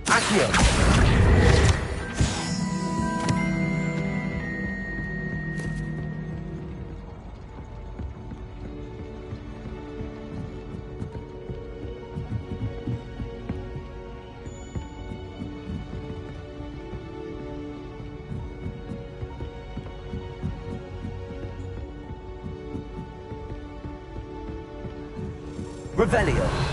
Accio. Revelio.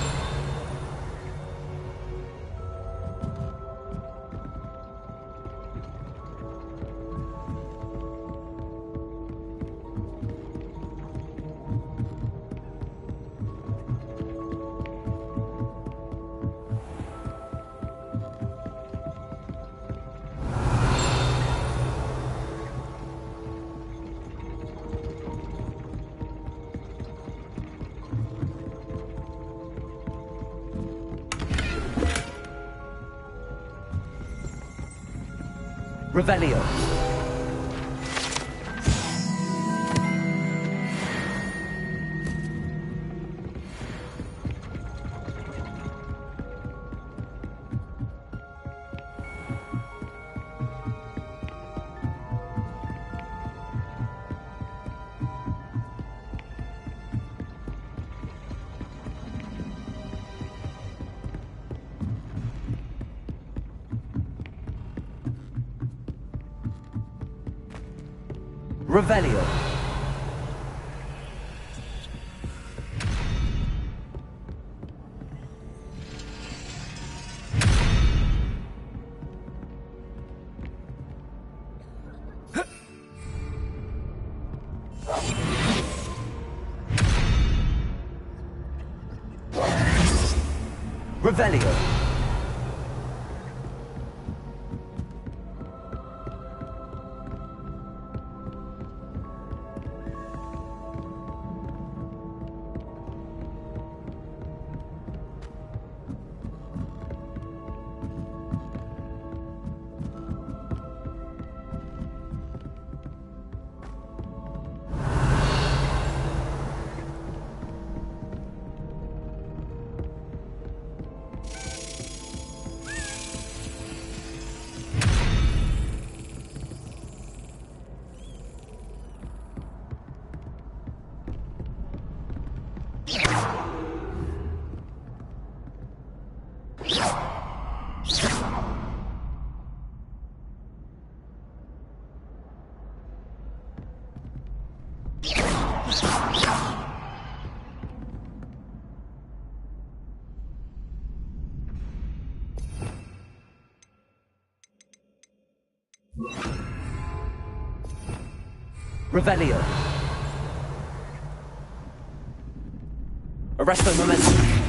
Revelio. Revelio. Revelio. Revelio. Arresto momentum.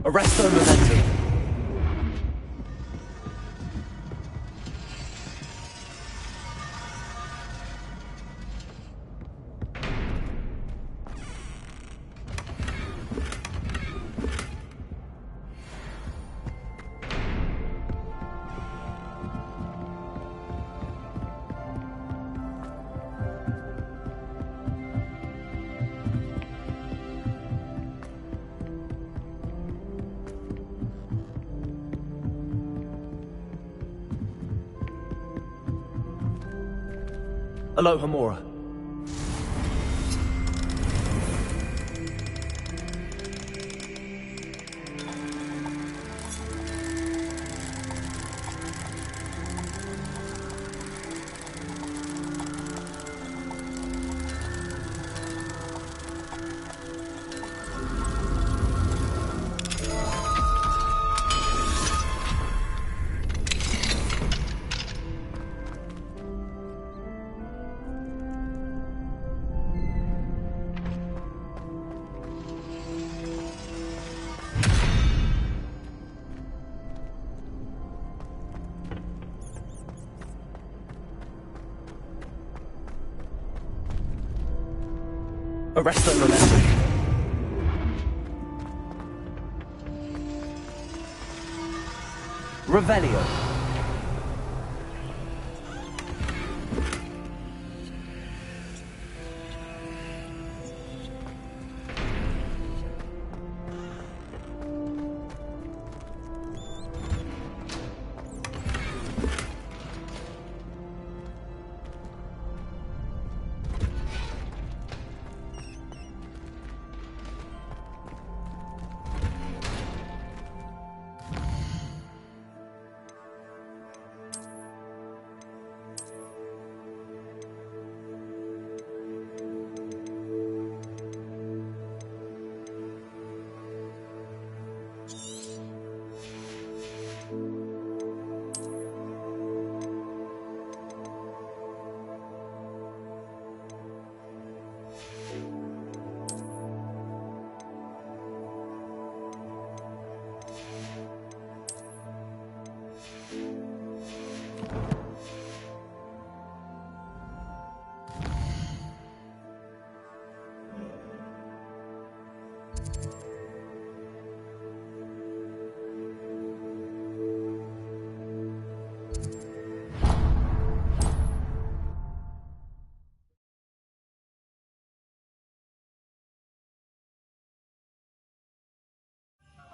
Arresto momentum. Aloha Mora. Arresto momentum. Revelio.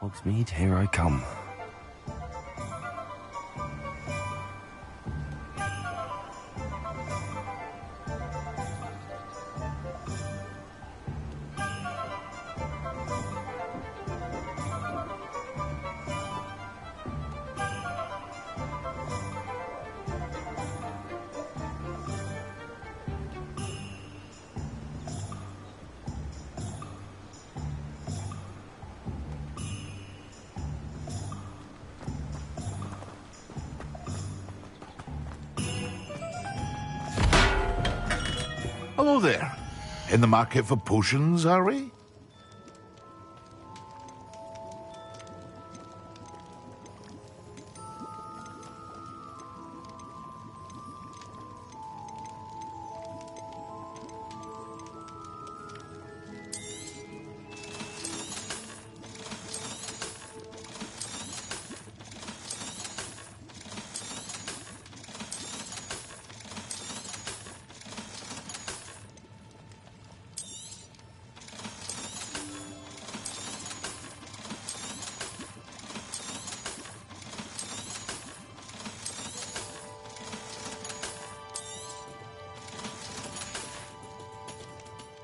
Hogsmeade, here I come. Hello there. In the market for potions, are we?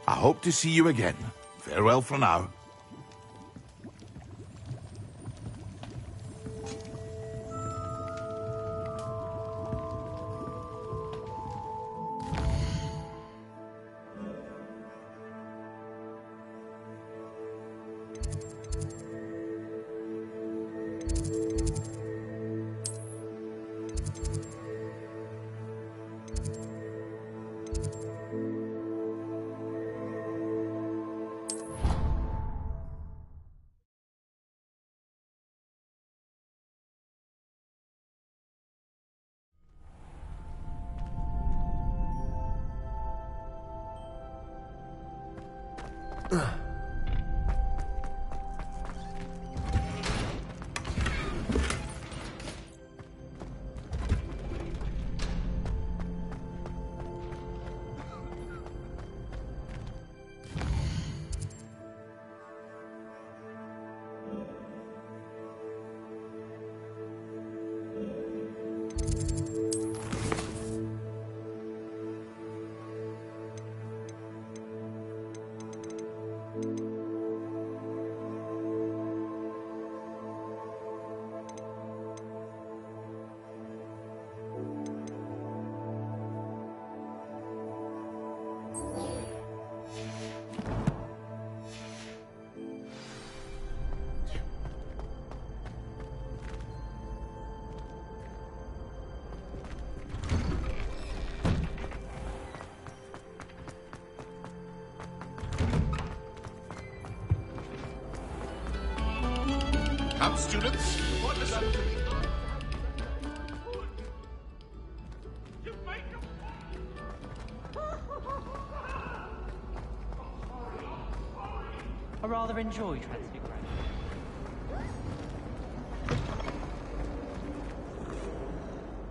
I hope to see you again. Farewell for now. Come, students. What is up to me? I rather enjoy Transfiguration.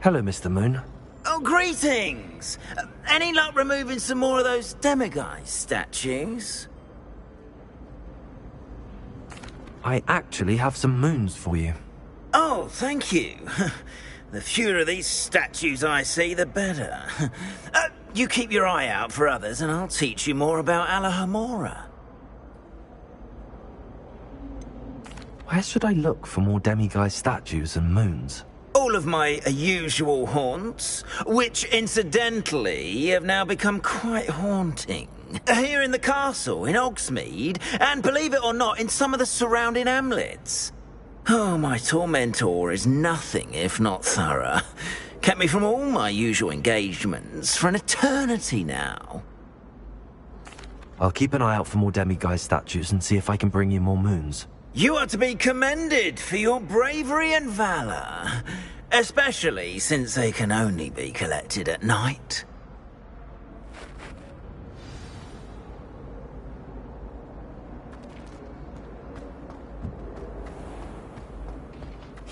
Hello, Mr. Moon. Oh, greetings! Any luck removing some more of those demiguise statues? I actually have some moons for you. Oh, thank you. The fewer of these statues I see, the better. You keep your eye out for others, and I'll teach you more about Alahamora. Where should I look for more demiguise statues and moons? All of my usual haunts, which incidentally have now become quite haunting. Here in the castle, in Hogsmeade, and believe it or not, in some of the surrounding hamlets. Oh, my tormentor is nothing if not thorough. Kept me from all my usual engagements for an eternity now. I'll keep an eye out for more demiguise statues and see if I can bring you more moons. You are to be commended for your bravery and valor, especially since they can only be collected at night.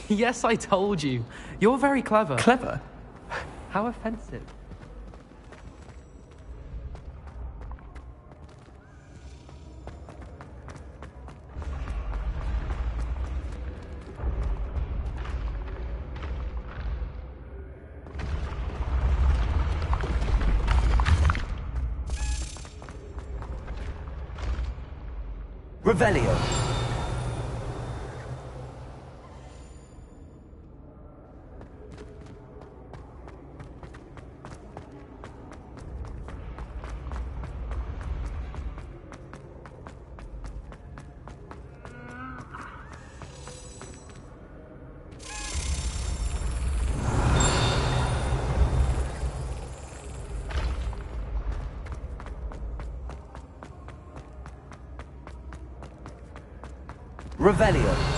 Yes, I told you. You're very clever. Clever? How offensive. Revelio. Revelio.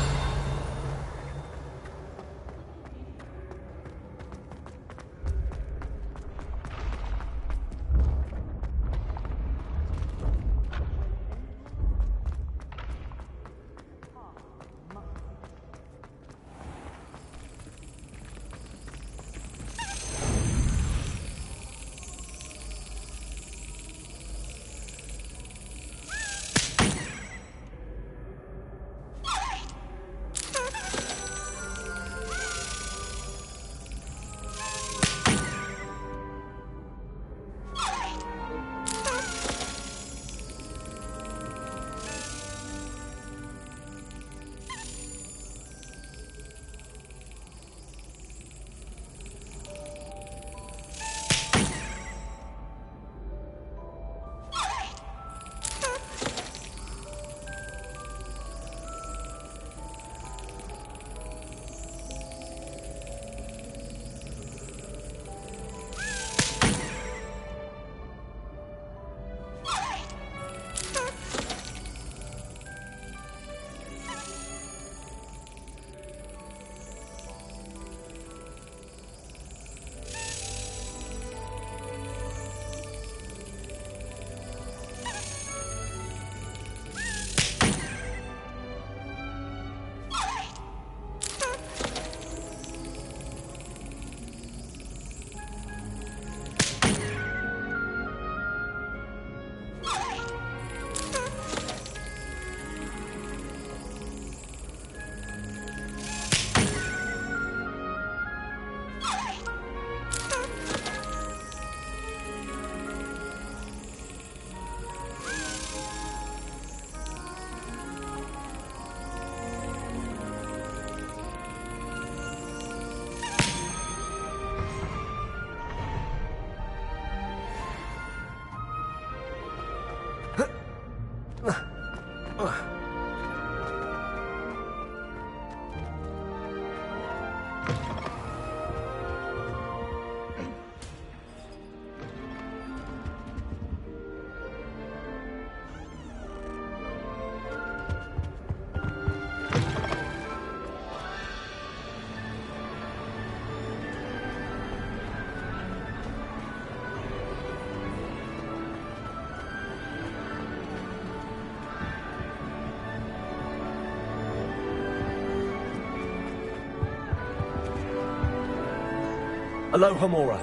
Aloha Mora.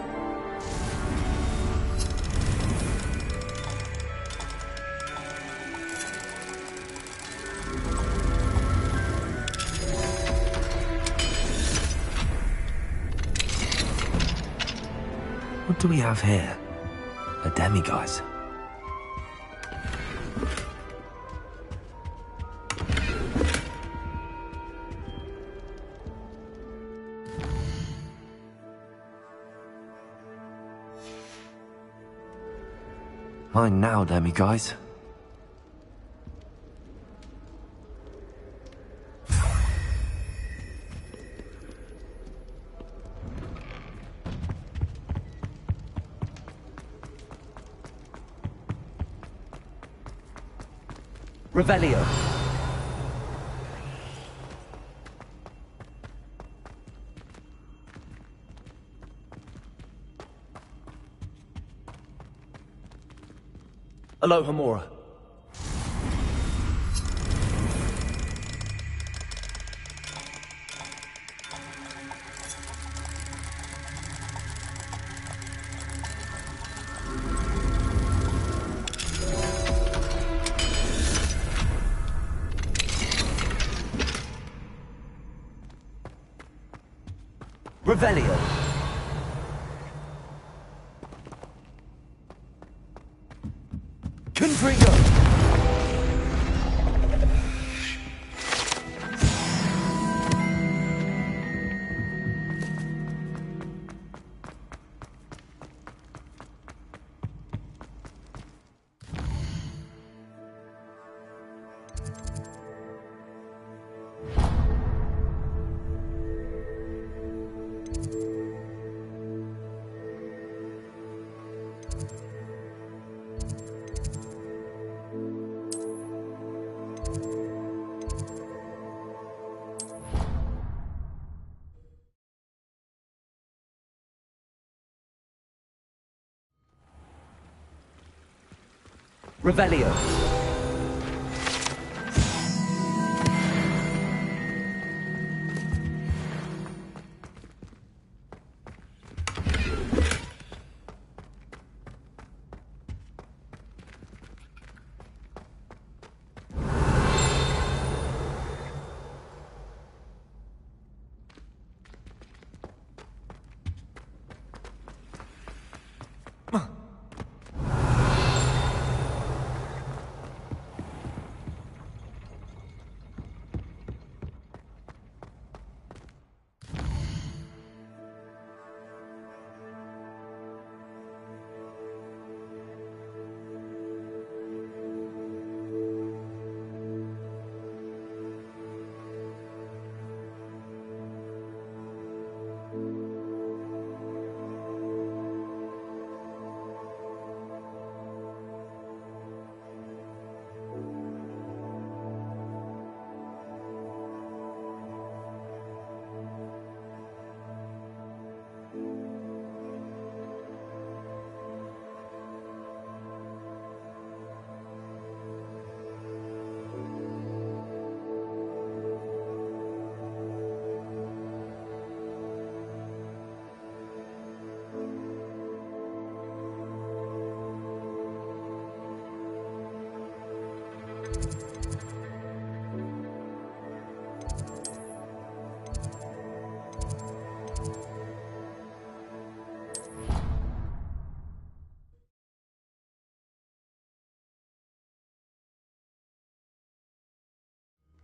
What do we have here? A demiguise. Mine now, demiguise. Revelio. Aloha Mora. Revelio. Confringo. Revelio.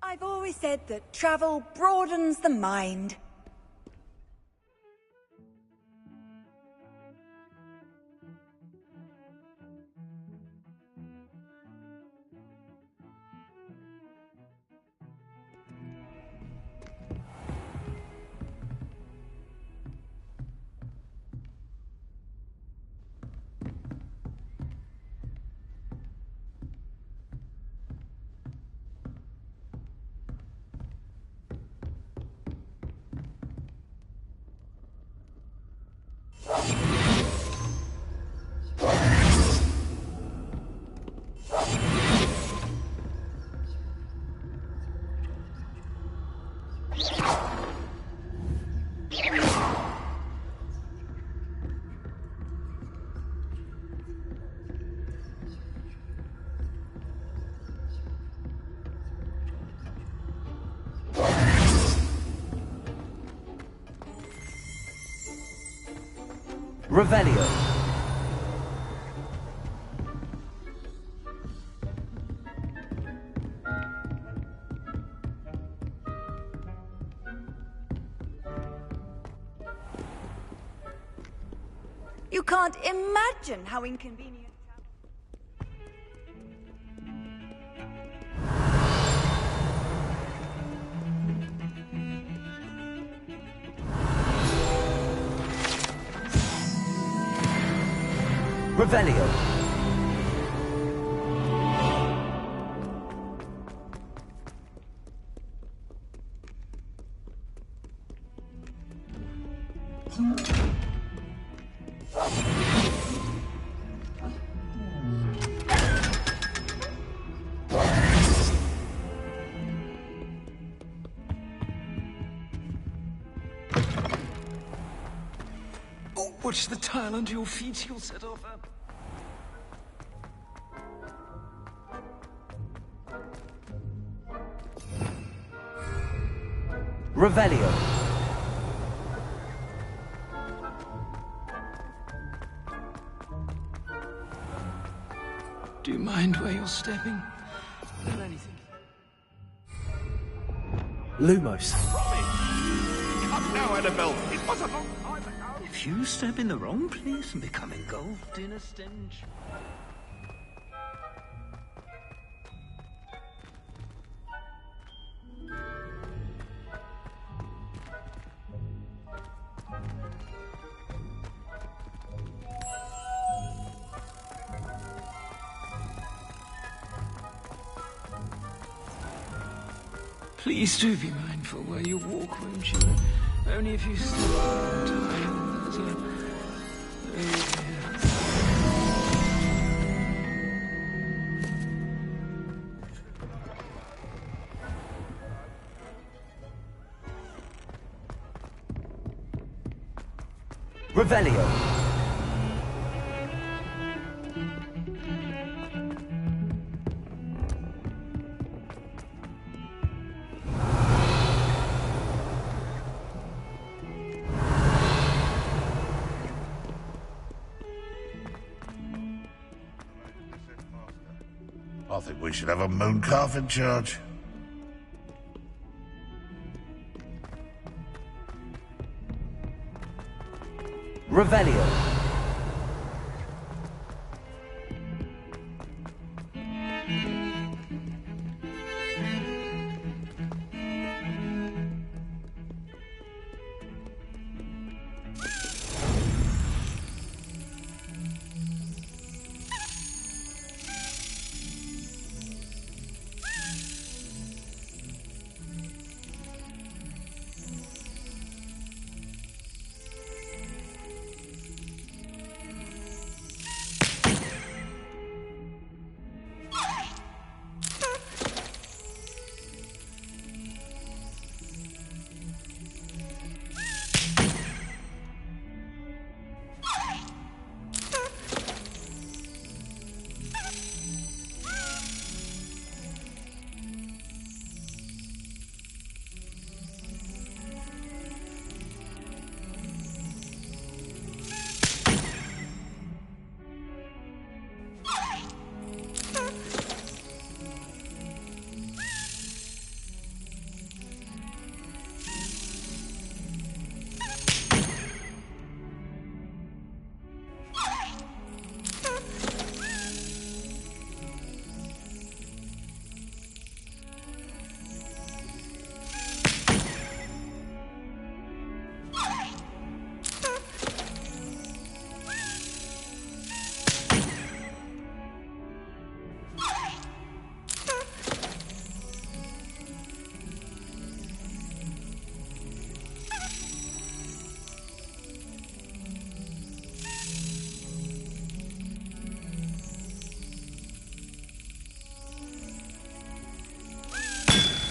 I've always said that travel broadens the mind. Revelio. You can't imagine how inconvenient. Revelio. Oh, watch the tile under your feet, you'll set off up. Revelio. Do you mind where you're stepping? Not anything. Lumos. Up now, Annabelle. It was a long time ago. If you step in the wrong place and become engulfed in a stench... Please do be mindful where you walk, won't you? Only if you step on time. There's a... Revelio. I think we should have a moon calf in charge. Revelio.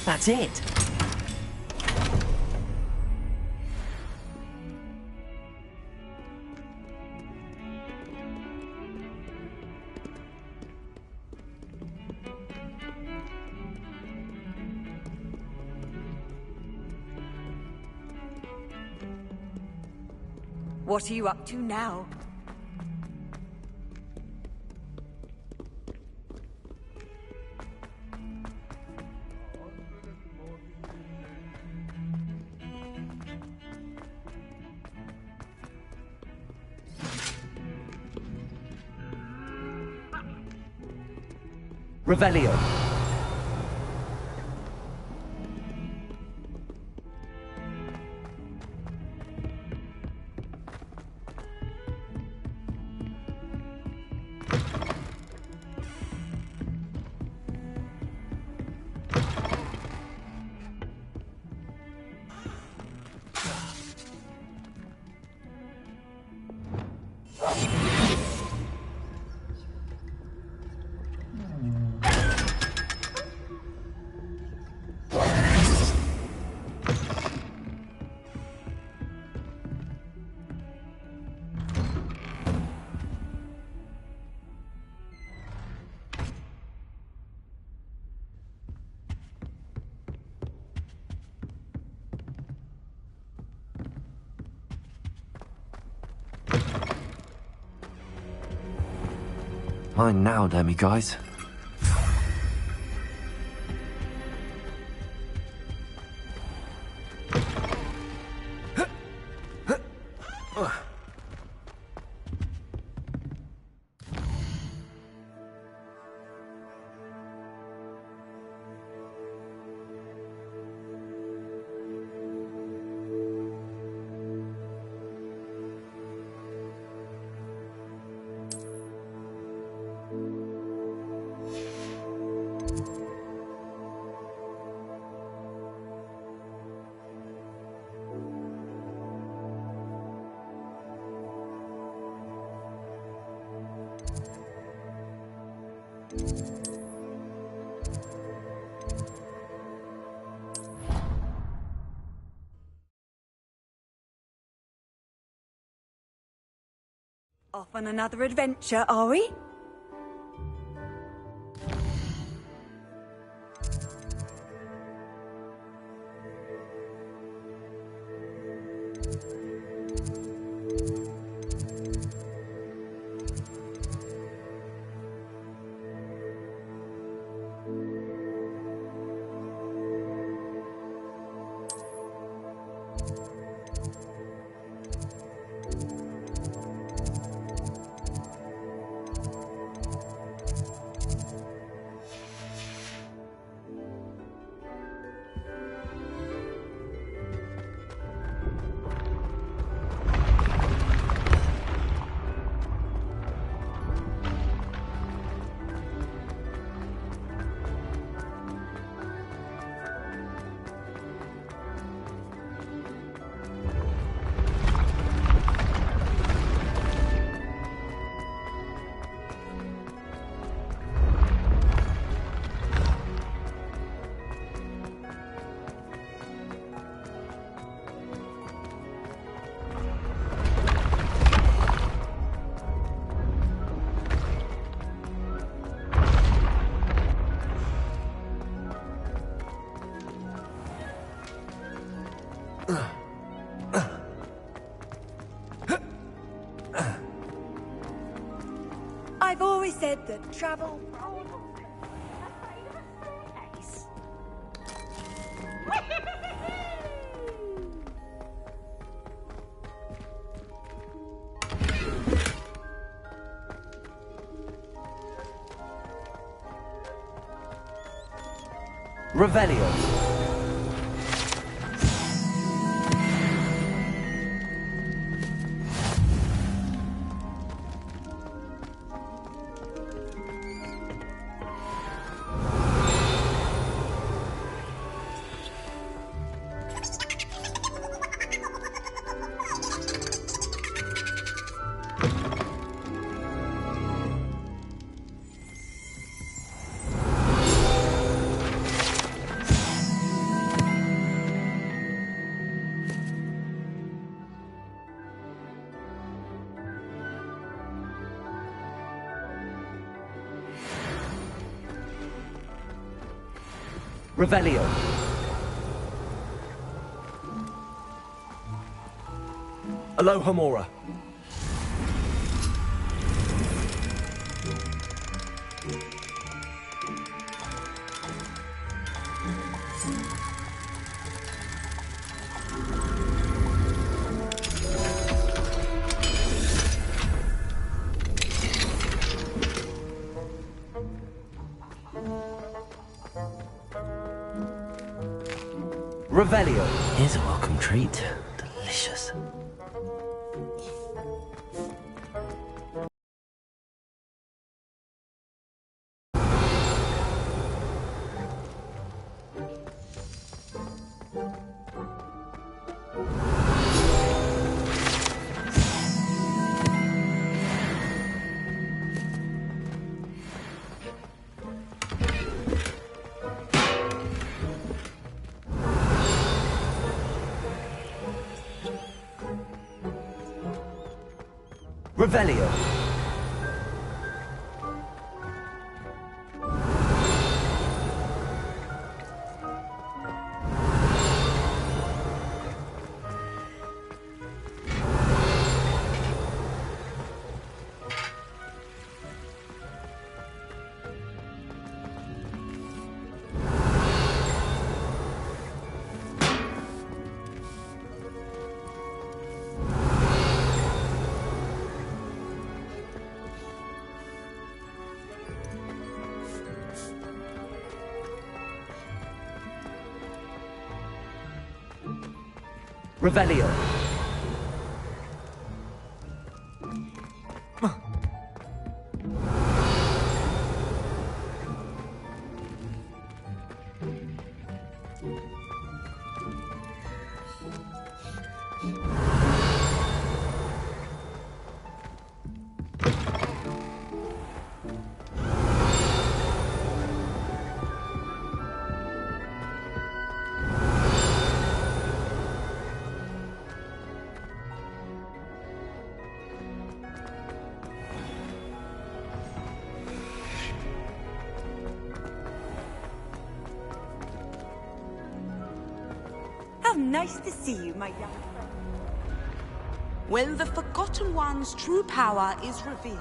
That's it. What are you up to now? Revelio. Mine now, demi-guys. Off on another adventure, are we? I've always said that travel... Revelio. Revelio. Aloha Mora. Revelio. Here's a welcome treat. Delicious. Revelio. Revelio. How nice to see you, my young friend. When the Forgotten One's true power is revealed.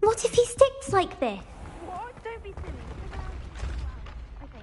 What if he sticks like this? What? Don't be silly. Okay.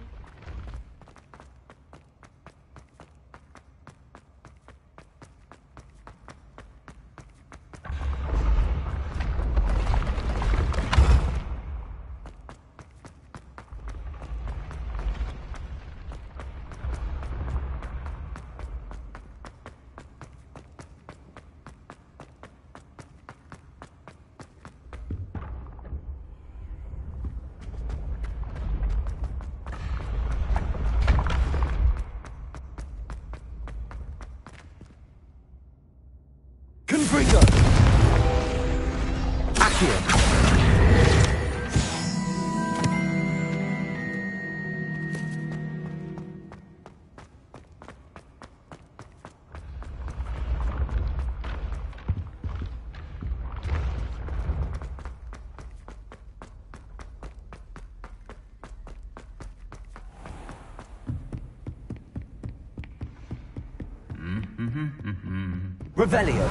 Confringo. Accio. Revelio.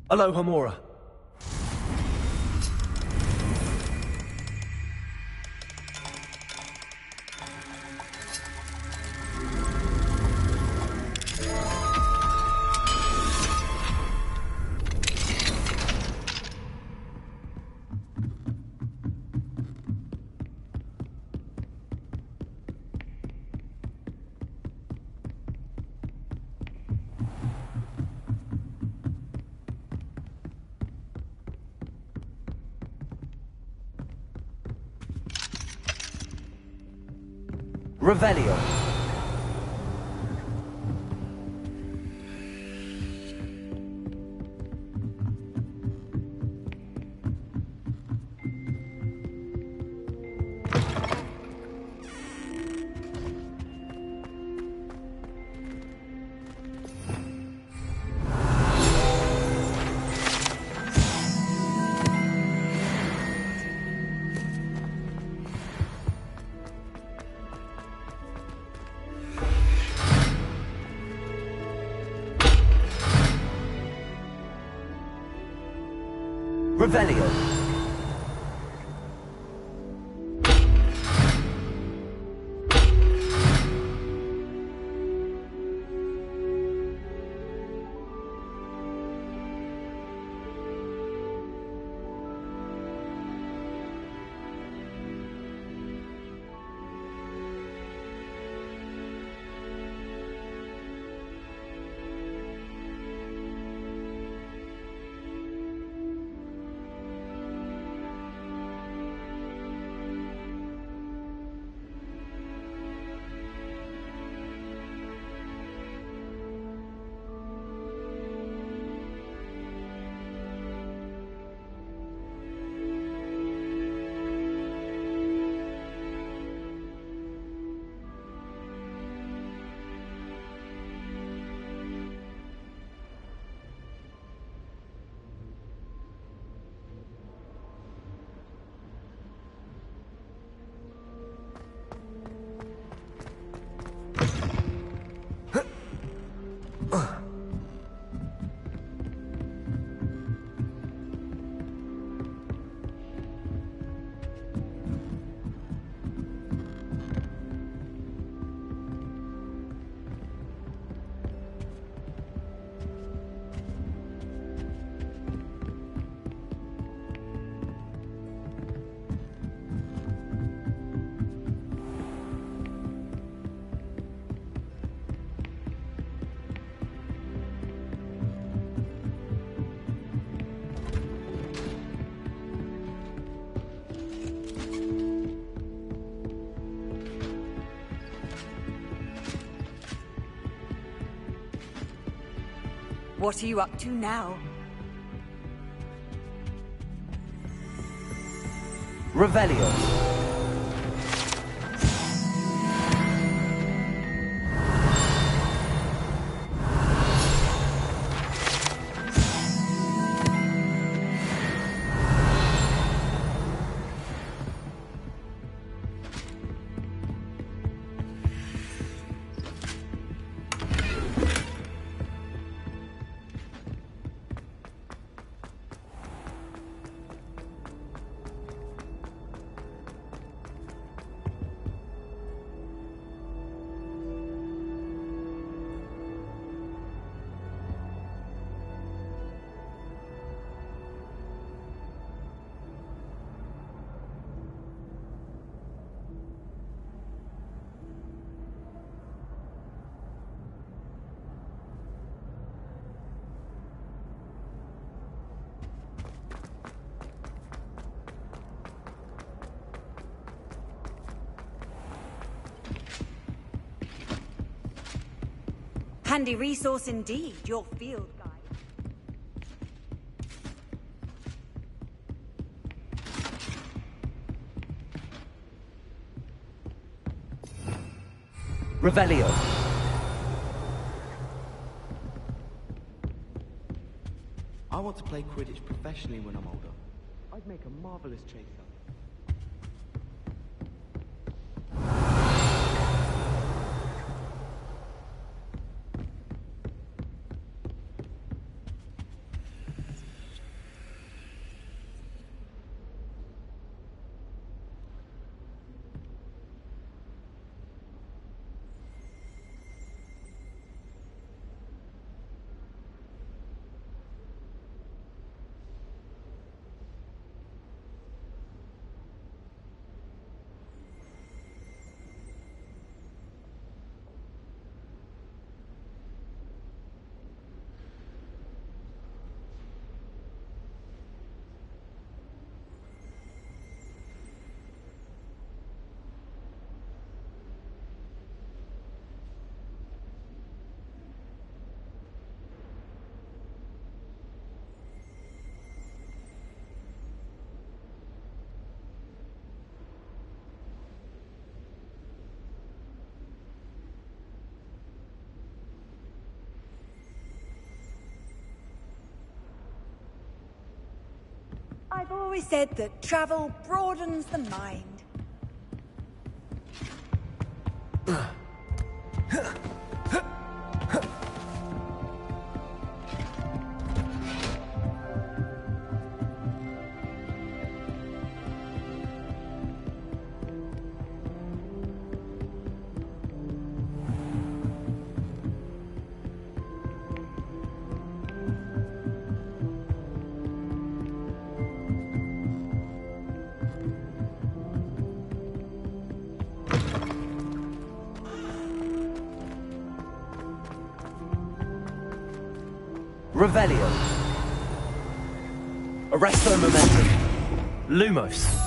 Alohomora. Revelio. Revelio. What are you up to now? Revelio. Handy resource indeed, your field guide. Revelio. I want to play Quidditch professionally when I'm older. I'd make a marvelous chaser. I've always said that travel broadens the mind. Revelio. Arresto momentum. Lumos.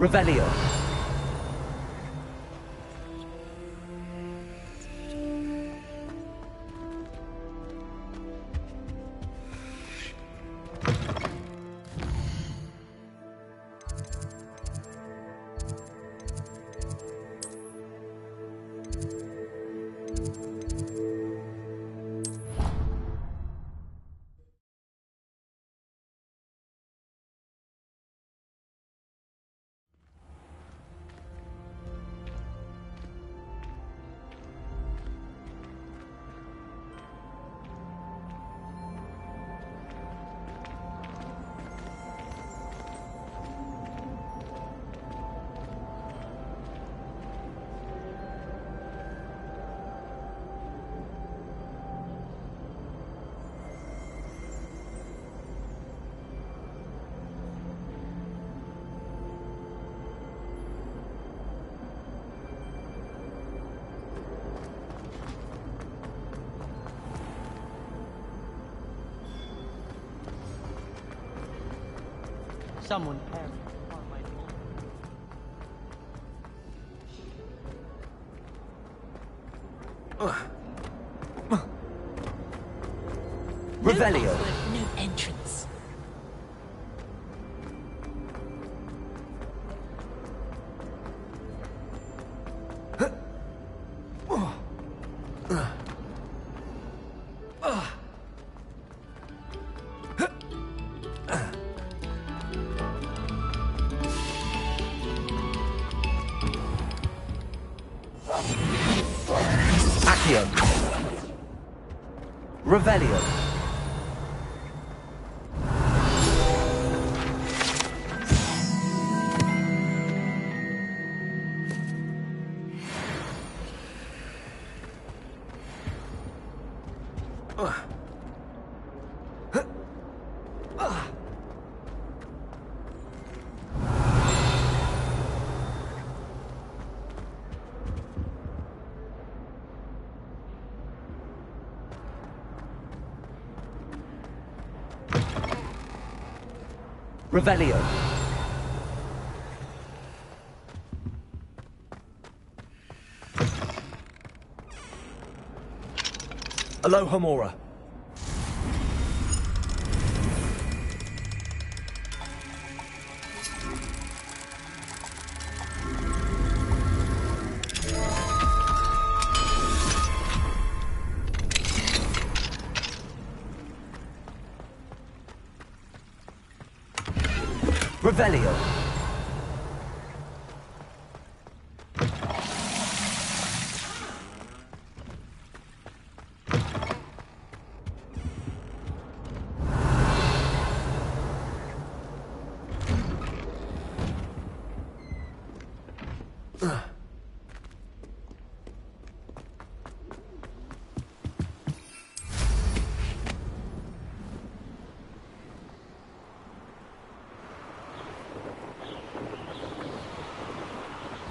Revelio. Someone perished upon my Revelio. No entrance. Accio. Revelio. Revelio. Alohomora. Revelio.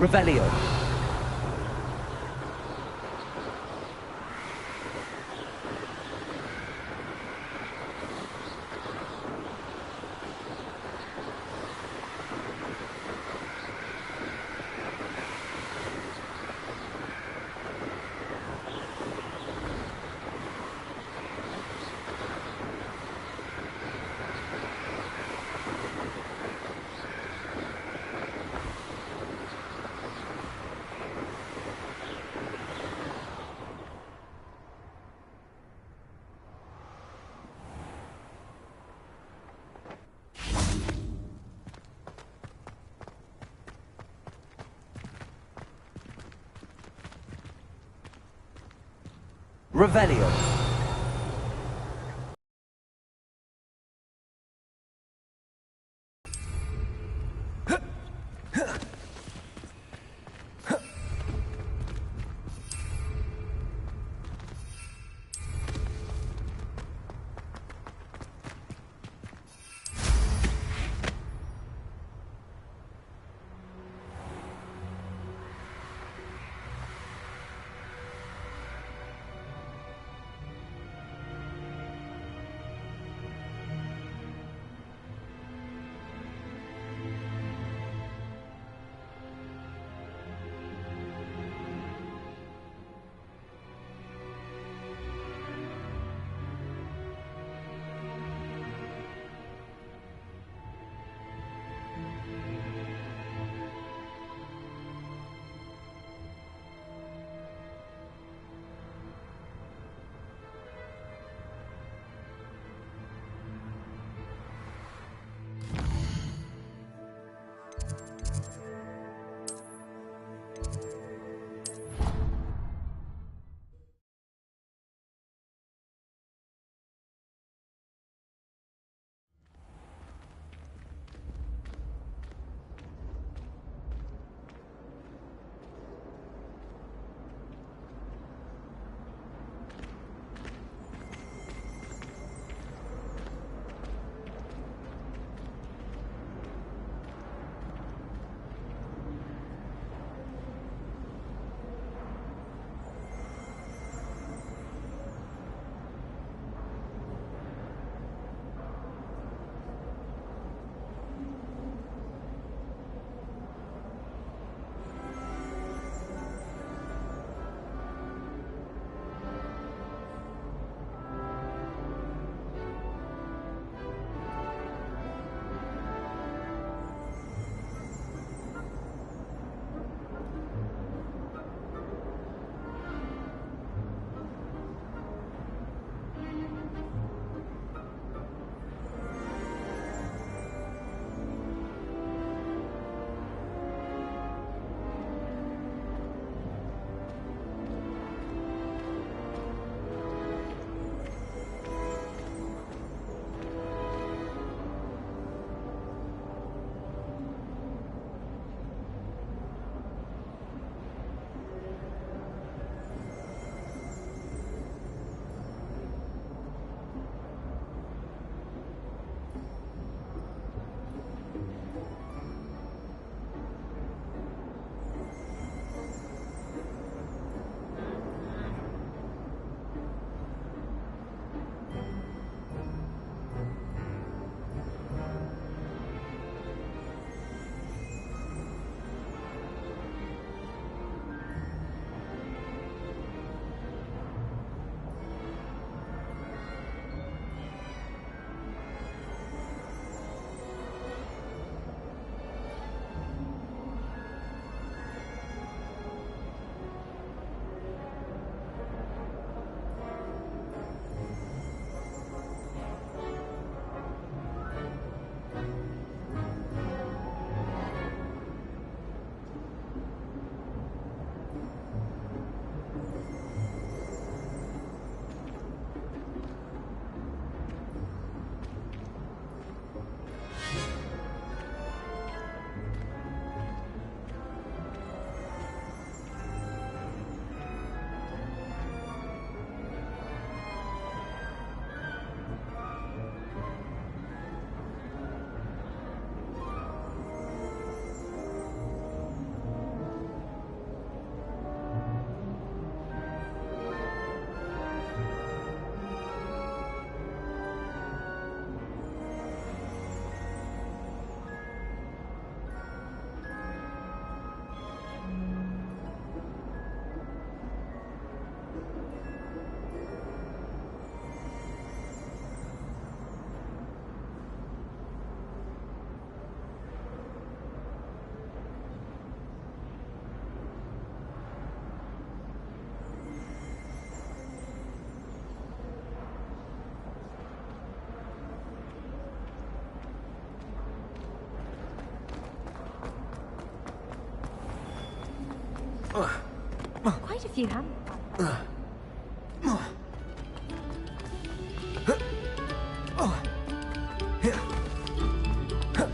Revelio. Revelio. Quite a few haven't.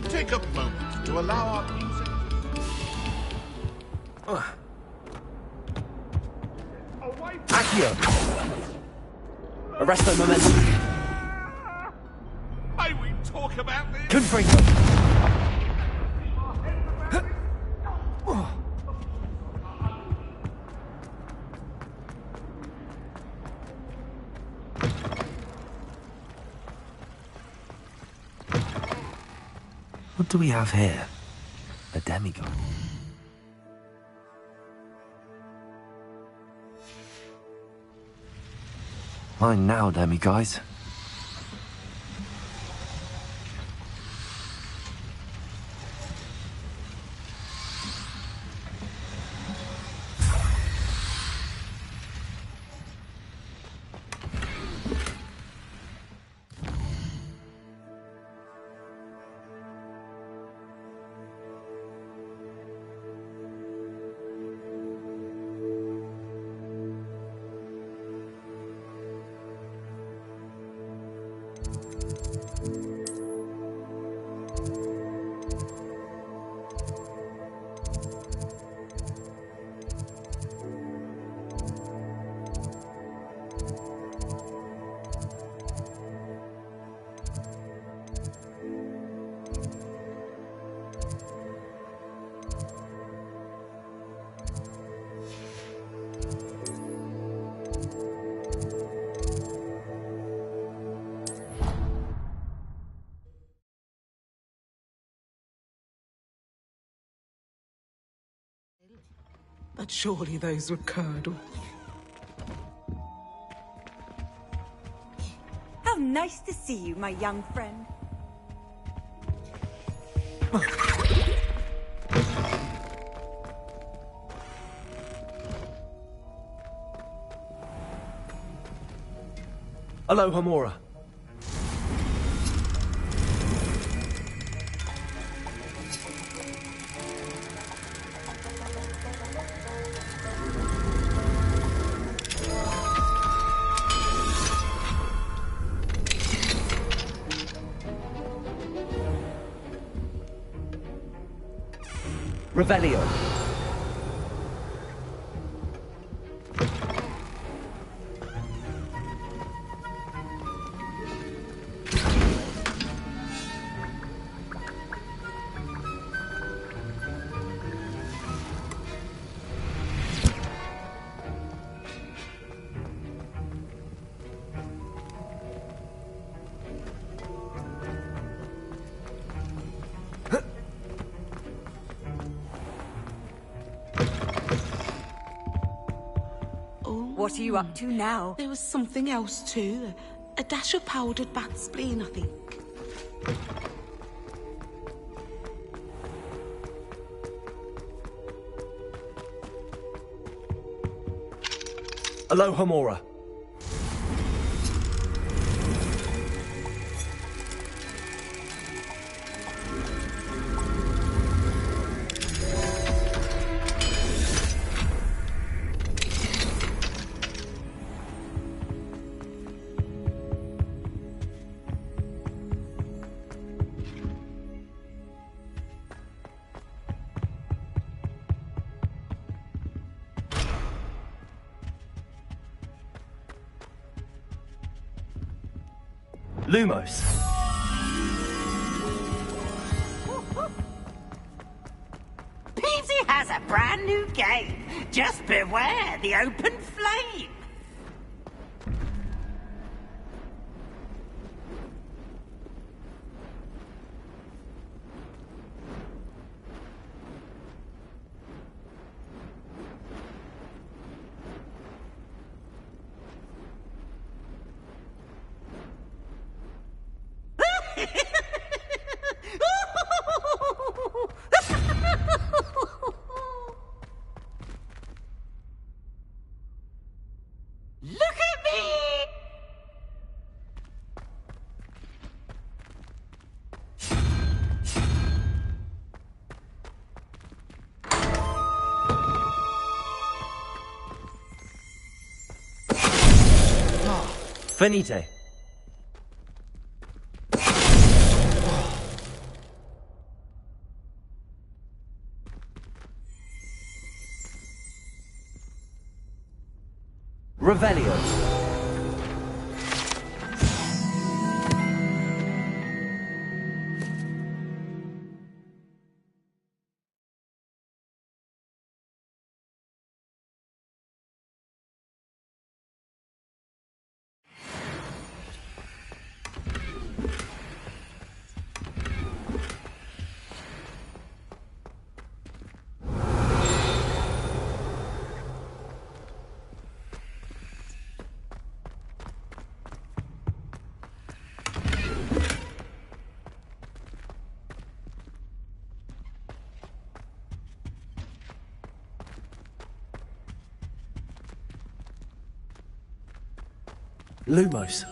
Take a moment to allow our music. Accio! Arresto momentum. May we talk about this? Confringo. What do we have here? A demigod. Mine now, demiguys. But surely those were curdle. How nice to see you, my young friend. Aloha Mora. Revelio. What are you up to now? There was something else too. A dash of powdered bat spleen, I think. Aloha Mora. Lumos. Peasy has a brand new game. Just beware the open flame. Finite. Revelio. Lumos.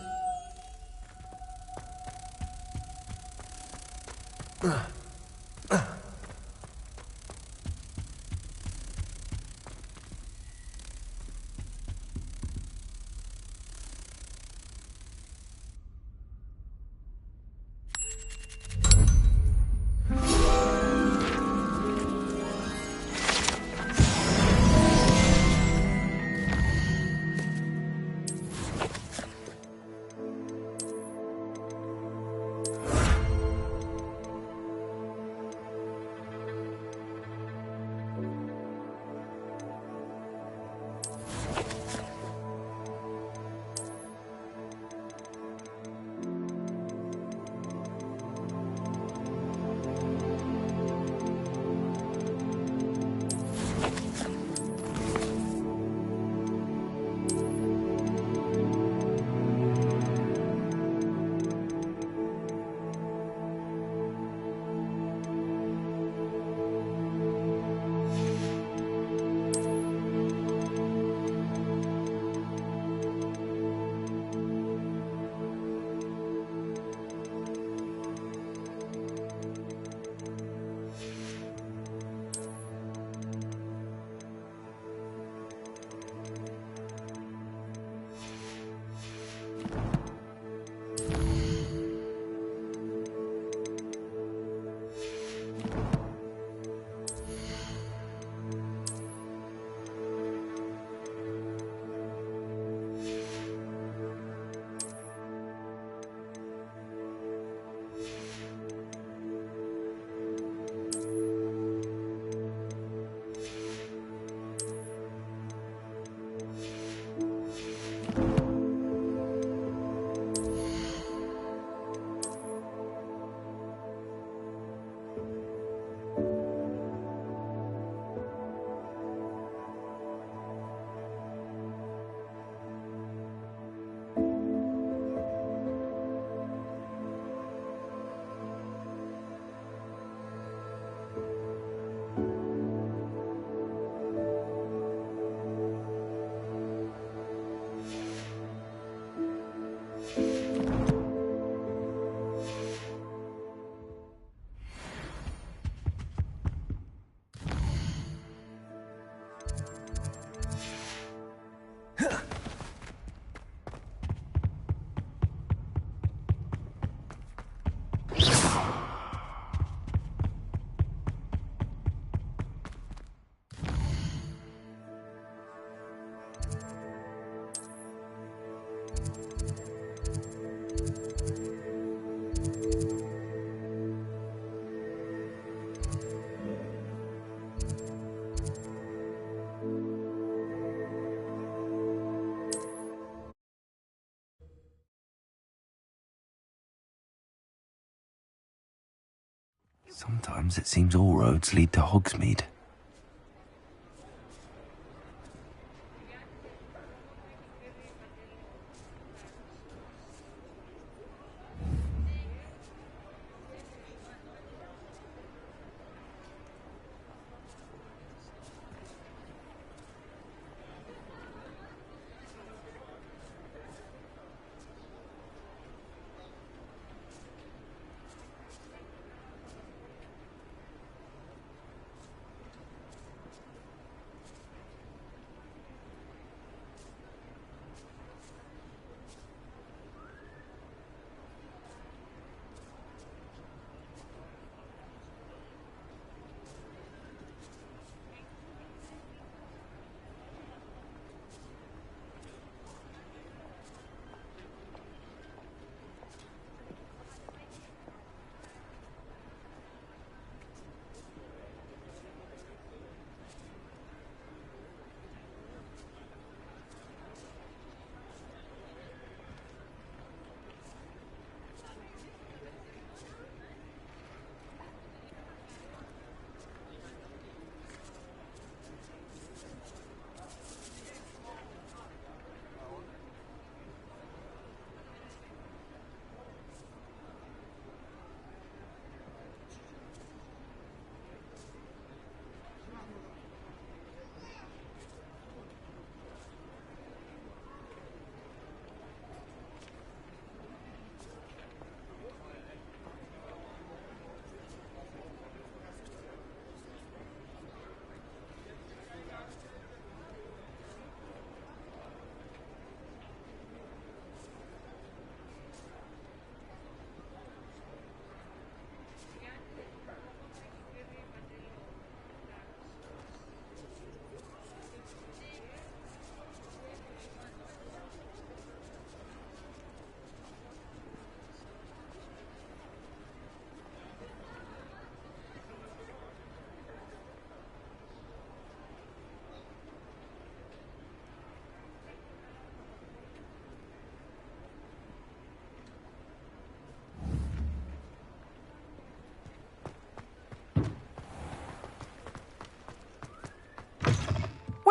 Sometimes it seems all roads lead to Hogsmeade.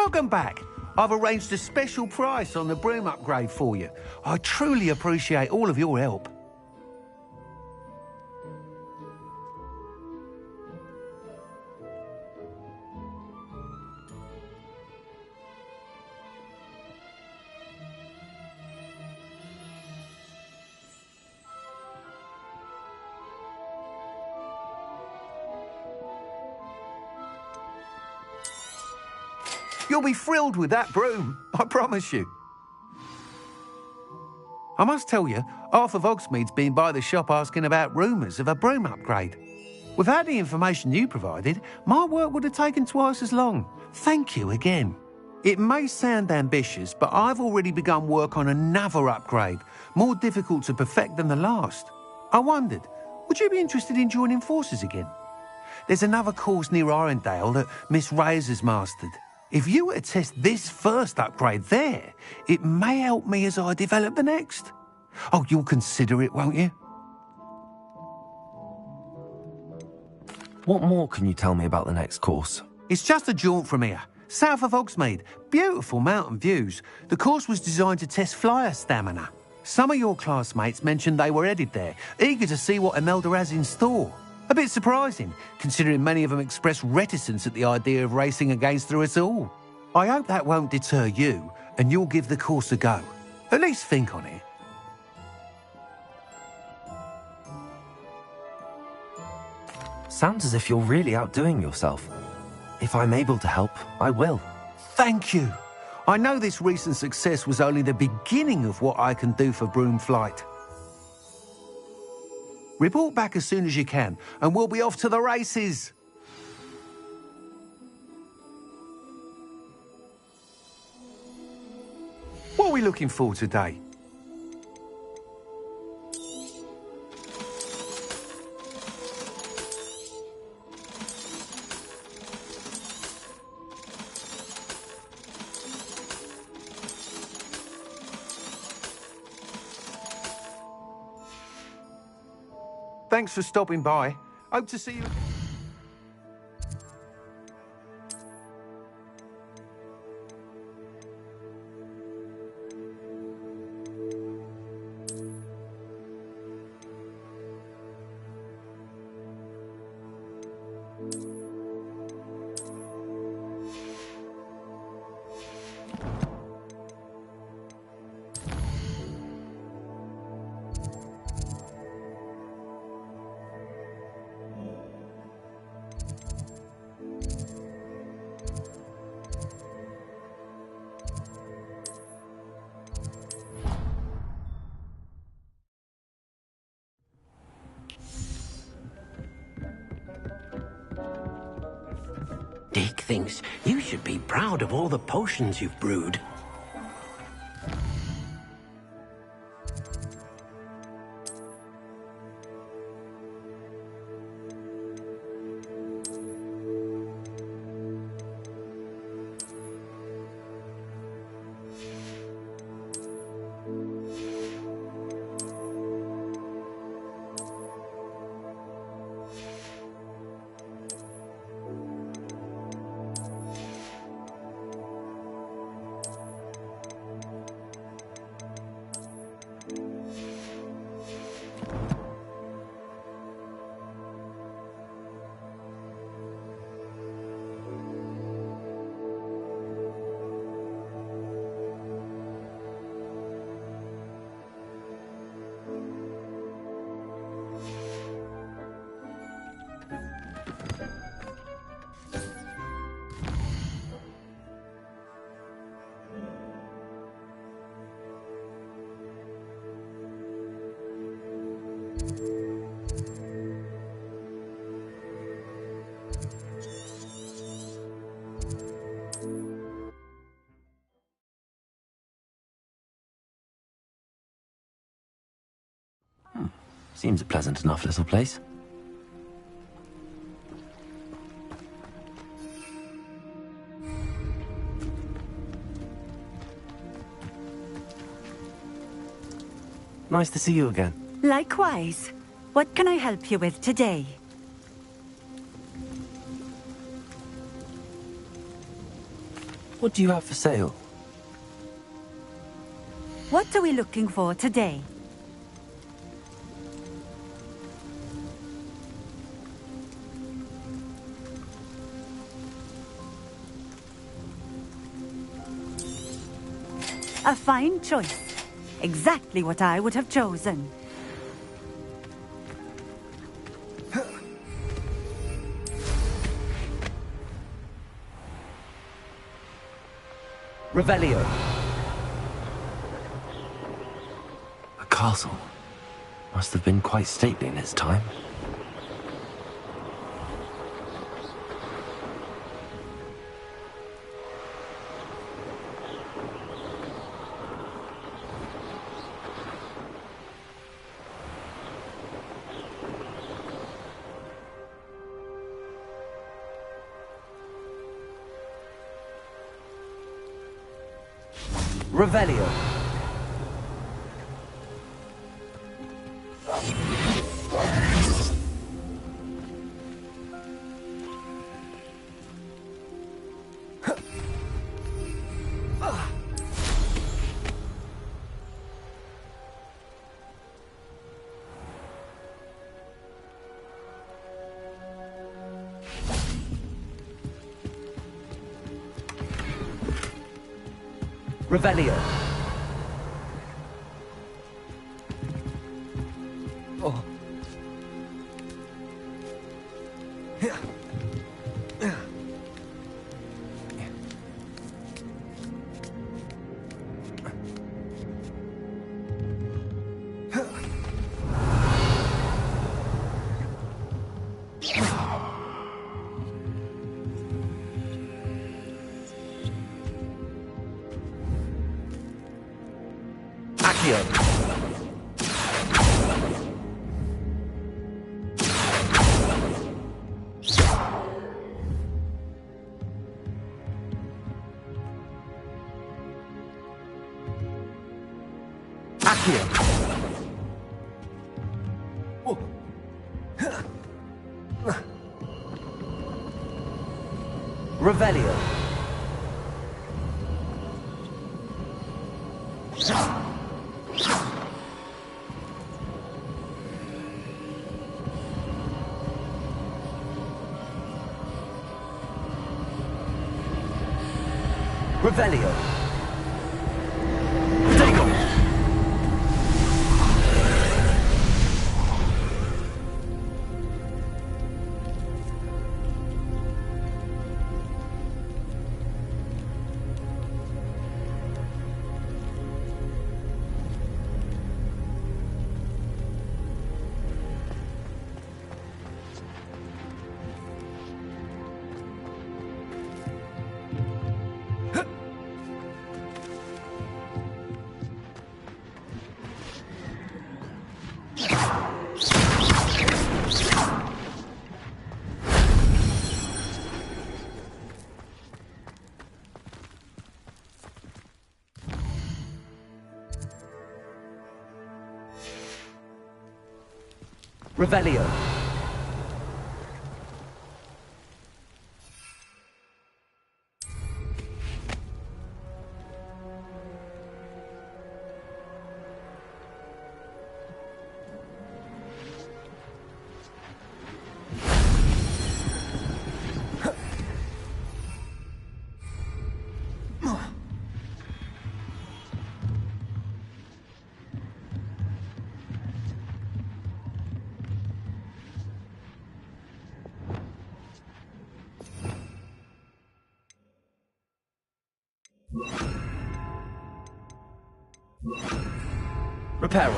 Welcome back. I've arranged a special price on the broom upgrade for you. I truly appreciate all of your help. You'll be thrilled with that broom, I promise you. I must tell you, half of Hogsmeade's been by the shop asking about rumours of a broom upgrade. Without the information you provided, my work would have taken twice as long. Thank you again. It may sound ambitious, but I've already begun work on another upgrade, more difficult to perfect than the last. I wondered, would you be interested in joining forces again? There's another course near Arendelle that Miss Reyes has mastered. If you were to test this first upgrade there, it may help me as I develop the next. Oh, you'll consider it, won't you? What more can you tell me about the next course? It's just a jaunt from here, south of Hogsmeade. Beautiful mountain views. The course was designed to test flyer stamina. Some of your classmates mentioned they were headed there, eager to see what Imelda has in store. A bit surprising, considering many of them expressed reticence at the idea of racing against her at all. I hope that won't deter you, and you'll give the course a go. At least think on it. Sounds as if you're really outdoing yourself. If I'm able to help, I will. Thank you. I know this recent success was only the beginning of what I can do for broom flight. Report back as soon as you can, and we'll be off to the races. What are we looking for today? Thanks for stopping by. Hope to see you. Dick thinks you should be proud of all the potions you've brewed. Seems a pleasant enough little place. Nice to see you again. Likewise. What can I help you with today? What do you have for sale? What are we looking for today? A fine choice. Exactly what I would have chosen. Revelio. A castle. Must have been quite stately in its time. Revelio. Revelio. Oh. Revelio. Revelio. Dagon. Revelio. Reparo.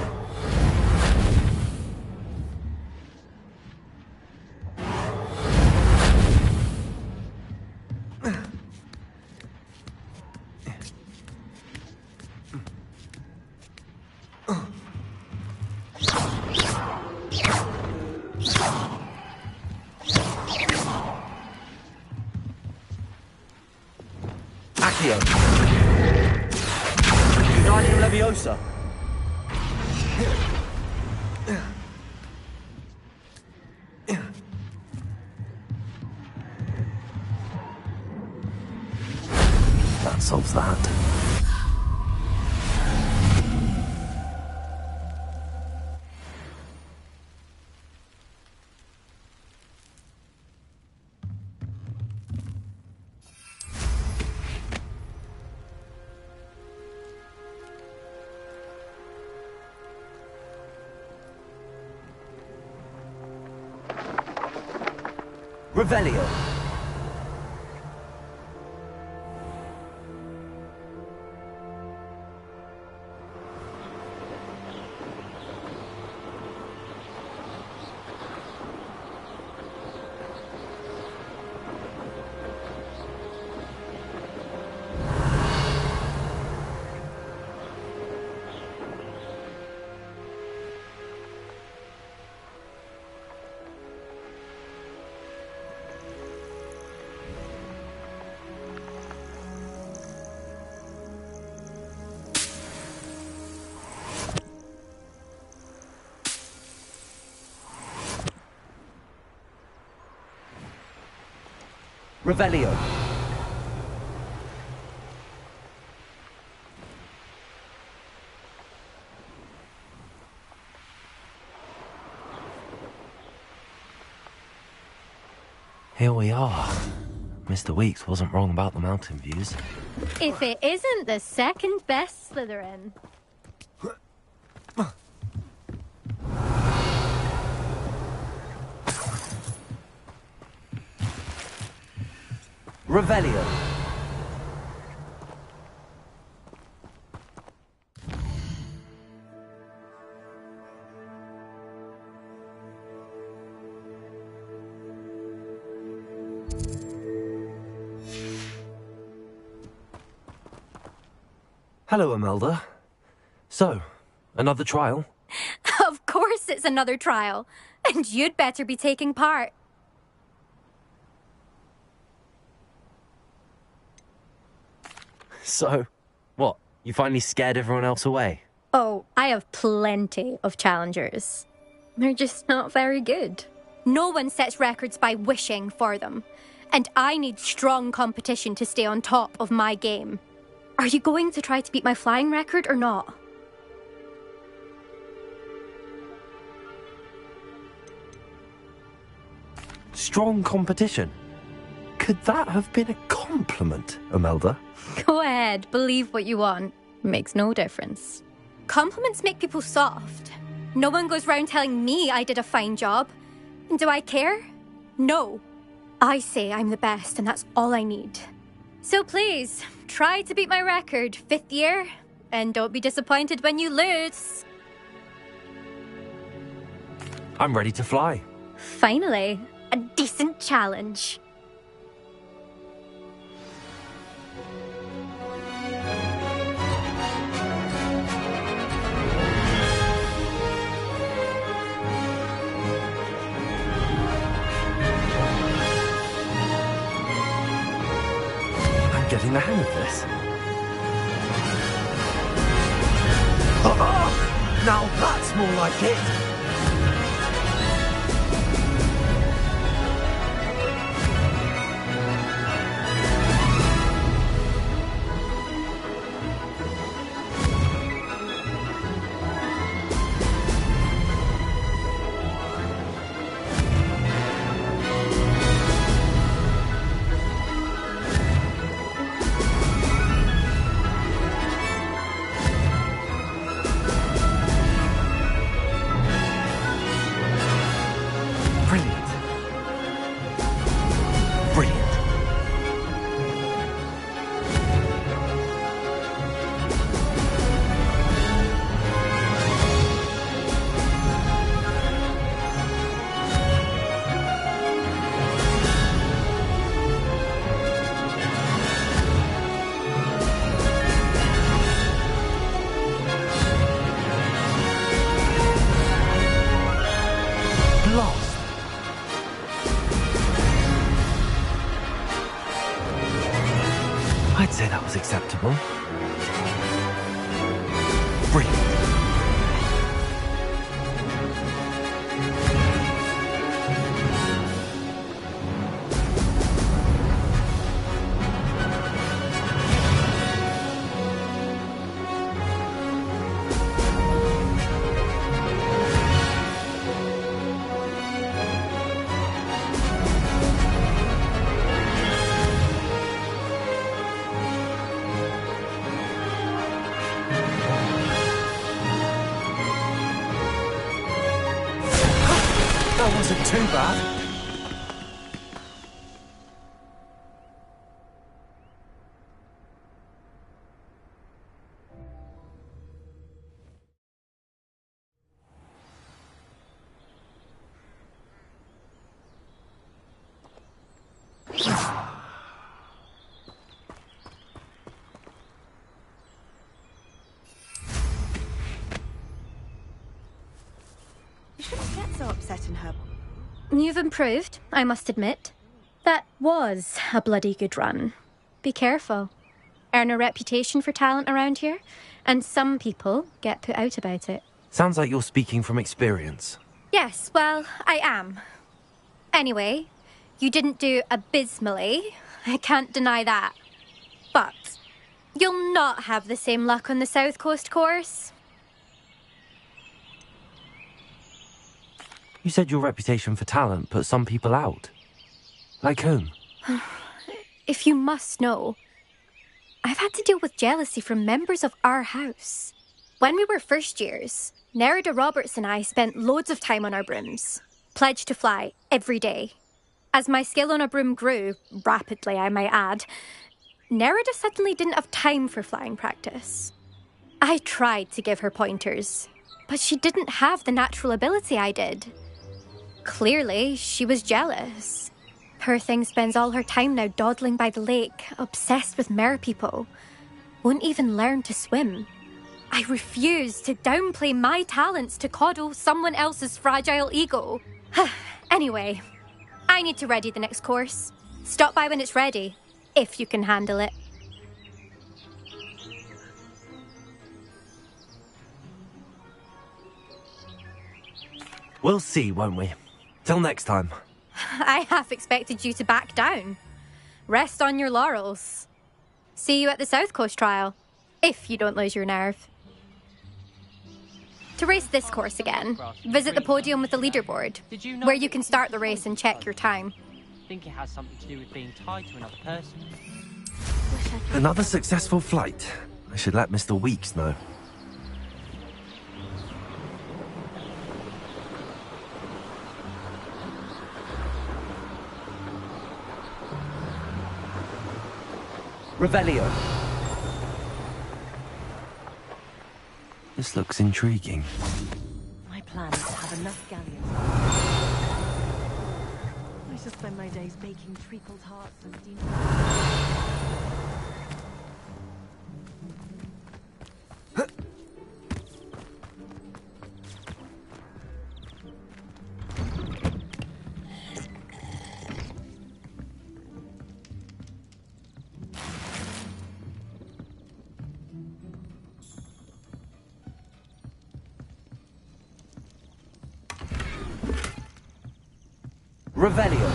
Accio. Guardian Leviosa. That solves that. Revelio. Revelio. Here we are. Mr. Weeks wasn't wrong about the mountain views. If it isn't the second best Slytherin. Revelio. Hello, Imelda. So, another trial? Of course it's another trial. And you'd better be taking part. So, what? You finally scared everyone else away? Oh, I have plenty of challengers. They're just not very good. No one sets records by wishing for them. And I need strong competition to stay on top of my game. Are you going to try to beat my flying record or not? Strong competition? Could that have been a compliment, Imelda? Go ahead, believe what you want. Makes no difference. Compliments make people soft. No one goes round telling me I did a fine job. And do I care? No. I say I'm the best, and that's all I need. So please, try to beat my record, 5th year, and don't be disappointed when you lose. I'm ready to fly. Finally, a decent challenge. Getting the hang of this. Now that's more like it. I'd say that was acceptable. Brilliant. too bad. You shouldn't get so upset in her. You've improved, I must admit. That was a bloody good run. Be careful. Earn a reputation for talent around here, and some people get put out about it. Sounds like you're speaking from experience. Yes, well, I am. Anyway, you didn't do abysmally. I can't deny that. But you'll not have the same luck on the South Coast course. You said your reputation for talent put some people out. Like whom? If you must know, I've had to deal with jealousy from members of our house. When we were first years, Nerida Roberts and I spent loads of time on our brooms, pledged to fly every day. As my skill on a broom grew, rapidly I might add, Nerida suddenly didn't have time for flying practice. I tried to give her pointers, but she didn't have the natural ability I did. Clearly, she was jealous. Poor thing spends all her time now dawdling by the lake, obsessed with merpeople. Won't even learn to swim. I refuse to downplay my talents to coddle someone else's fragile ego. Anyway, I need to ready the next course. Stop by when it's ready, if you can handle it. We'll see, won't we? Till next time. I half expected you to back down. Rest on your laurels. See you at the South Coast trial, if you don't lose your nerve. To race this course again, visit the podium with the leaderboard, where you can start the race and check your time. I think it has something to do with being tied to another person. Another successful flight. I should let Mr. Weeks know. Revelio. This looks intriguing. My plan is to have enough galleons. I should spend my days baking treacle tarts and steamed. Revelio.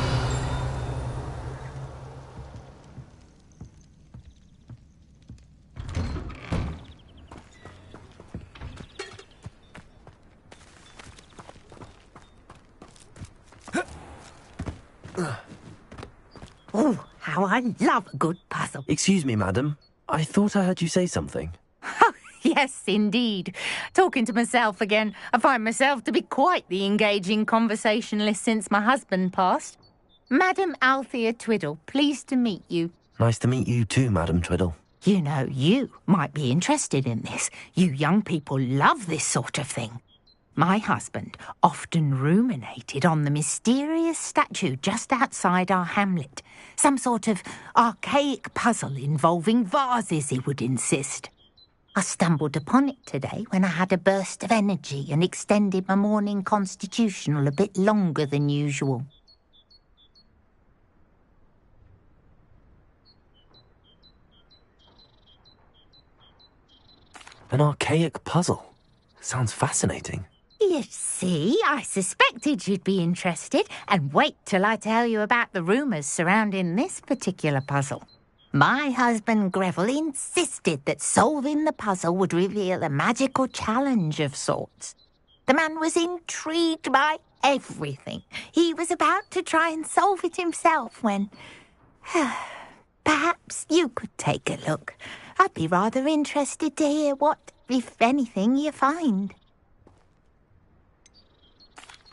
Oh, how I love a good puzzle. Excuse me, madam. I thought I heard you say something. Yes, indeed. Talking to myself again. I find myself to be quite the engaging conversationalist since my husband passed. Madam Althea Twiddle, pleased to meet you. Nice to meet you too, Madam Twiddle. You know, you might be interested in this. You young people love this sort of thing. My husband often ruminated on the mysterious statue just outside our hamlet. Some sort of archaic puzzle involving vases, he would insist. I stumbled upon it today when I had a burst of energy and extended my morning constitutional a bit longer than usual. An archaic puzzle. Sounds fascinating. You see, I suspected you'd be interested, and wait till I tell you about the rumours surrounding this particular puzzle. My husband Greville insisted that solving the puzzle would reveal a magical challenge of sorts. The man was intrigued by everything. He was about to try and solve it himself when... Perhaps you could take a look. I'd be rather interested to hear what, if anything, you find.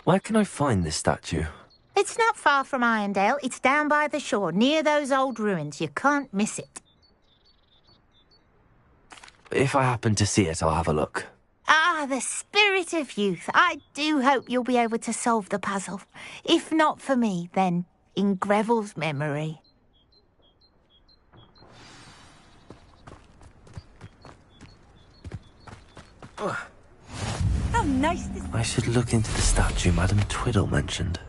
Where can I find this statue? It's not far from Irondale. It's down by the shore, near those old ruins. You can't miss it. If I happen to see it, I'll have a look. Ah, the spirit of youth. I do hope you'll be able to solve the puzzle. If not for me, then in Greville's memory. How nice this... I should look into the statue Madame Twiddle mentioned.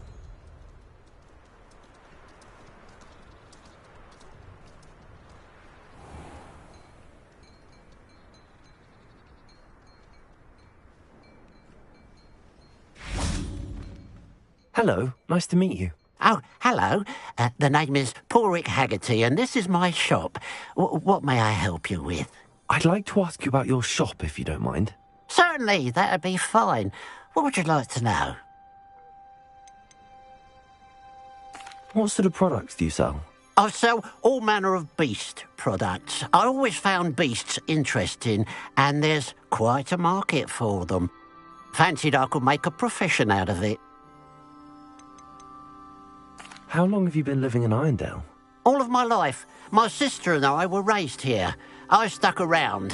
Hello, nice to meet you. Oh, hello. The name is Porrick Haggerty, and this is my shop. What may I help you with? I'd like to ask you about your shop, if you don't mind. Certainly, that'd be fine. What would you like to know? What sort of products do you sell? I sell all manner of beast products. I always found beasts interesting, and there's quite a market for them. Fancied I could make a profession out of it. How long have you been living in Irondale? All of my life. My sister and I were raised here. I stuck around.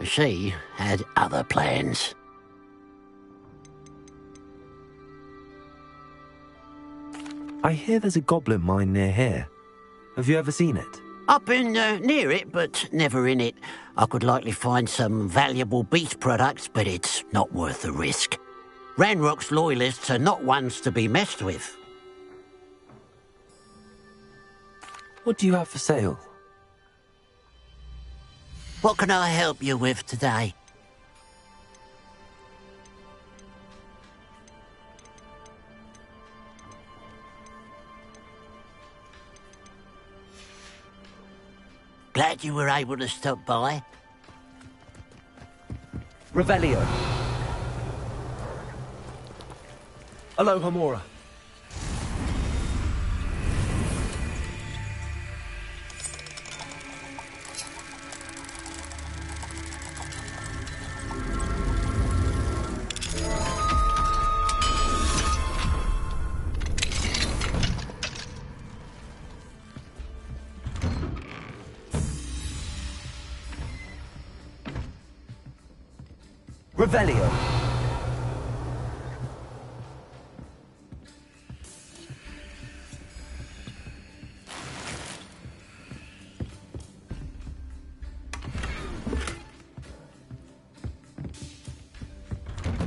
She had other plans. I hear there's a goblin mine near here. Have you ever seen it? I've been near it, but never in it. I could likely find some valuable beast products, but it's not worth the risk. Ranrock's loyalists are not ones to be messed with. What do you have for sale? What can I help you with today? Glad you were able to stop by. Revelio. Aloha Mora. Revelio.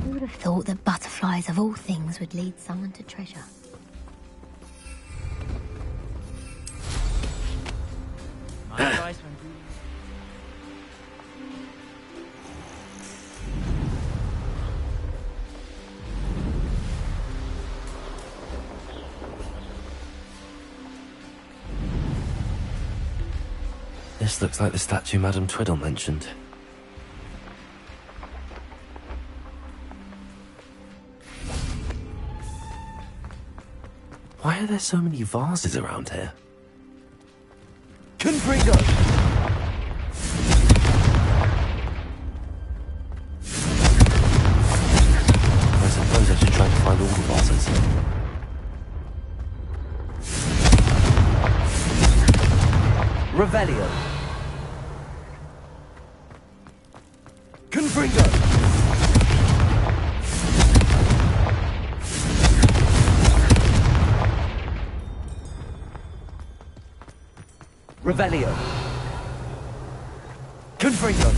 Who would have thought that butterflies of all things would lead someone to treasure? This looks like the statue Madame Twiddle mentioned. Why are there so many vases around here? Confringo! I suppose I should try to find all the vases. Revelio. Confringo. Revelio. Confringo.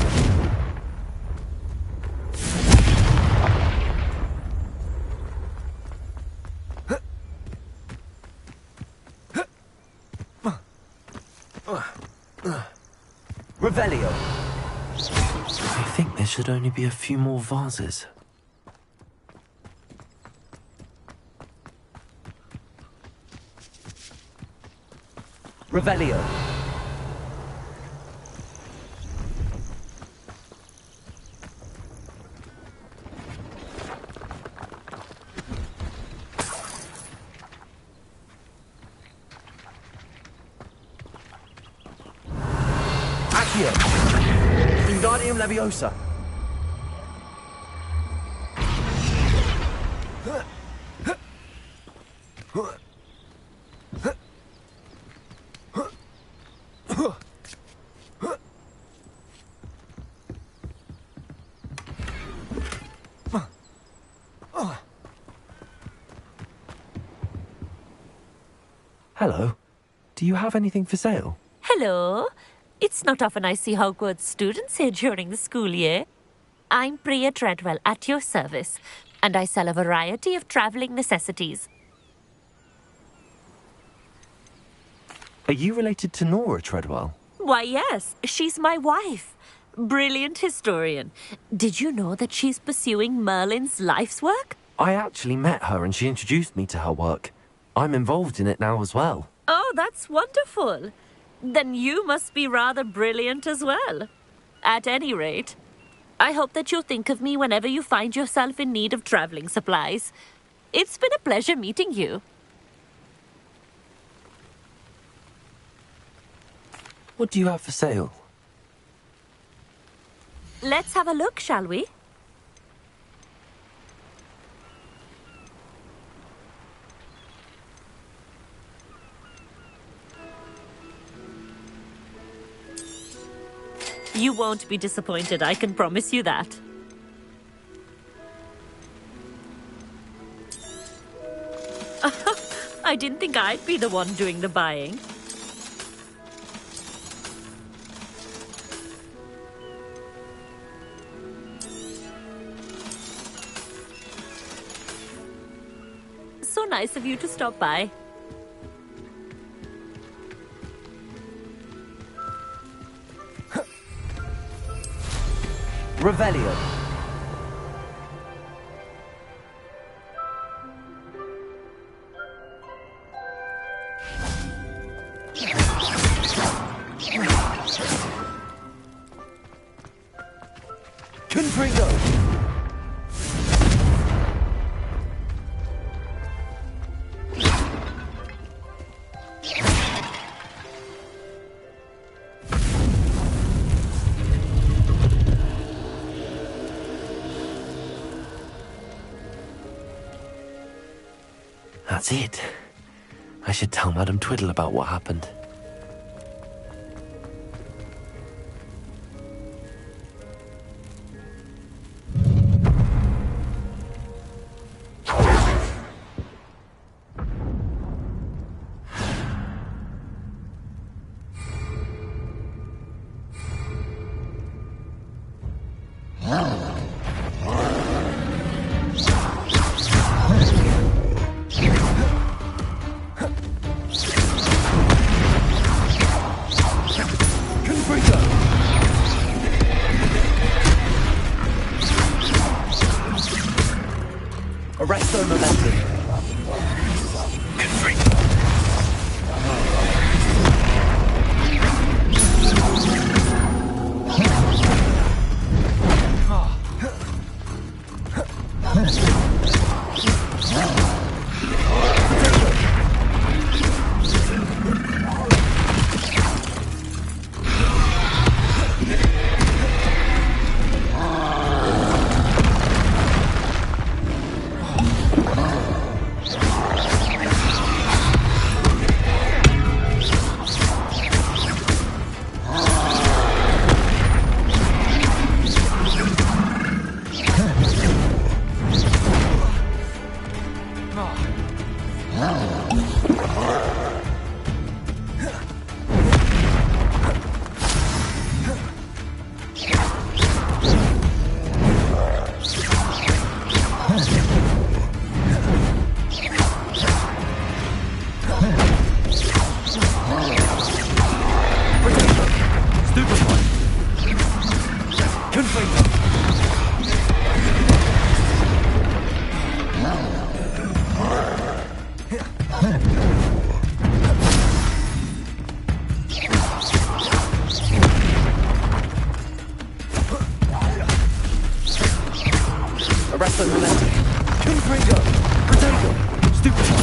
Revelio. I think there should only be a few more vases. Revelio. Accio. Wingardium Leviosa. Hello. Do you have anything for sale? Hello. It's not often I see Hogwarts students here during the school year. I'm Priya Treadwell, at your service, and I sell a variety of travelling necessities. Are you related to Nora Treadwell? Why, yes. She's my wife. Brilliant historian. Did you know that she's pursuing Merlin's life's work? I actually met her and she introduced me to her work. I'm involved in it now as well. Oh, that's wonderful. Then you must be rather brilliant as well. At any rate, I hope that you'll think of me whenever you find yourself in need of travelling supplies. It's been a pleasure meeting you. What do you have for sale? Let's have a look, shall we? You won't be disappointed, I can promise you that. I didn't think I'd be the one doing the buying. So nice of you to stop by. Revelio. Confringo. That's it. I should tell Madame Twiddle about what happened. Arresto momentum. Arresto momentum. Confringo. Protego. Stupefy.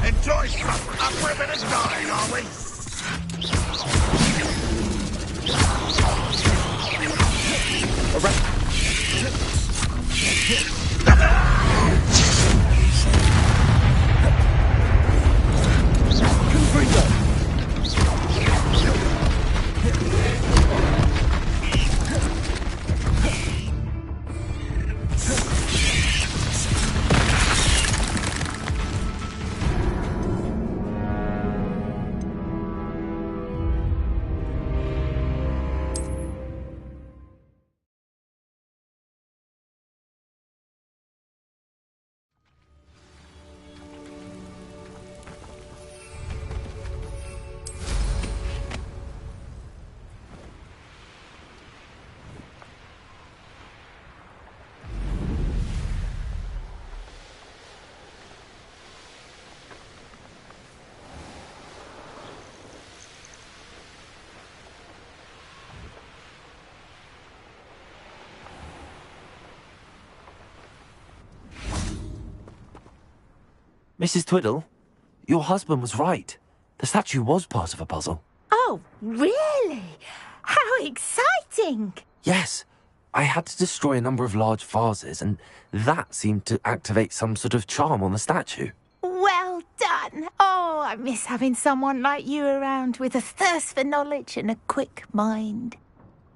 Enjoy some up for a bit of dying, are we? Mrs. Twiddle, your husband was right. The statue was part of a puzzle. Oh, really? How exciting! Yes, I had to destroy a number of large vases, and that seemed to activate some sort of charm on the statue. Well done. Oh, I miss having someone like you around with a thirst for knowledge and a quick mind.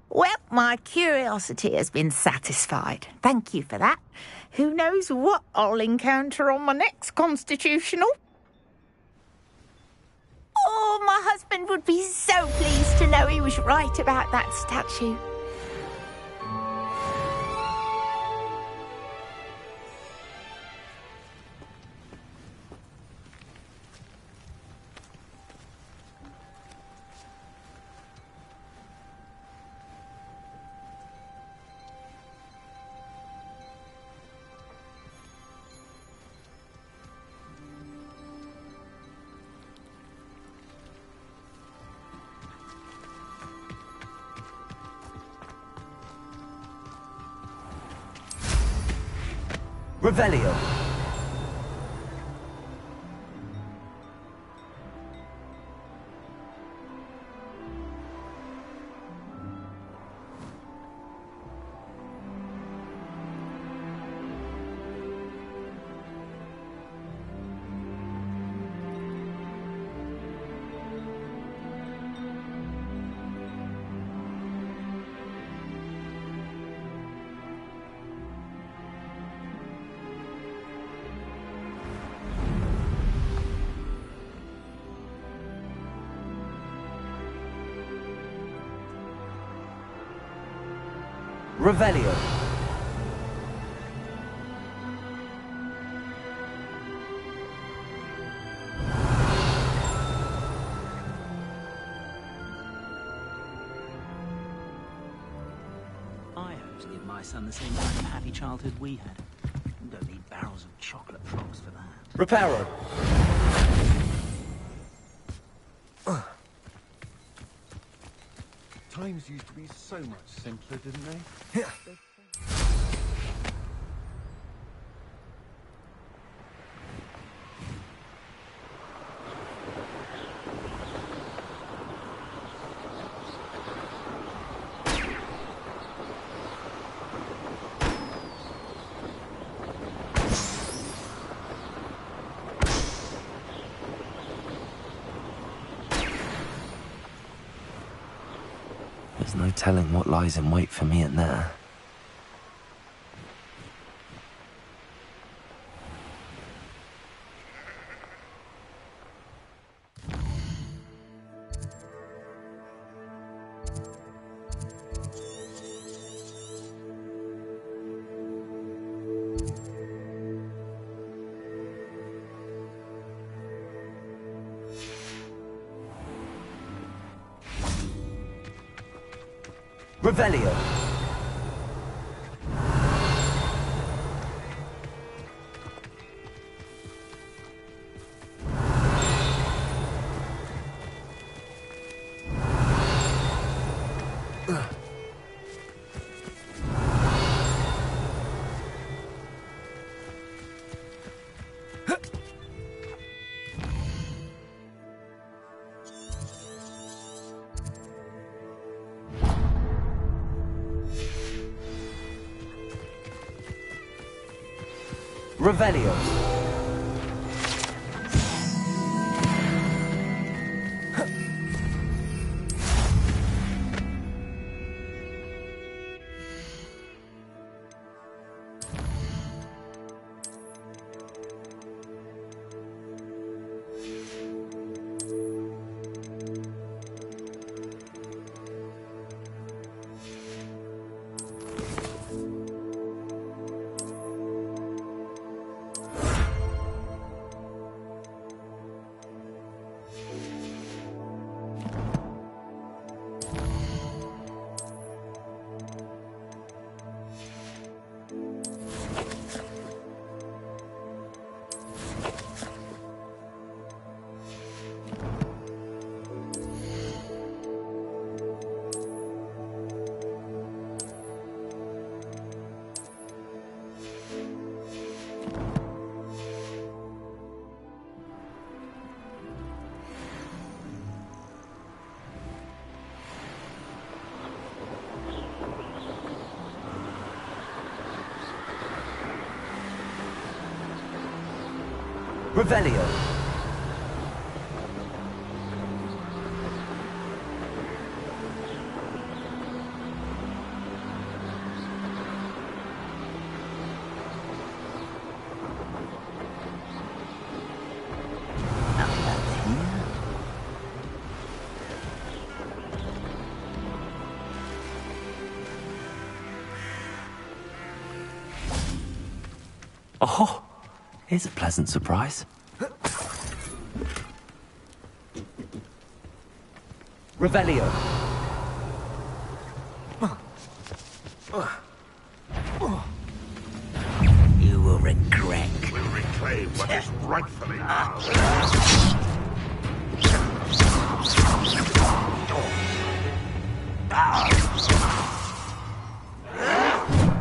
Well, my curiosity has been satisfied. Thank you for that. Who knows what I'll encounter on my next constitutional? Oh, my husband would be so pleased to know he was right about that statue. Revelio. Revelio. I hope to give my son the same kind of happy childhood we had. You don't need barrels of chocolate frogs for that. Reparo. Times used to be so much simpler, didn't they? There's no telling what lies in wait for me in there. Revelio. Revelio. Revelio. Oh, here's a pleasant surprise. Revelio. You will regret. We'll reclaim what is rightfully ours.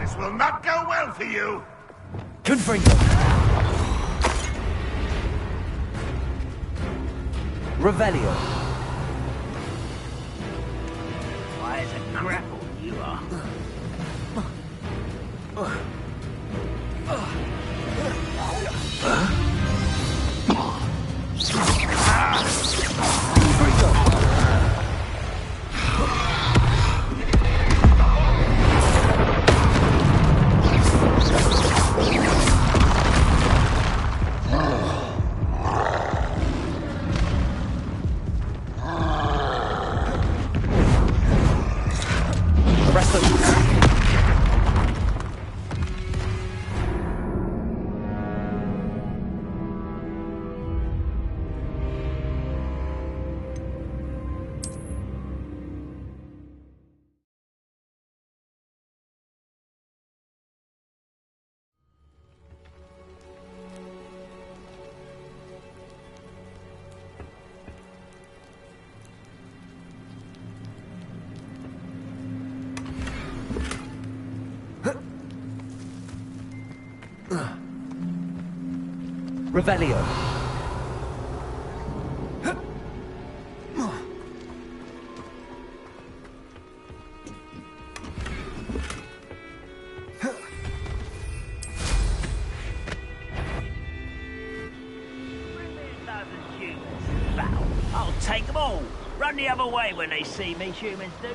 This will not go well for you. Confringo. Revelio. Why is a grapple you are? Revelio. I'll take them all. Run the other way when they see me, humans do.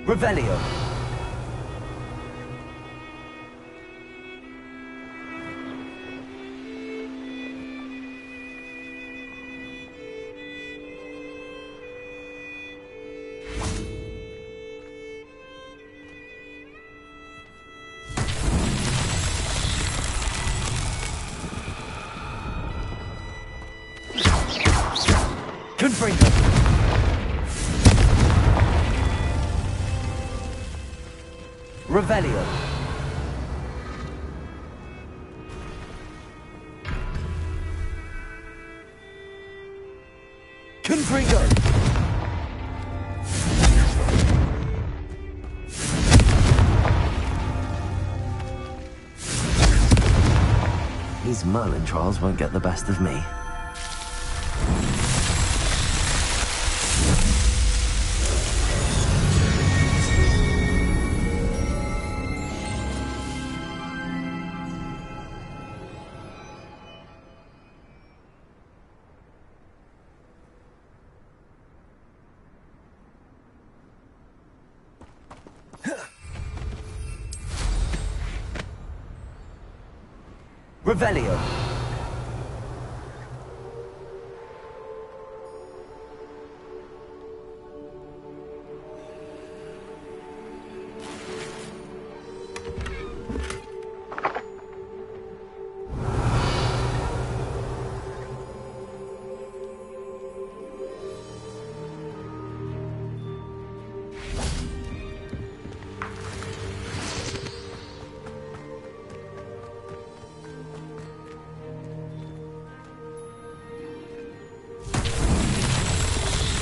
Revelio. Confringo. Revelio. Confringo. These Merlin trials won't get the best of me. Revelio.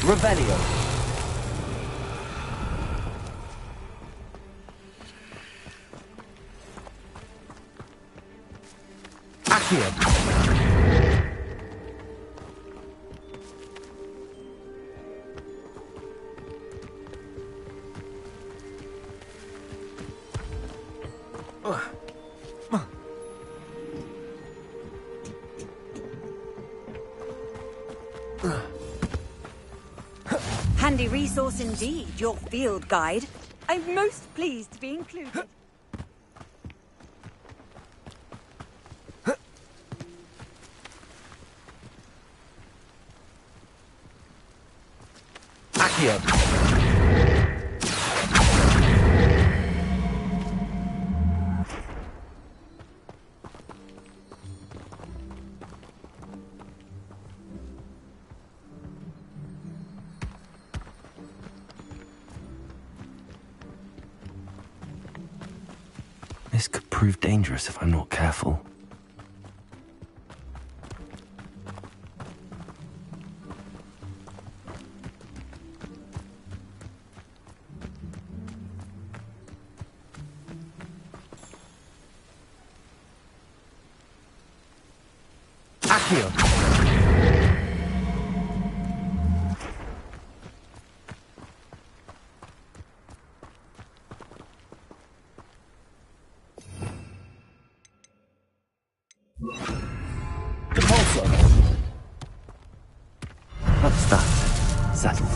Revelio. Accio. Handy resource indeed, your field guide. I'm most pleased to be included. Accio. This could prove dangerous if I'm not careful. Accio. That's that. Settled.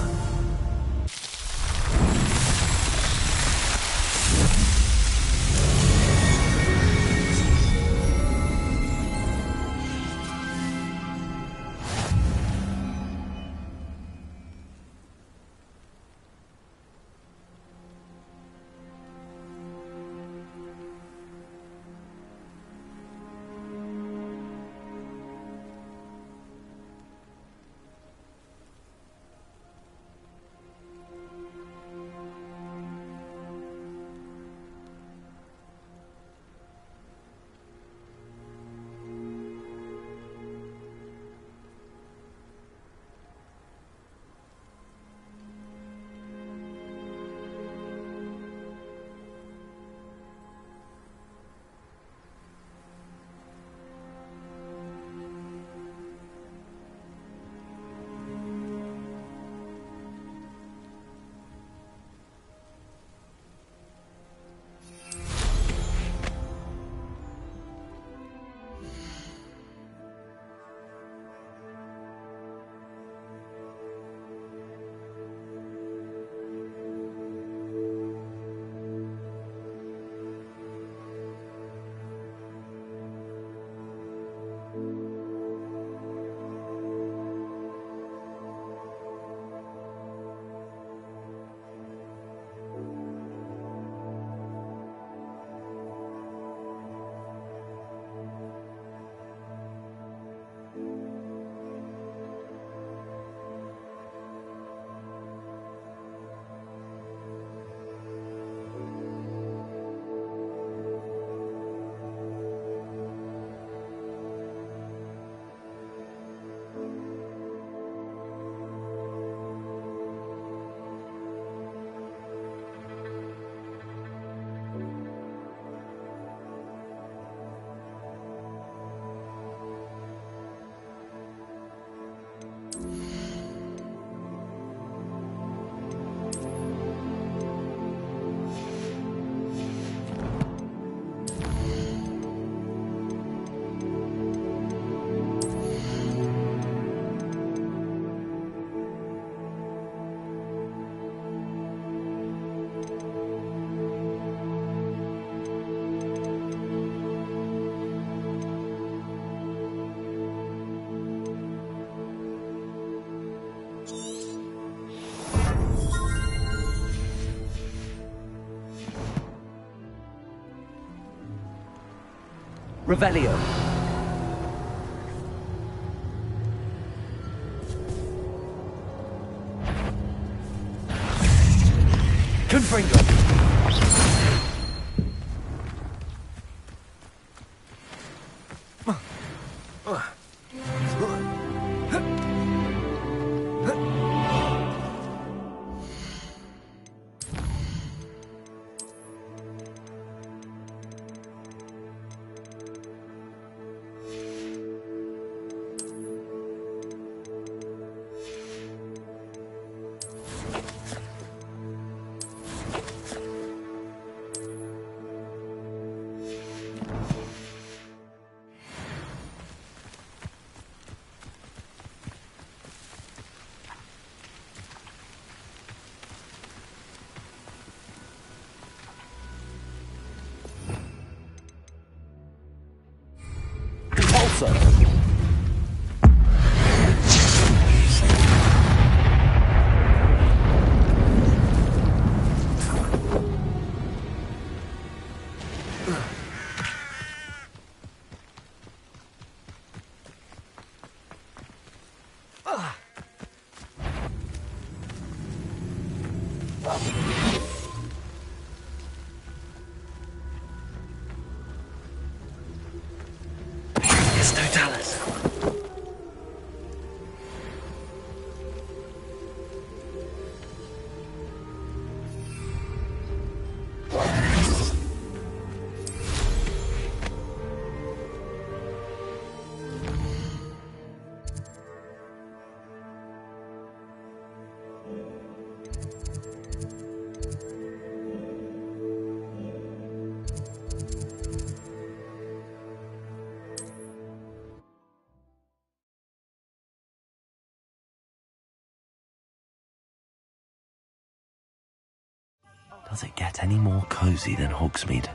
Revelio. Confringo. Does it get any more cosy than Hogsmeade?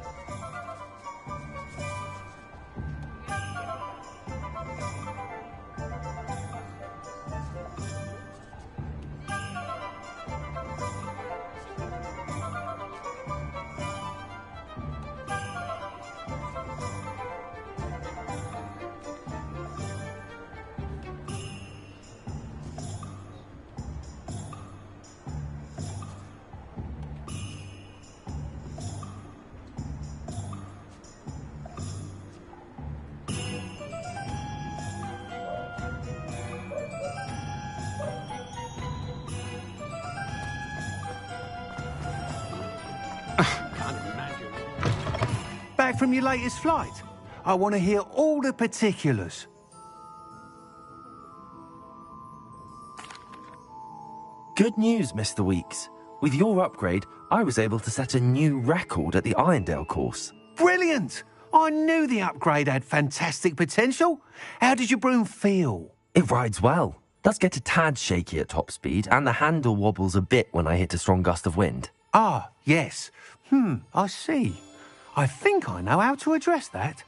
Back from your latest flight? I want to hear all the particulars. Good news, Mr. Weeks. With your upgrade, I was able to set a new record at the Irondale course. Brilliant! I knew the upgrade had fantastic potential. How did your broom feel? It rides well. Does get a tad shaky at top speed, and the handle wobbles a bit when I hit a strong gust of wind. Ah, yes. I see. I think I know how to address that.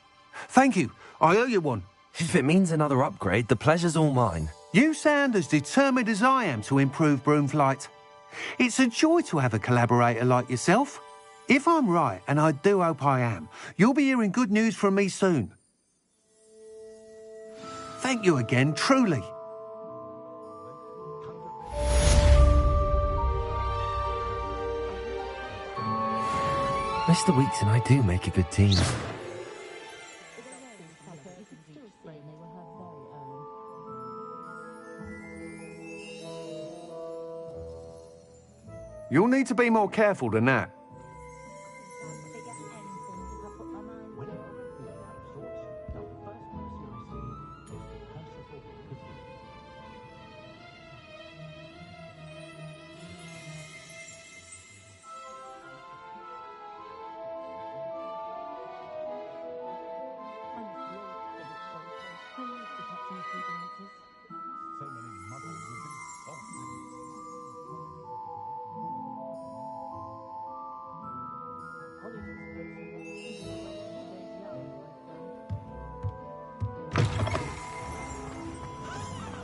Thank you. I owe you one. If it means another upgrade, the pleasure's all mine. You sound as determined as I am to improve broom flight. It's a joy to have a collaborator like yourself. If I'm right, and I do hope I am, you'll be hearing good news from me soon. Thank you again, truly. Mr. Weeks and I do make a good team. You'll need to be more careful than that.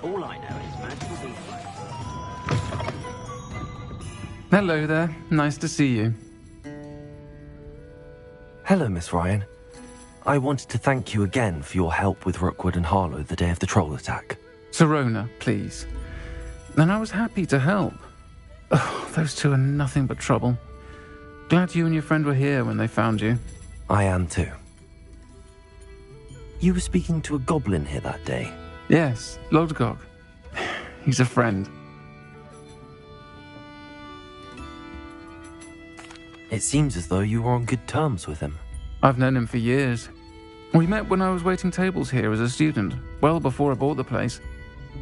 All I know is magical beast. Hello there. Nice to see you. Hello, Miss Ryan. I wanted to thank you again for your help with Rookwood and Harlow the day of the troll attack. Sirona, please. Then I was happy to help. Oh, those two are nothing but trouble. Glad you and your friend were here when they found you. I am too. You were speaking to a goblin here that day? Yes, Lodgok. He's a friend. It seems as though you were on good terms with him. I've known him for years. We met when I was waiting tables here as a student, well before I bought the place.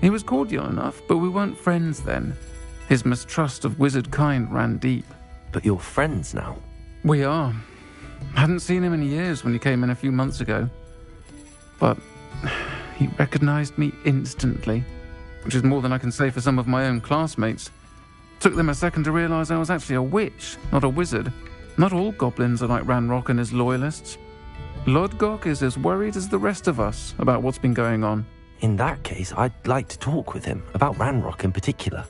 He was cordial enough, but we weren't friends then. His mistrust of wizard kind ran deep. But you're friends now? We are. Hadn't seen him in years when he came in a few months ago. But he recognized me instantly, which is more than I can say for some of my own classmates. Took them a second to realize I was actually a witch, not a wizard. Not all goblins are like Ranrock and his loyalists. Lodgok is as worried as the rest of us about what's been going on. In that case, I'd like to talk with him, about Ranrock in particular.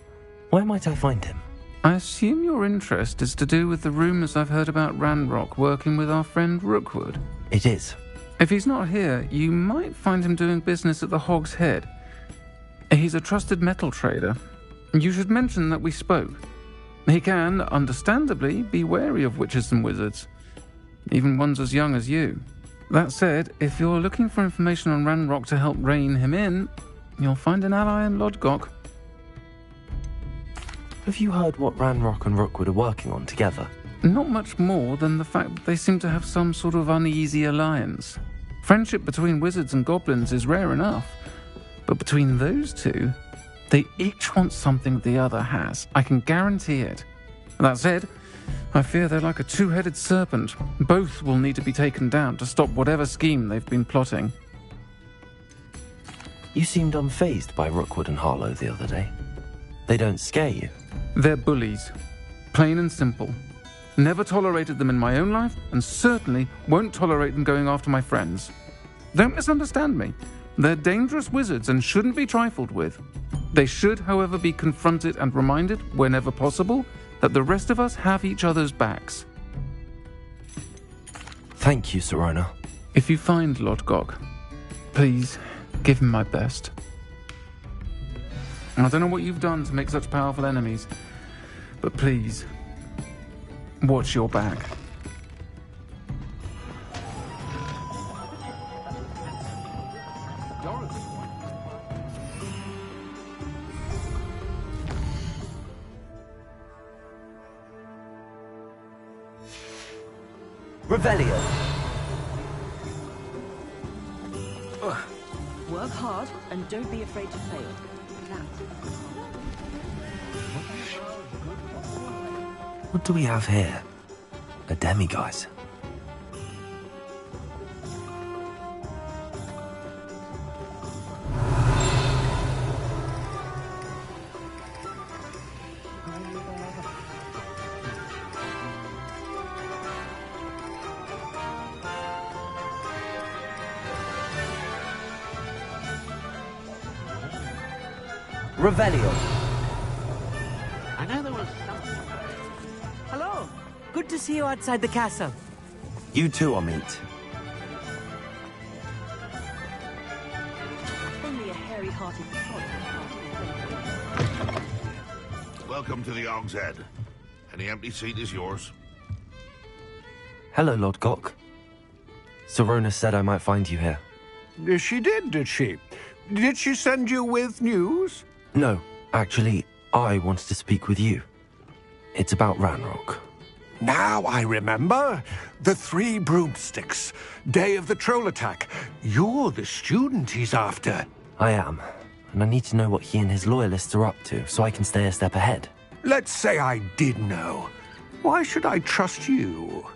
Where might I find him? I assume your interest is to do with the rumours I've heard about Ranrock working with our friend Rookwood. It is. If he's not here, you might find him doing business at the Hog's Head. He's a trusted metal trader. You should mention that we spoke. He can, understandably, be wary of witches and wizards, even ones as young as you. That said, if you're looking for information on Ranrock to help rein him in, you'll find an ally in Lodgok. Have you heard what Ranrock and Rookwood are working on together? Not much more than the fact that they seem to have some sort of uneasy alliance. Friendship between wizards and goblins is rare enough, but between those two, they each want something the other has. I can guarantee it. That said, I fear they're like a two-headed serpent. Both will need to be taken down to stop whatever scheme they've been plotting. You seemed unfazed by Rookwood and Harlow the other day. They don't scare you? They're bullies. Plain and simple. Never tolerated them in my own life, and certainly won't tolerate them going after my friends. Don't misunderstand me. They're dangerous wizards and shouldn't be trifled with. They should, however, be confronted and reminded, whenever possible, that the rest of us have each other's backs. Thank you, Sirona. If you find Lodgok, please give him my best. I don't know what you've done to make such powerful enemies, but please, watch your back. Revelio. Work hard and don't be afraid to fail. What do we have here? A demiguise. Revelio. I know there was something. Hello. Good to see you outside the castle. You too, Amit. Only a hairy-hearted sod. Welcome to the Hog's Head. Any empty seat is yours. Hello, Lodgok. Sirona said I might find you here. She did she? Did she send you with news? No, actually, I wanted to speak with you. It's about Ranrock. Now I remember. The 3 broomsticks. Day of the troll attack. You're the student he's after. I am, and I need to know what he and his loyalists are up to so I can stay a step ahead. Let's say I did know. Why should I trust you?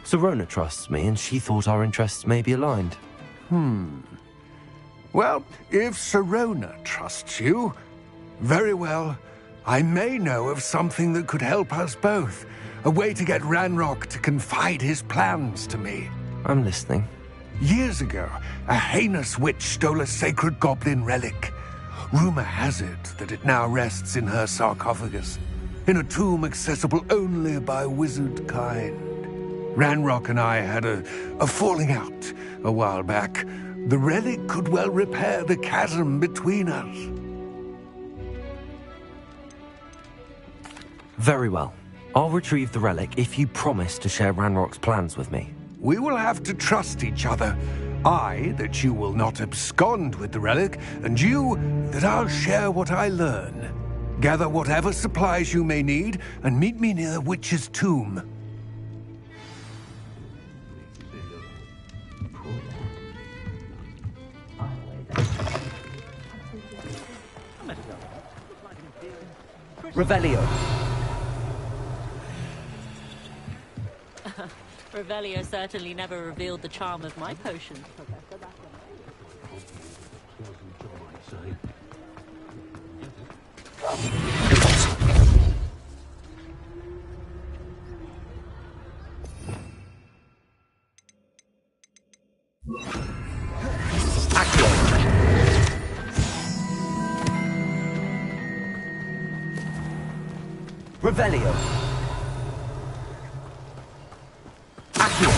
Sirona trusts me, and she thought our interests may be aligned. Well, if Sirona trusts you, very well. I may know of something that could help us both. A way to get Ranrock to confide his plans to me. I'm listening. Years ago, a heinous witch stole a sacred goblin relic. Rumor has it that it now rests in her sarcophagus, in a tomb accessible only by wizard kind. Ranrock and I had a falling out a while back. The relic could well repair the chasm between us. Very well. I'll retrieve the relic if you promise to share Ranrock's plans with me. We will have to trust each other. I, that you will not abscond with the relic, and you, that I'll share what I learn. Gather whatever supplies you may need, and meet me near the witch's tomb. Revelio. Revelio certainly never revealed the charm of my potion. Revelio. Accio.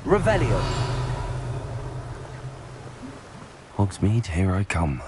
Revelio. Hogsmeade, here I come.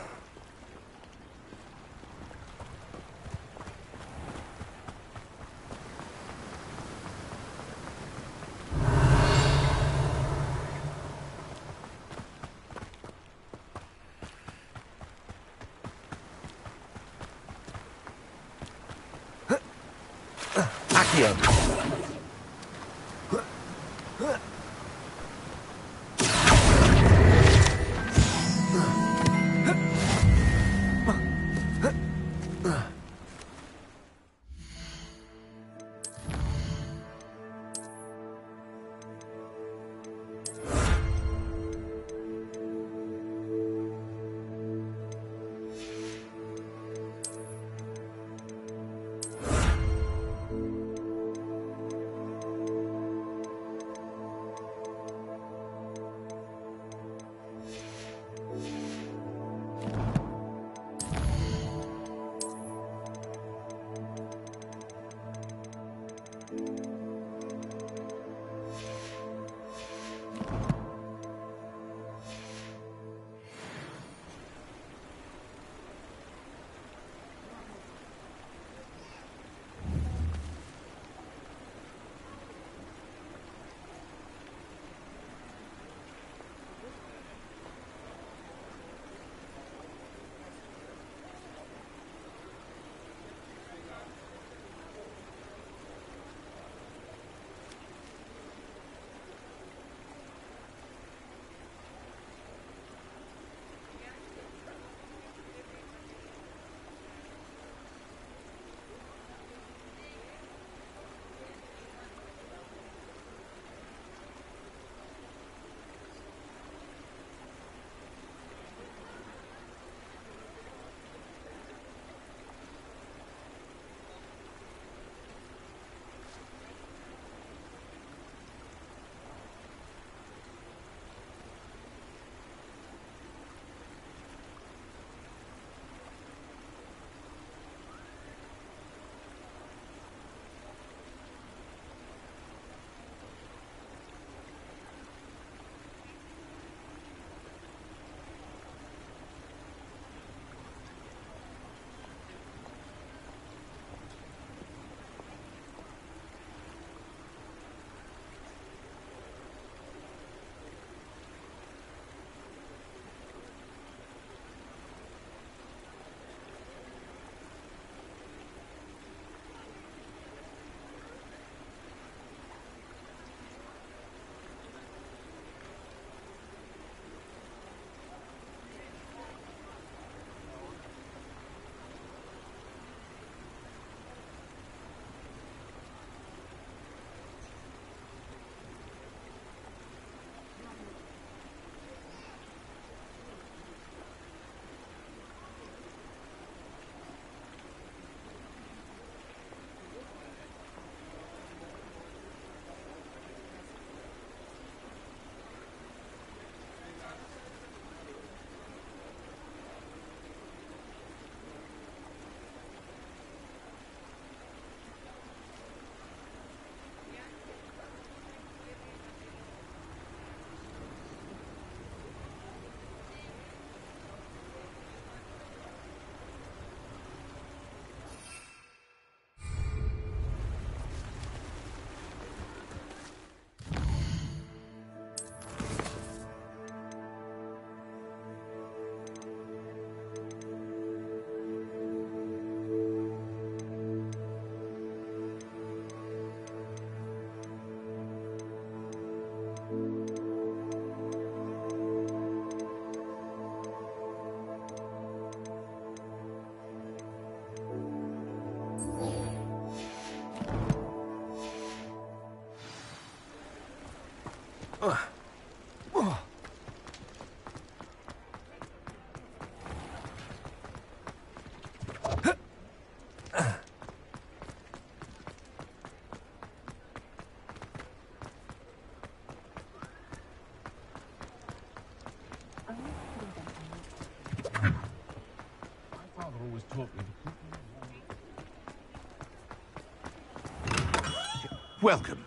Welcome.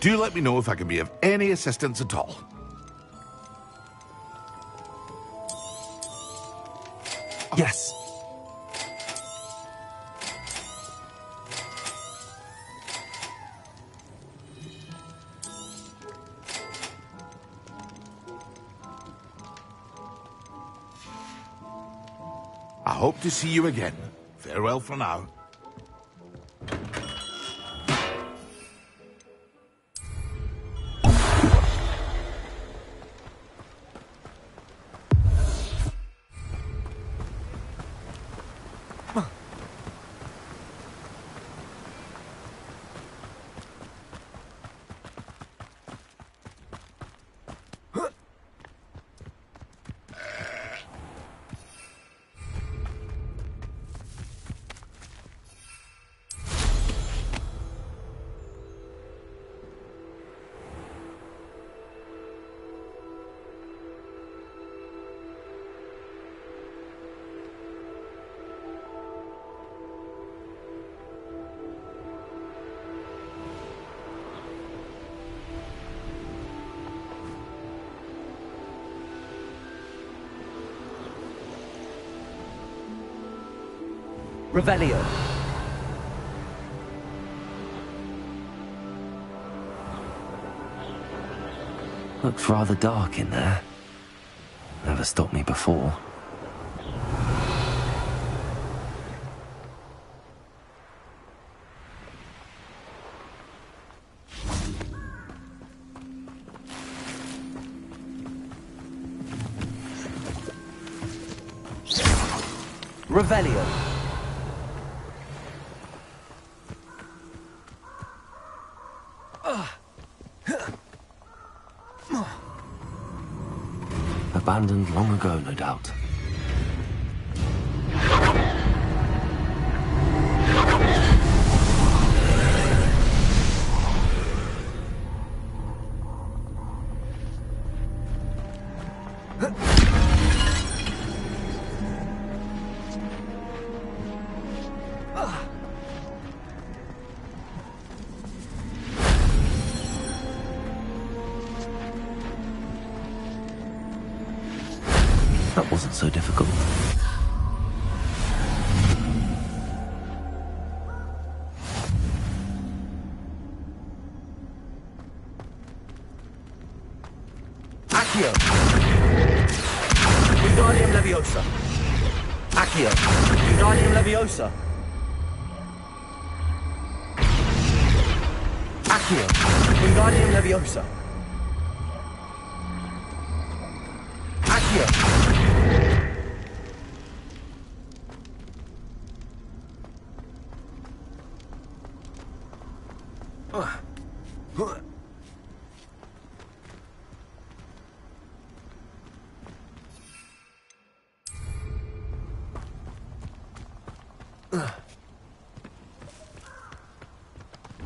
Do let me know if I can be of any assistance at all. Yes. I hope to see you again. Farewell for now. Revelio. Looks rather dark in there. Never stopped me before. Revelio. Abandoned long ago, no doubt. That wasn't so difficult. Accio. Wingardium Leviosa. Accio. Wingardium Leviosa. Accio. Wingardium Leviosa. Accio.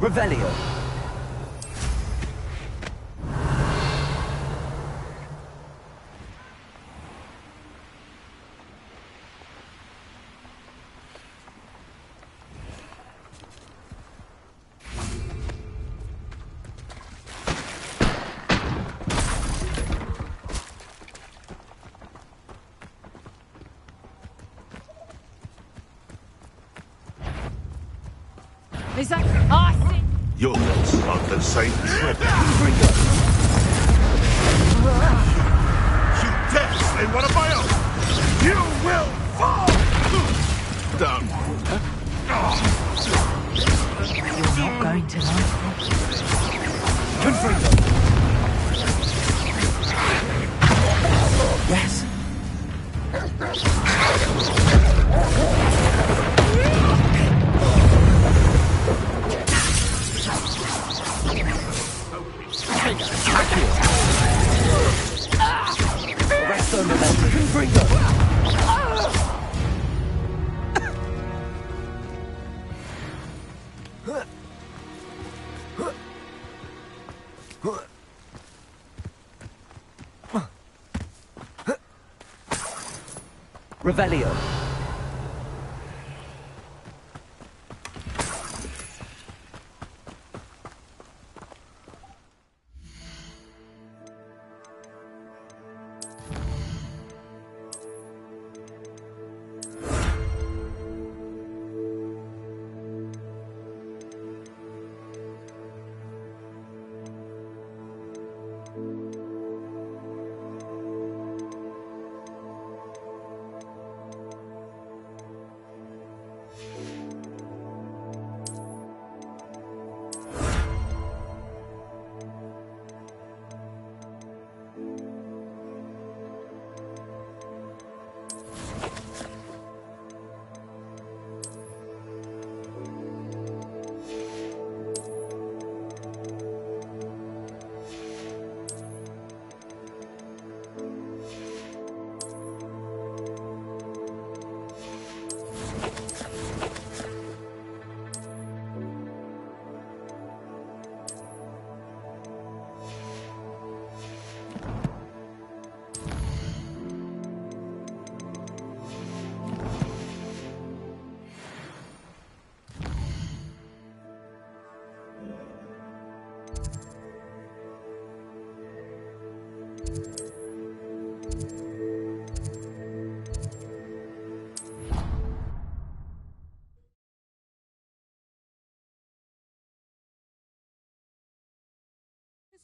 Revelio. Is that... Oh, I see. You're on the same trip. You dare slay one of my own! You will fall! Down. You're not going to like this. Yes. Revelio.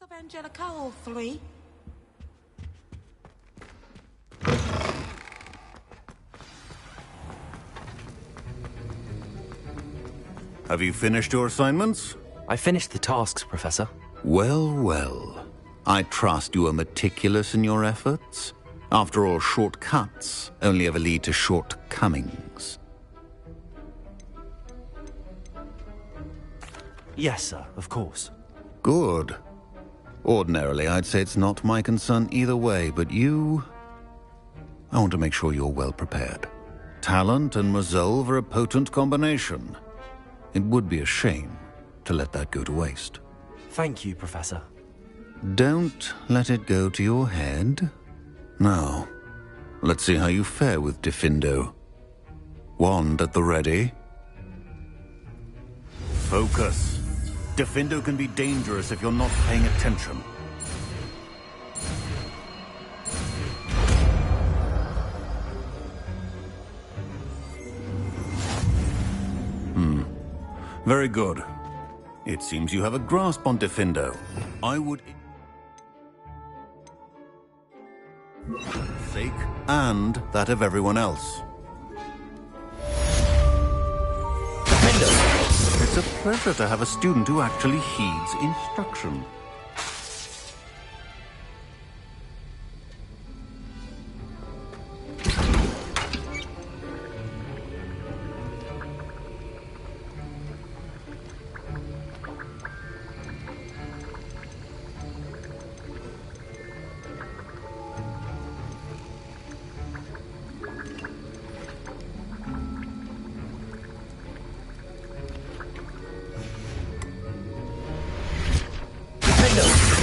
Of Angelica, all three. Have you finished your assignments? I finished the tasks, Professor. Well, well. I trust you are meticulous in your efforts. After all, shortcuts only ever lead to shortcomings. Yes, sir, of course. Good. Ordinarily, I'd say it's not my concern either way, but you... I want to make sure you're well prepared. Talent and resolve are a potent combination. It would be a shame to let that go to waste. Thank you, Professor. Don't let it go to your head. Now, let's see how you fare with Diffindo. Wand at the ready. Focus. Diffindo can be dangerous if you're not paying attention. Very good. It seems you have a grasp on Diffindo. I would... sake and that of everyone else. It's a pleasure to have a student who actually heeds instruction.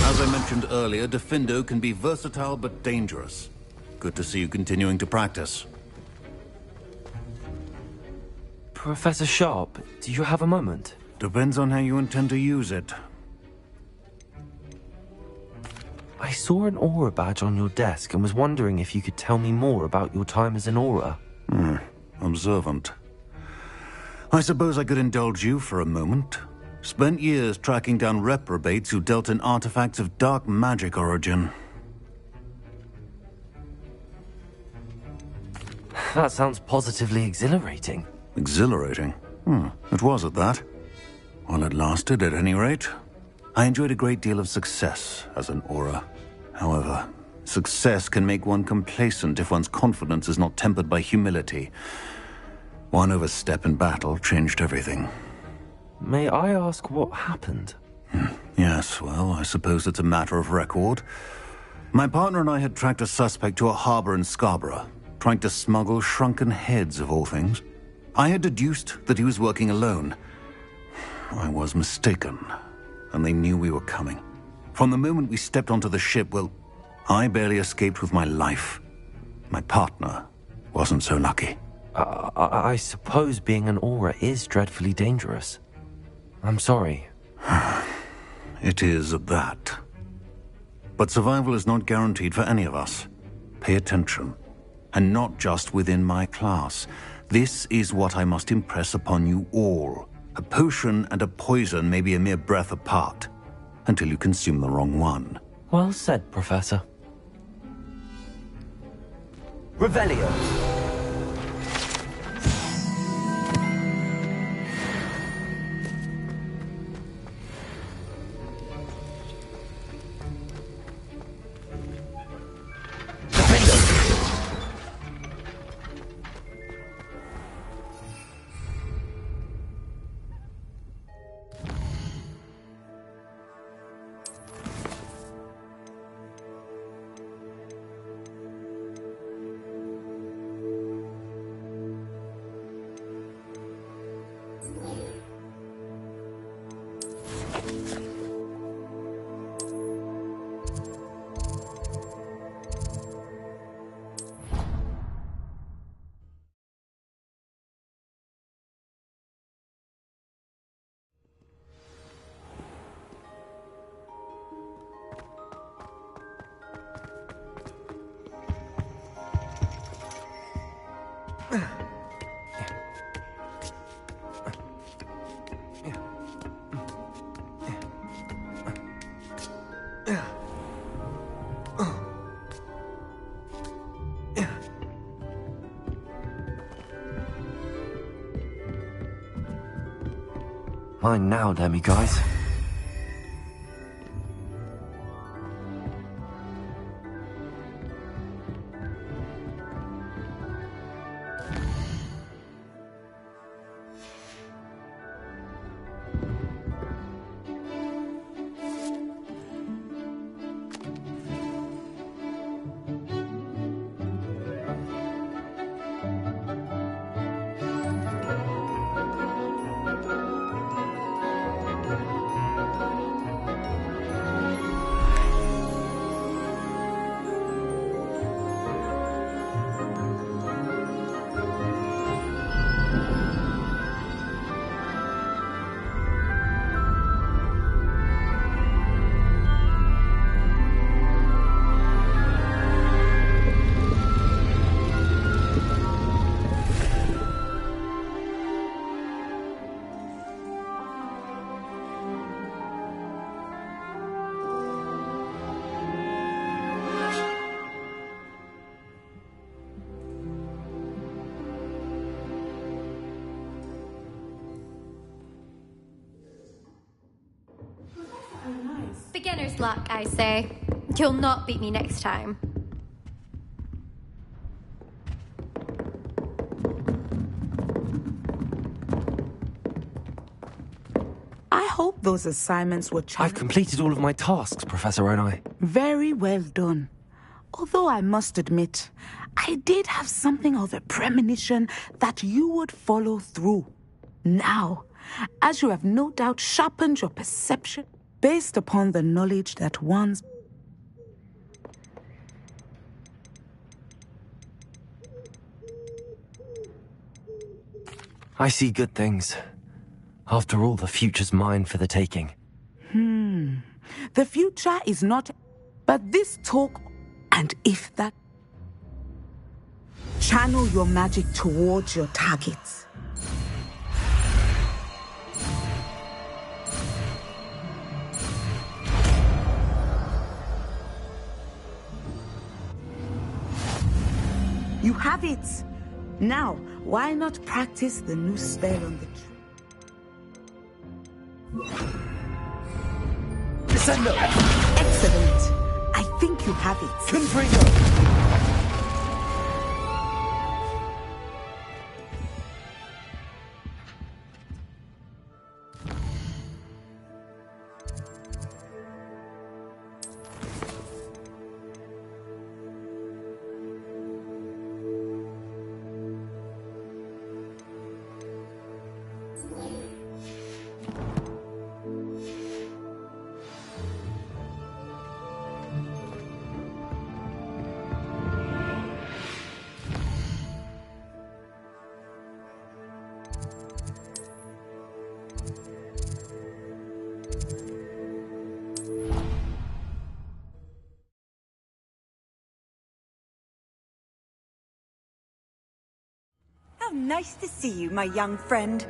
As I mentioned earlier, Diffindo can be versatile but dangerous. Good to see you continuing to practice. Professor Sharp, do you have a moment? Depends on how you intend to use it. I saw an aura badge on your desk and was wondering if you could tell me more about your time as an aura. Observant. I suppose I could indulge you for a moment. Spent years tracking down reprobates who dealt in artifacts of dark magic origin. That sounds positively exhilarating. Exhilarating? It was at that. While it lasted, at any rate. I enjoyed a great deal of success as an aura. However, success can make one complacent if one's confidence is not tempered by humility. One overstep in battle changed everything. May I ask what happened? Yes, well, I suppose it's a matter of record. My partner and I had tracked a suspect to a harbor in Scarborough, trying to smuggle shrunken heads of all things. I had deduced that he was working alone. I was mistaken, and they knew we were coming. From the moment we stepped onto the ship, well, I barely escaped with my life. My partner wasn't so lucky. I suppose being an aura is dreadfully dangerous. I'm sorry. It is at that. But survival is not guaranteed for any of us. Pay attention. And not just within my class. This is what I must impress upon you all. A potion and a poison may be a mere breath apart, until you consume the wrong one. Well said, Professor. Revelio. Mine now, demi-guys. Beginner's luck, I say. You'll not beat me next time. I hope those assignments were I've completed all of my tasks, Professor Onai. Very well done. Although I must admit, I did have something of a premonition that you would follow through. Now, as you have no doubt sharpened your perception based upon the knowledge that one's... I see good things. After all, the future's mine for the taking. The future is not... But this talk, and if that... Channel your magic towards your targets. You have it. Now, why not practice the new spell on the tree? Descendo! Excellent. I think you have it. Confringo! nice to see you, my young friend.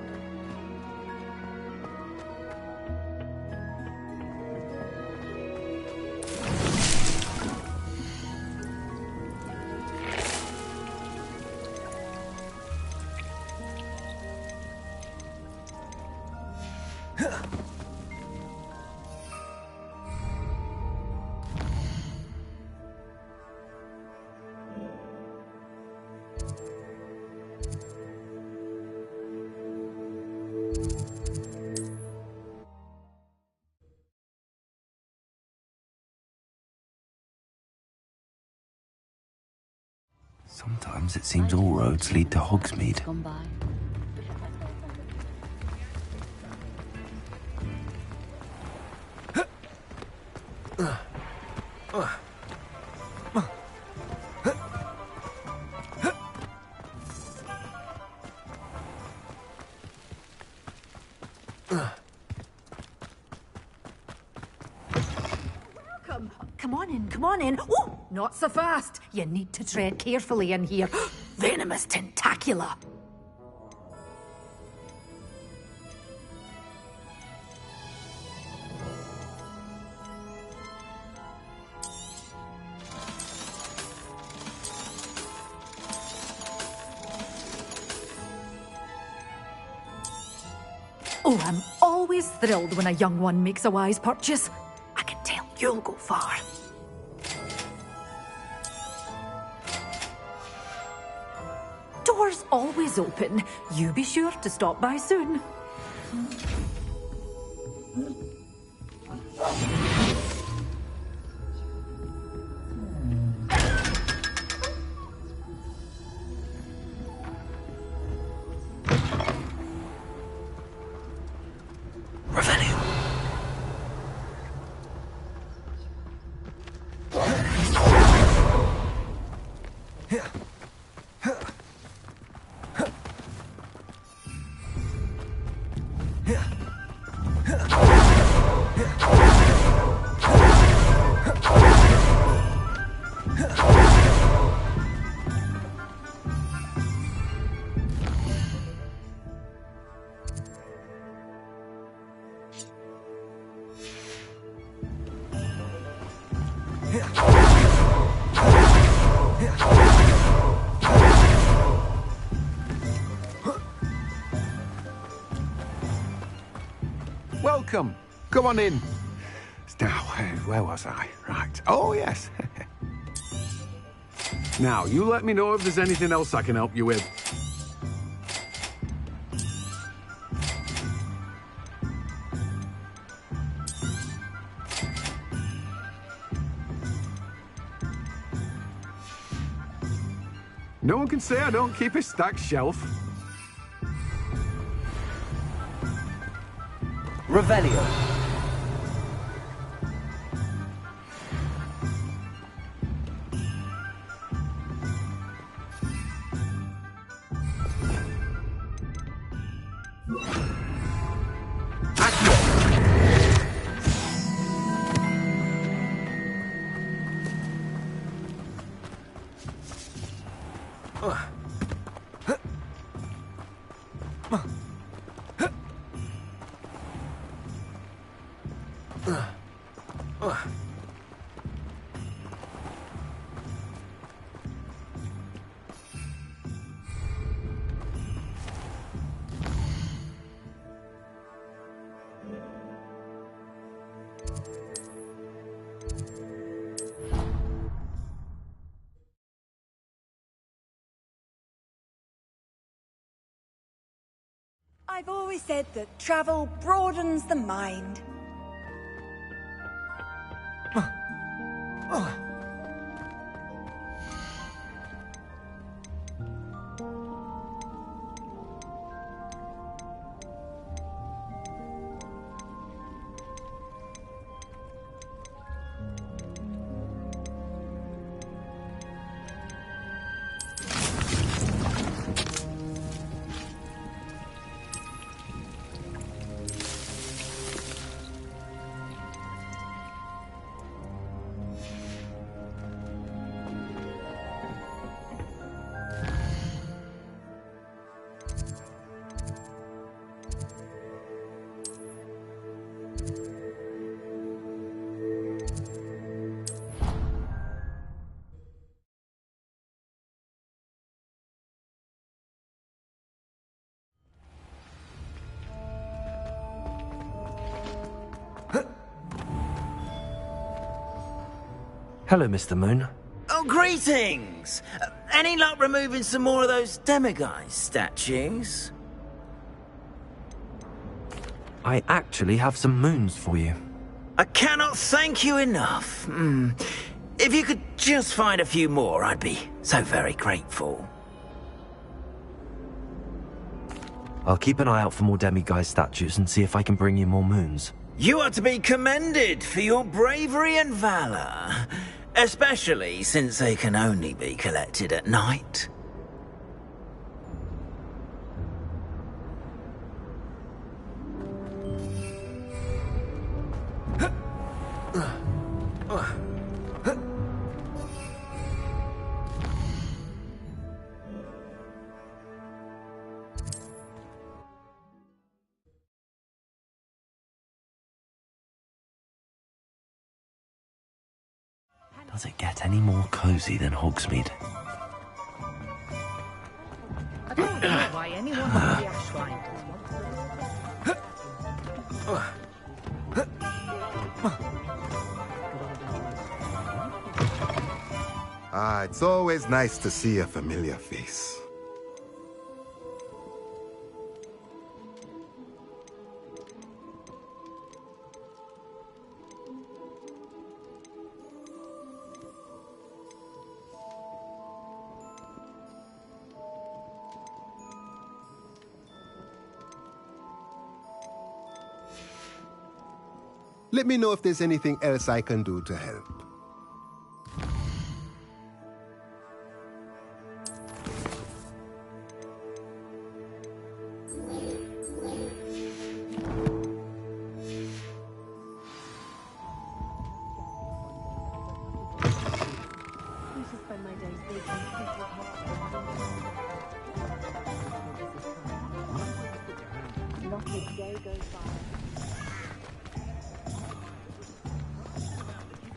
Sometimes it seems all roads lead to Hogsmeade. Come on in. Oh, not so fast. You need to tread carefully in here. Venomous tentacula. Oh, I'm always thrilled when a young one makes a wise purchase. I can tell you'll go far. Doors always open. You be sure to stop by soon. Welcome. Come on in. Now, where was I? Right. Oh, yes. Now, you let me know if there's anything else I can help you with. No one can say I don't keep a stacked shelf. Revelio. I've always said that travel broadens the mind. Hello, Mr. Moon. Oh, greetings! Any luck removing some more of those demiguise statues? I actually have some moons for you. I cannot thank you enough. If you could just find a few more, I'd be so very grateful. I'll keep an eye out for more demiguise statues and see if I can bring you more moons. You are to be commended for your bravery and valour, especially since they can only be collected at night. Does it get any more cosy than Hogsmeade? I don't know why anyone would be ashline. It's always nice to see a familiar face. Let me know if there's anything else I can do to help.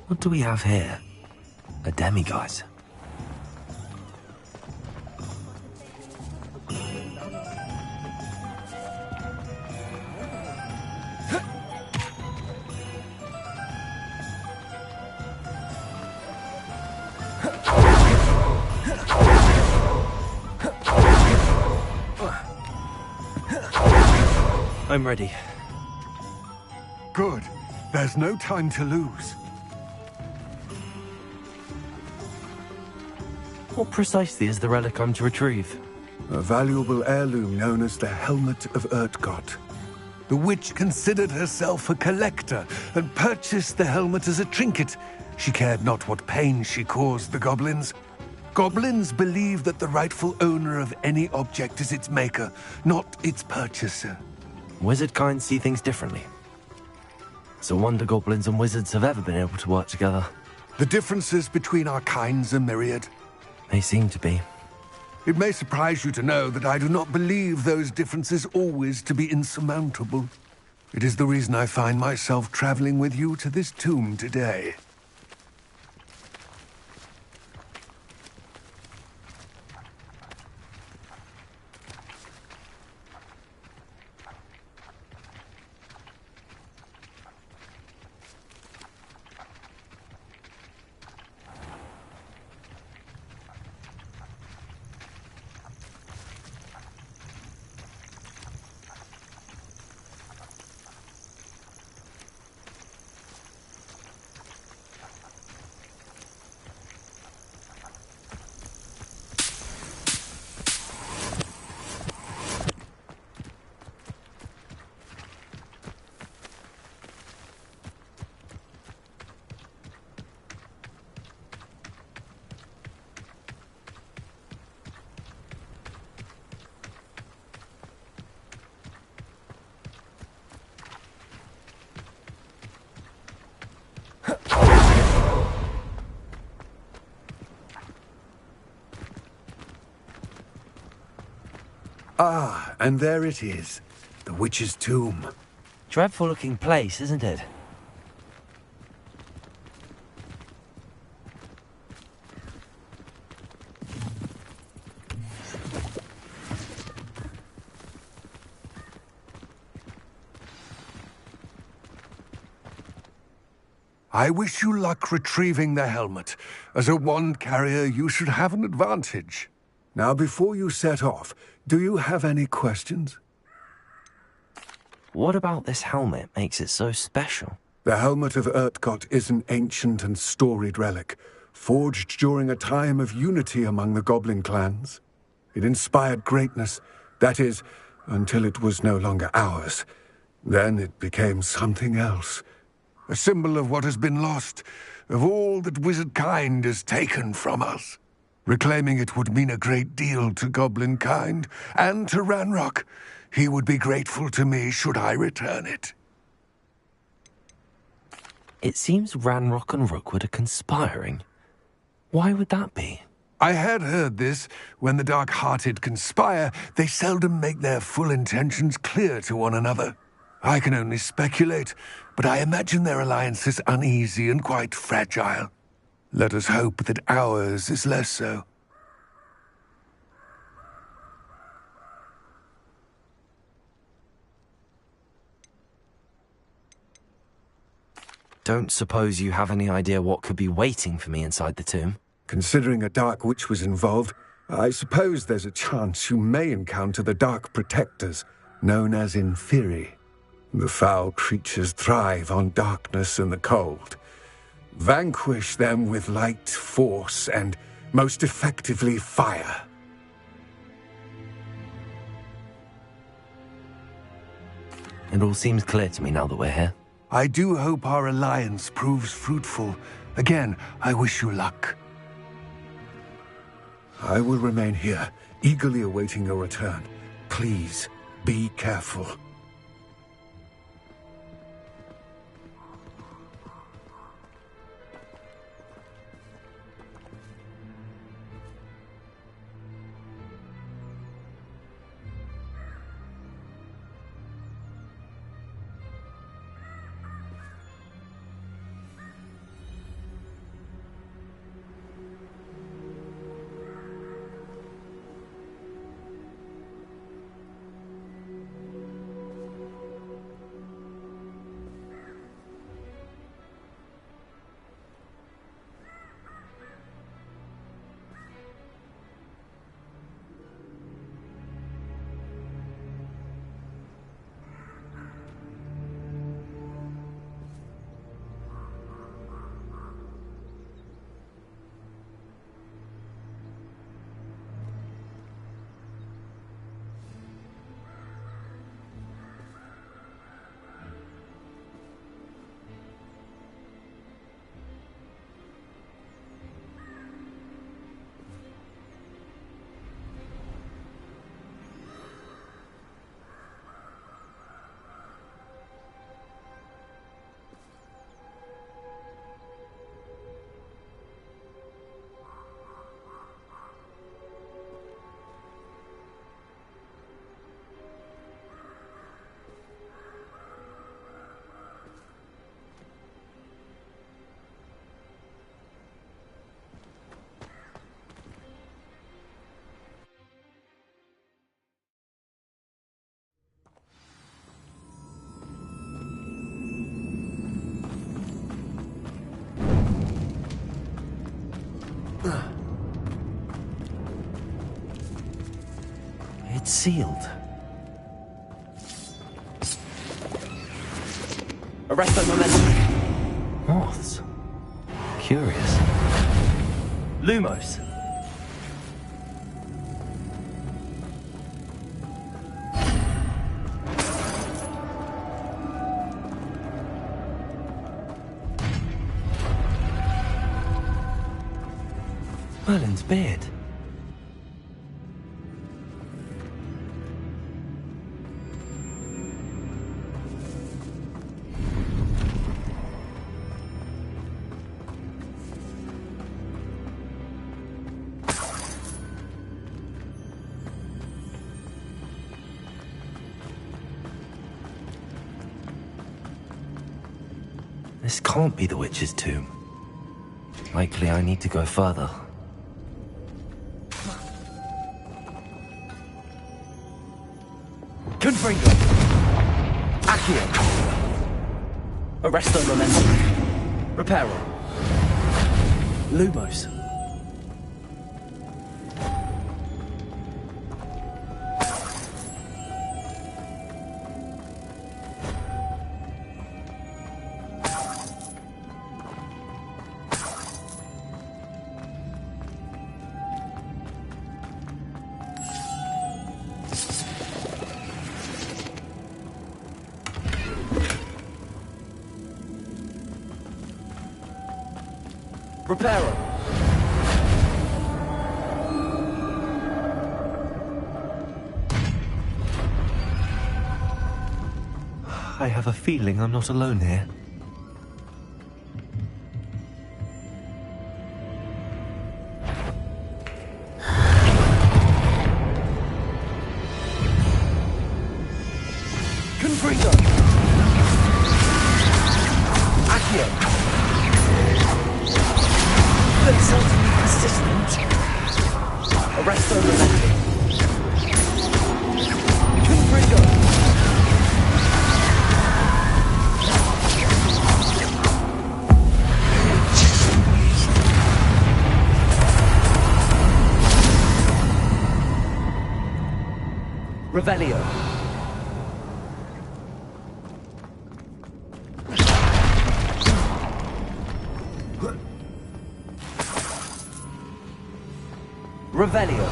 What do we have here? A demiguise. I'm ready. Good. There's no time to lose. What precisely is the relic I'm to retrieve? A valuable heirloom known as the Helmet of Urtgott. The witch considered herself a collector and purchased the helmet as a trinket. She cared not what pain she caused the goblins. Goblins believe that the rightful owner of any object is its maker, not its purchaser. Wizard kind see things differently. It's a wonder goblins and wizards have ever been able to work together. The differences between our kinds are myriad. They seem to be. It may surprise you to know that I do not believe those differences always to be insurmountable. It is the reason I find myself traveling with you to this tomb today. Ah, and there it is. The witch's tomb. Dreadful looking place, isn't it? I wish you luck retrieving the helmet. As a wand carrier, you should have an advantage. Now, before you set off, do you have any questions? What about this helmet makes it so special? The helmet of Urtkot is an ancient and storied relic, forged during a time of unity among the goblin clans. It inspired greatness, that is, until it was no longer ours. Then it became something else. A symbol of what has been lost, of all that wizard kind is taken from us. Reclaiming it would mean a great deal to goblin kind, and to Ranrock. He would be grateful to me should I return it. It seems Ranrock and Rookwood are conspiring. Why would that be? I had heard this. When the dark-hearted conspire, they seldom make their full intentions clear to one another. I can only speculate, but I imagine their alliance is uneasy and quite fragile. Let us hope that ours is less so. Don't suppose you have any idea what could be waiting for me inside the tomb? Considering a Dark Witch was involved, I suppose there's a chance you may encounter the Dark Protectors, known as Inferi. The foul creatures thrive on darkness and the cold. Vanquish them with light, force, and, most effectively, fire. It all seems clear to me now that we're here. I do hope our alliance proves fruitful. Again, I wish you luck. I will remain here, eagerly awaiting your return. Please, be careful. It's sealed. Arrest that momentum. Moths. Curious. Lumos. Merlin's beard. This can't be the witch's tomb. Likely I need to go further. Confringo! Accio! Arresto momentum. Reparo. Lumos. Reparo. I have a feeling I'm not alone here. Confringo. Accio. Insultingly persistent. Arresto Revetti. Confringo. Revelio. Revelio.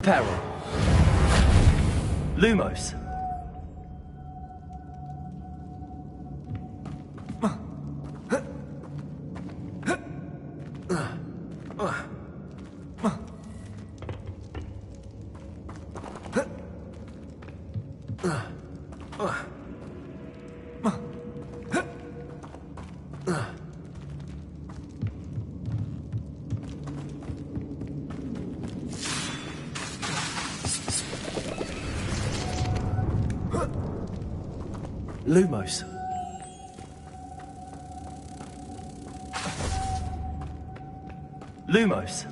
Peril. Lumos. Lumos. Lumos.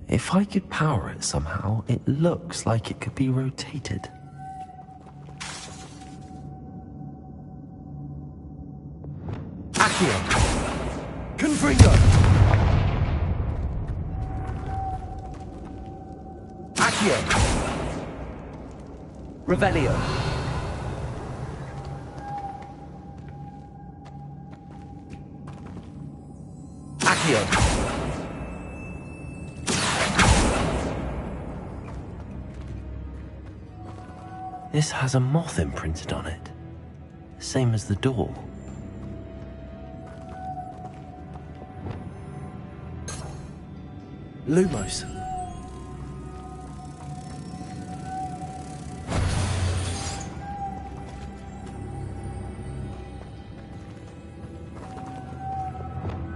If I could power it somehow, it looks like it could be rotated. Accio. Confringo. Accio. Revelio. Accio. This has a moth imprinted on it, same as the door. Lumos.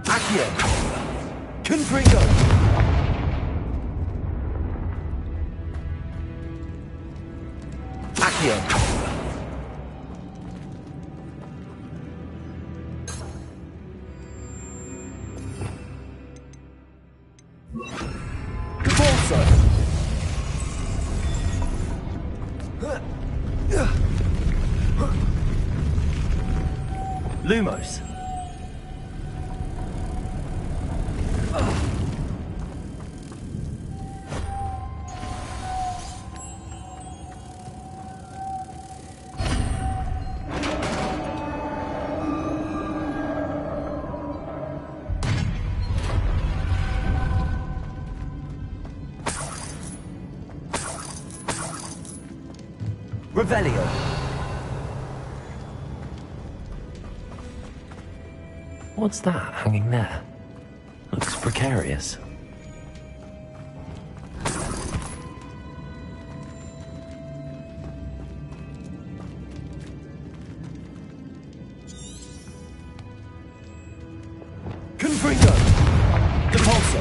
Accio. Confringo. Accio. Lumos. Revelio. What's that hanging there? Looks precarious. Confringo! Depulso!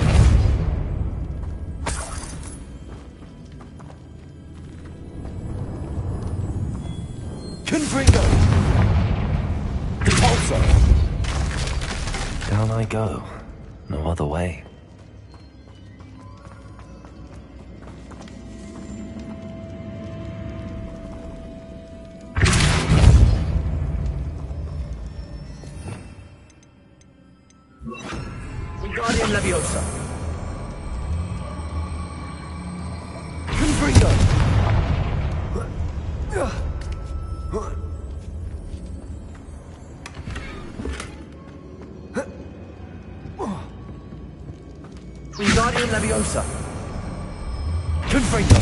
Confringo! Depulso! Down I go. No other way. Wingardium Leviosa! Confringo! Wingardium Leviosa! Confringo!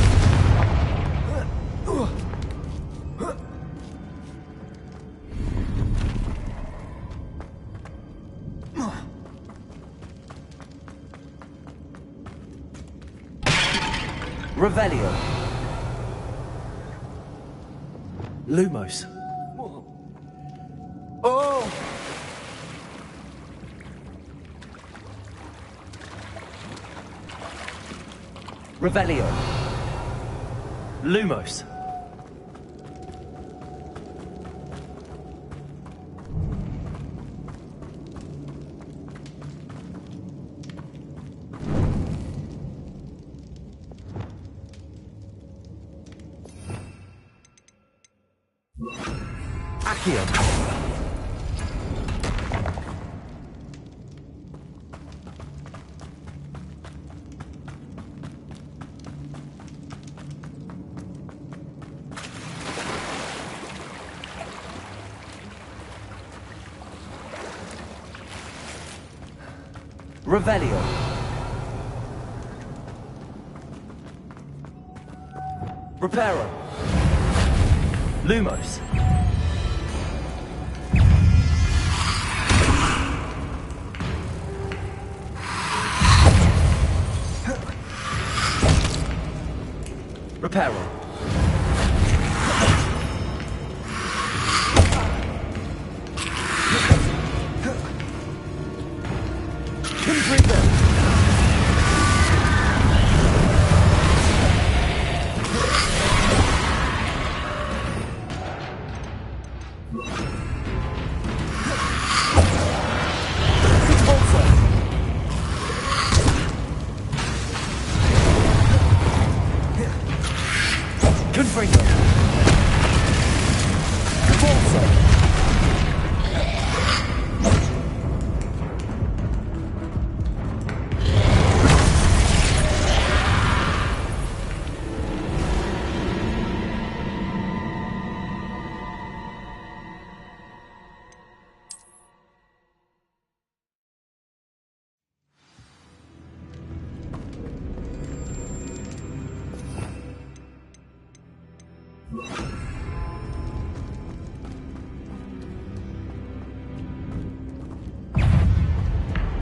Revelio. Lumos. Oh! Revelio. Lumos. Accio. Revelio. Reparo. Lumos. Reparo. Confringo. Confringo. Repulso.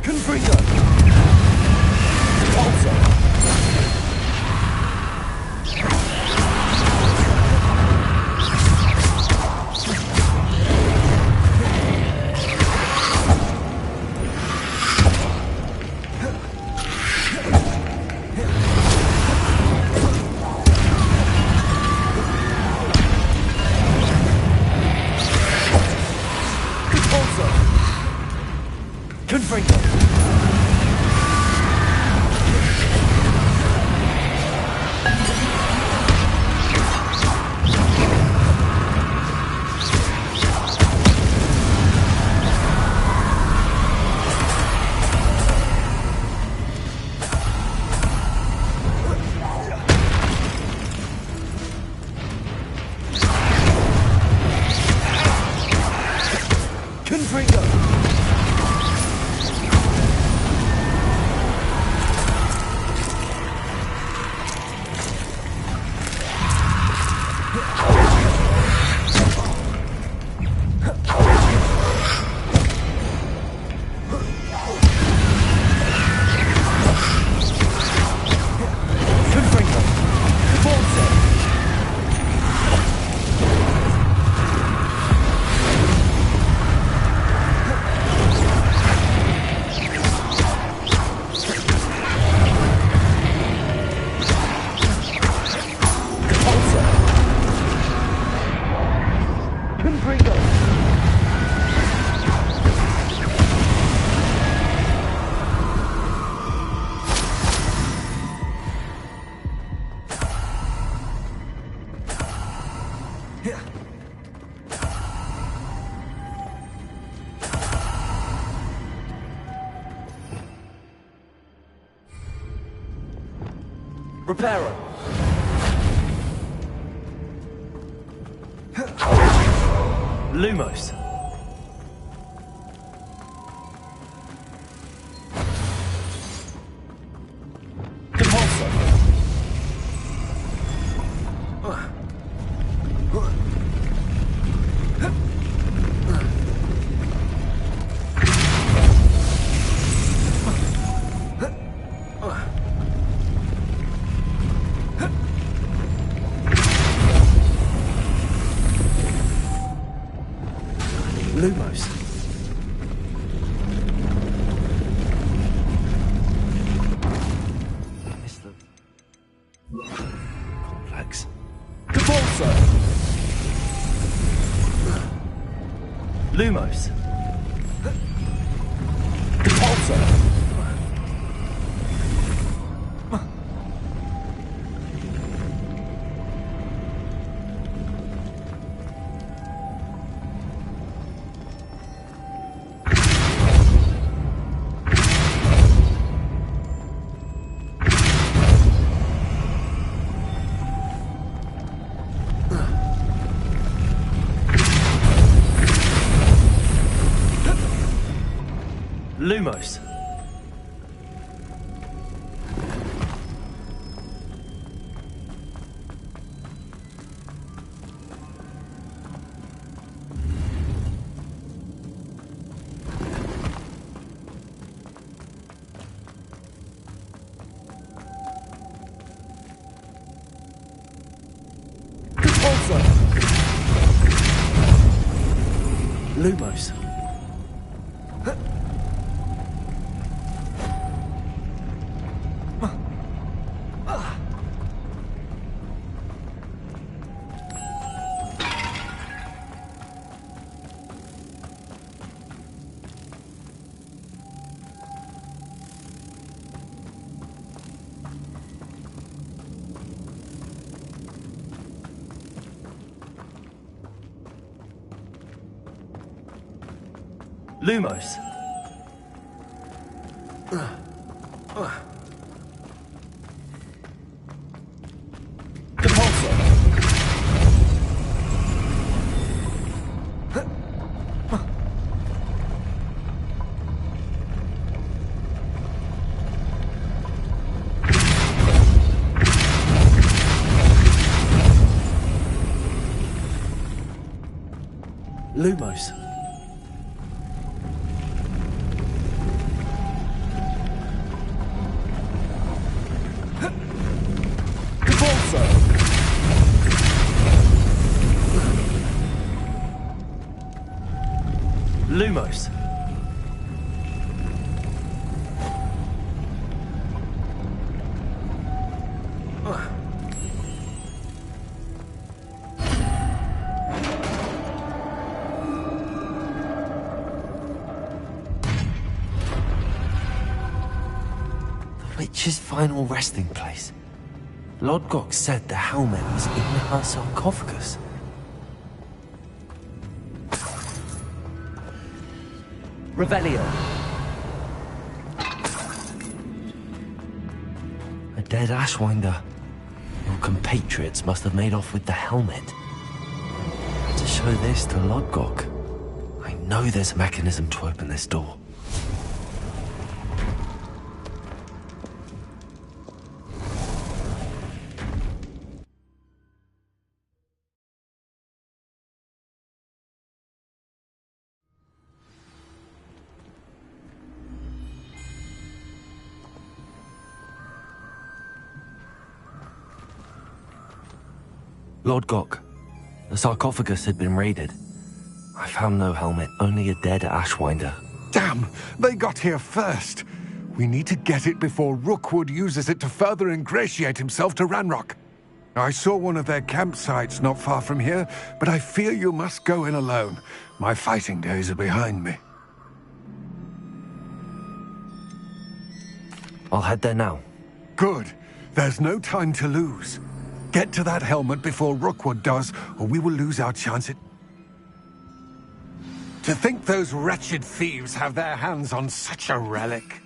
Confringo. Repulso. Confringo. Reparo. Lumos. Compulso. Lumos. It's the complex. Compulso. Lumos. Compulso. Lumos. Compulso. Lumos. Lumos. Compulso. Lumos. Lumos. The witch's final resting place. Lodgok said the helmet was in her sarcophagus. Revelio. A dead Ashwinder. Your compatriots must have made off with the helmet. To show this to Lodgok. I know there's a mechanism to open this door. Lodgok, the sarcophagus had been raided. I found no helmet, only a dead Ashwinder. Damn! They got here first. We need to get it before Rookwood uses it to further ingratiate himself to Ranrock. I saw one of their campsites not far from here, but I fear you must go in alone. My fighting days are behind me. I'll head there now. Good. There's no time to lose. Get to that helmet before Rookwood does, or we will lose our chance at... To think those wretched thieves have their hands on such a relic.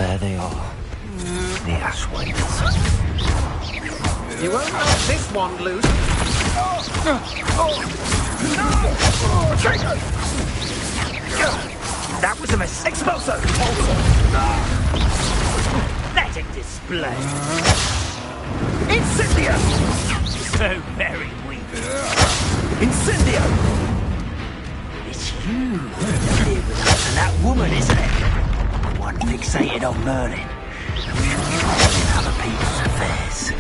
There they are. The Ashwinders. You won't knock this one loose. That was a mistake. Expulso! Let it display. Incendio! So very weak. Incendio! It's you that live with us and that woman, isn't it? The one fixated on Merlin. In other people's affairs.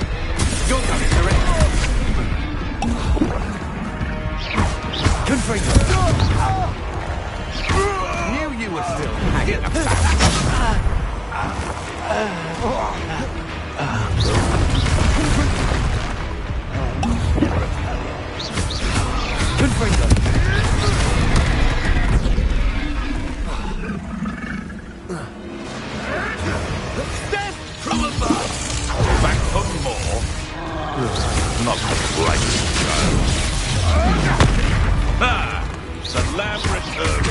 You're not correct. Confringo. Knew you were still hanging about. Confringo. Death from above. Back for more. Not the right child. Ah, the lab returns.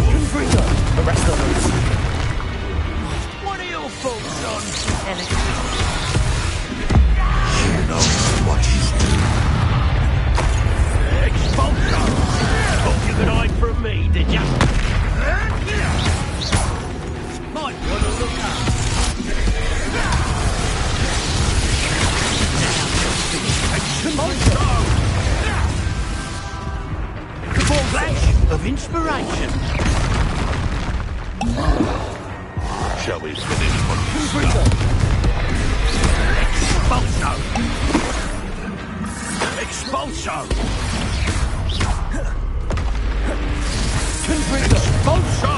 Confringo. Arrest others. What are your thoughts on You know what he's doing. Expulso! Thought you could hide from me, did ya? Might want to look up. Expulso! Flash of inspiration. Shall we finish what you started? Expulso! Expulso! Expulso!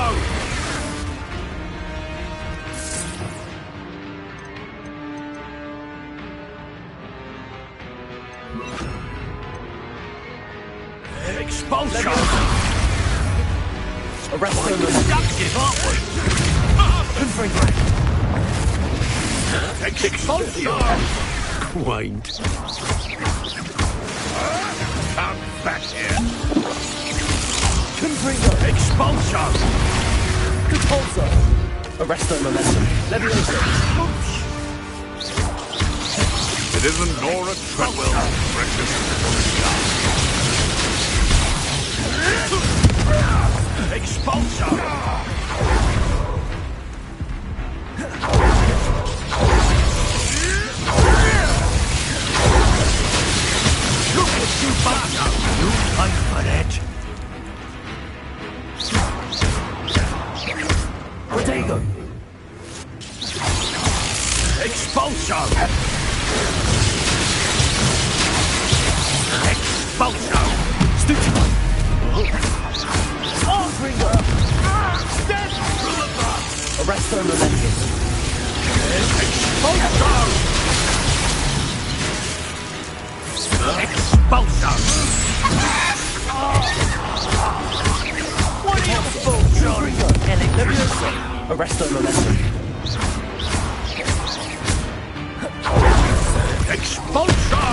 Expulso! Arrest them. Productive, aren't we? Confringo. Expulso! Quaint. Come back here. Confringo. Expulso! Compulso. Arrest them, momentum. Levioso. It isn't Nora Treadwell's precious. Expulso! Look at you, Bardo! You pay for that! Protego! Expulso! Expulso! Stuccio! Confringo! Death from above! Arrest them, momentum. Expulso! Expulso! What are you for, Johnny? Levioso. Arrest them, momentum. Expulso!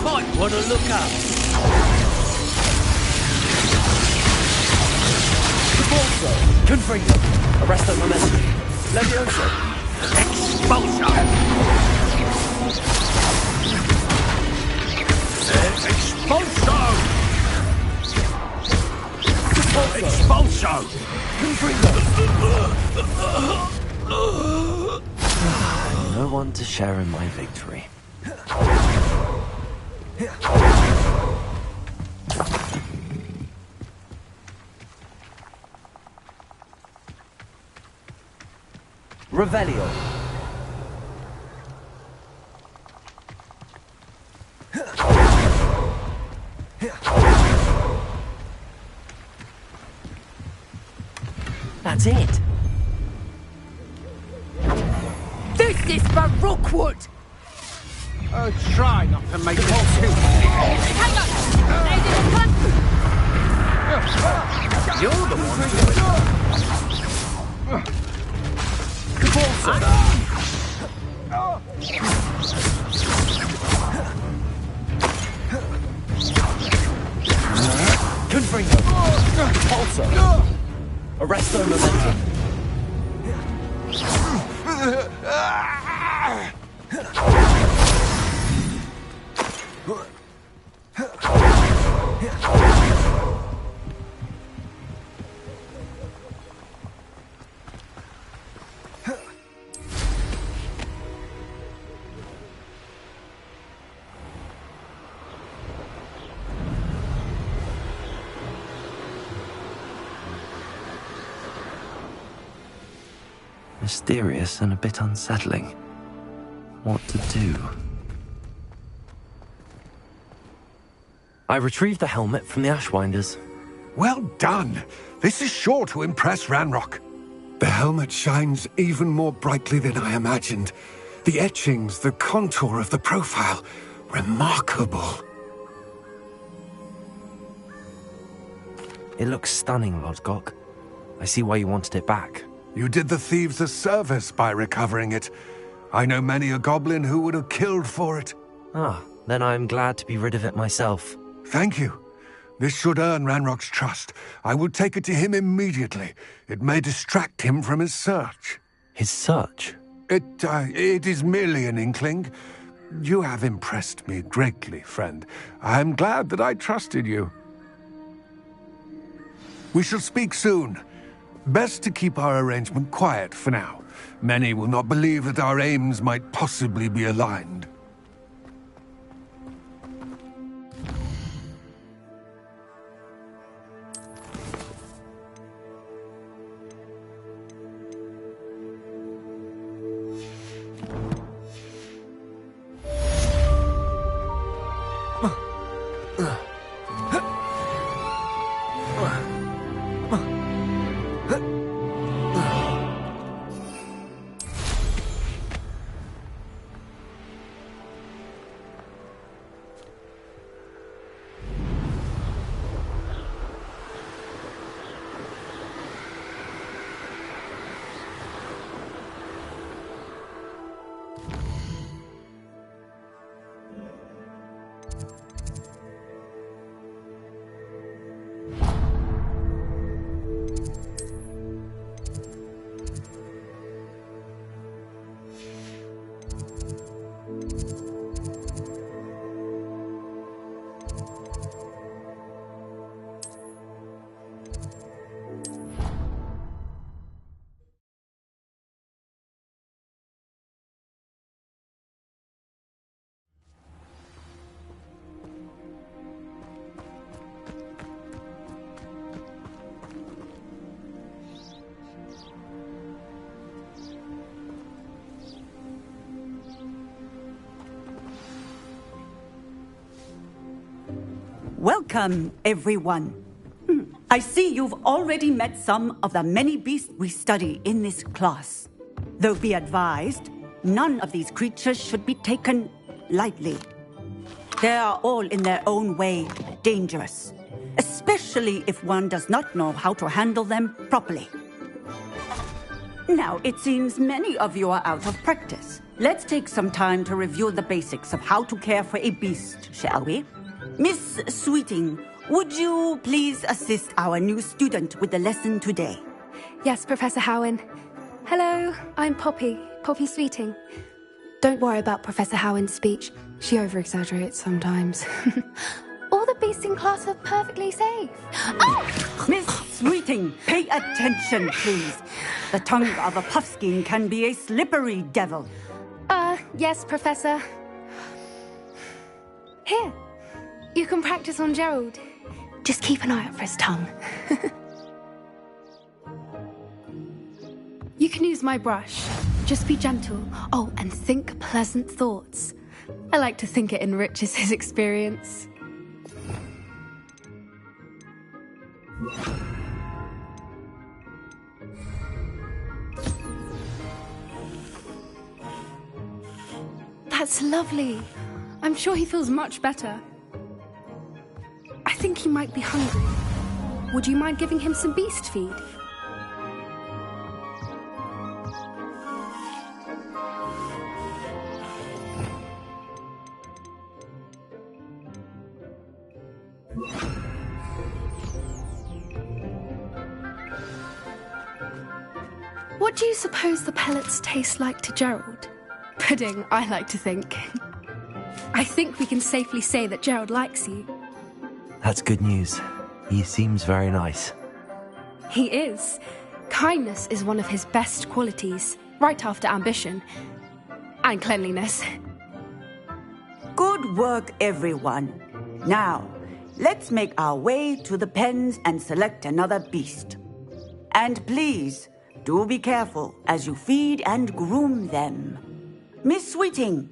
Might want to look up. Compulso. Confringo. Arrest them, momentum. Levioso. Expulso! Expulso! Expulso! No one to share in my victory. Revelio. That's it. This is for Rookwood! Oh, try not to make it too... Hang on! Lady and country! You're the one Confringo. Pulsar. Arresto momentum. Mysterious and a bit unsettling. What to do? I retrieved the helmet from the Ashwinders. Well done. This is sure to impress Ranrock. The helmet shines even more brightly than I imagined. The etchings, the contour of the profile. Remarkable. It looks stunning, Lodgok. I see why you wanted it back. You did the thieves a service by recovering it. I know many a goblin who would have killed for it. Ah, then I'm glad to be rid of it myself. Thank you. This should earn Ranrock's trust. I will take it to him immediately. It may distract him from his search. His search? It is merely an inkling. You have impressed me greatly, friend. I am glad that I trusted you. We shall speak soon. Best to keep our arrangement quiet for now. Many will not believe that our aims might possibly be aligned. Welcome, everyone. I see you've already met some of the many beasts we study in this class. Though be advised, none of these creatures should be taken lightly. They are all in their own way dangerous, especially if one does not know how to handle them properly. Now, it seems many of you are out of practice. Let's take some time to review the basics of how to care for a beast, shall we? Miss Sweeting, would you please assist our new student with the lesson today? Yes, Professor Howen. Hello, I'm Poppy Sweeting. Don't worry about Professor Howen's speech. She over-exaggerates sometimes. All the beasts in class are perfectly safe. Oh! Miss Sweeting, pay attention, please. The tongue of a puffskein can be a slippery devil. Yes, Professor. Here, you can practice on Gerald. Just keep an eye out for his tongue. You can use my brush. Just be gentle. Oh, and think pleasant thoughts. I like to think it enriches his experience. That's lovely. I'm sure he feels much better. I think he might be hungry. Would you mind giving him some beast feed? What do you suppose the pellets taste like to Gerald? Pudding, I like to think. I think we can safely say that Gerald likes you. That's good news. He seems very nice. He is. Kindness is one of his best qualities, right after ambition. And cleanliness. Good work, everyone. Now, let's make our way to the pens and select another beast. And please, do be careful as you feed and groom them. Miss Sweeting,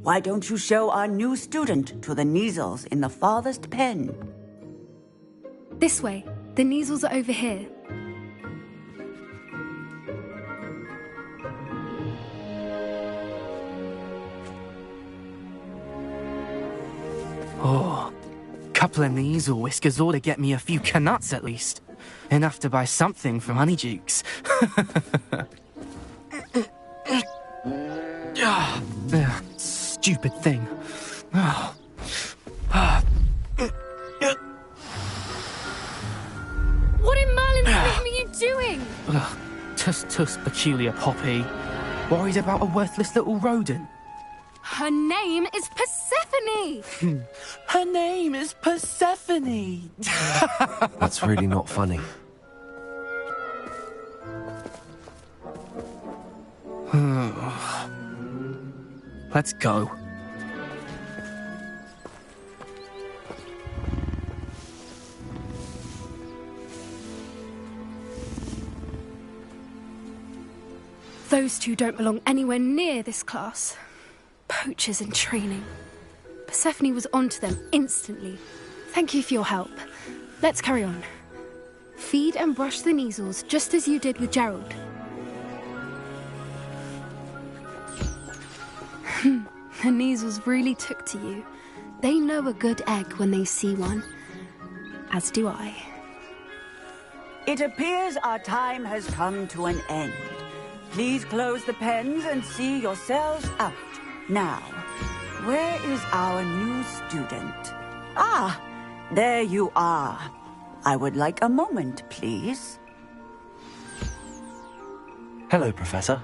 why don't you show our new student to the Neasels in the farthest pen? This way. The Neasels are over here. Oh, couple of Neasel whiskers ought to get me a few canuts at least. Enough to buy something from Honeydukes. Stupid thing. What in Merlin's name are you doing? Tuss, peculiar Poppy. Worried about a worthless little rodent. Her name is Persephone! Her name is Persephone! That's really not funny. Let's go. Those two don't belong anywhere near this class. Poachers in training. Persephone was onto them instantly. Thank you for your help. Let's carry on. Feed and brush the Neasels just as you did with Gerald. The Neasels really took to you. They know a good egg when they see one. As do I. It appears our time has come to an end. Please close the pens and see yourselves out. Now, where is our new student? Ah, there you are. I would like a moment, please. Hello, Professor.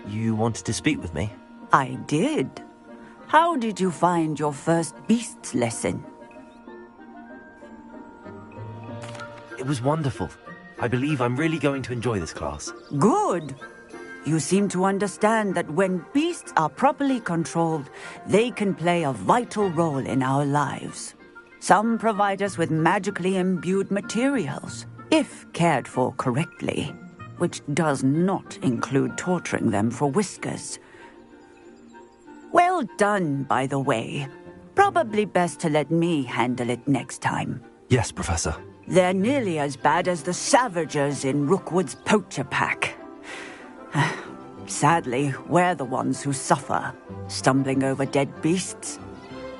You wanted to speak with me? I did. How did you find your first beasts lesson? It was wonderful. I believe I'm really going to enjoy this class. Good. You seem to understand that when beasts are properly controlled, they can play a vital role in our lives. Some provide us with magically imbued materials, if cared for correctly, which does not include torturing them for whiskers. Well done, by the way. Probably best to let me handle it next time. Yes, Professor. They're nearly as bad as the Savagers in Rookwood's poacher pack. Sadly, we're the ones who suffer, stumbling over dead beasts.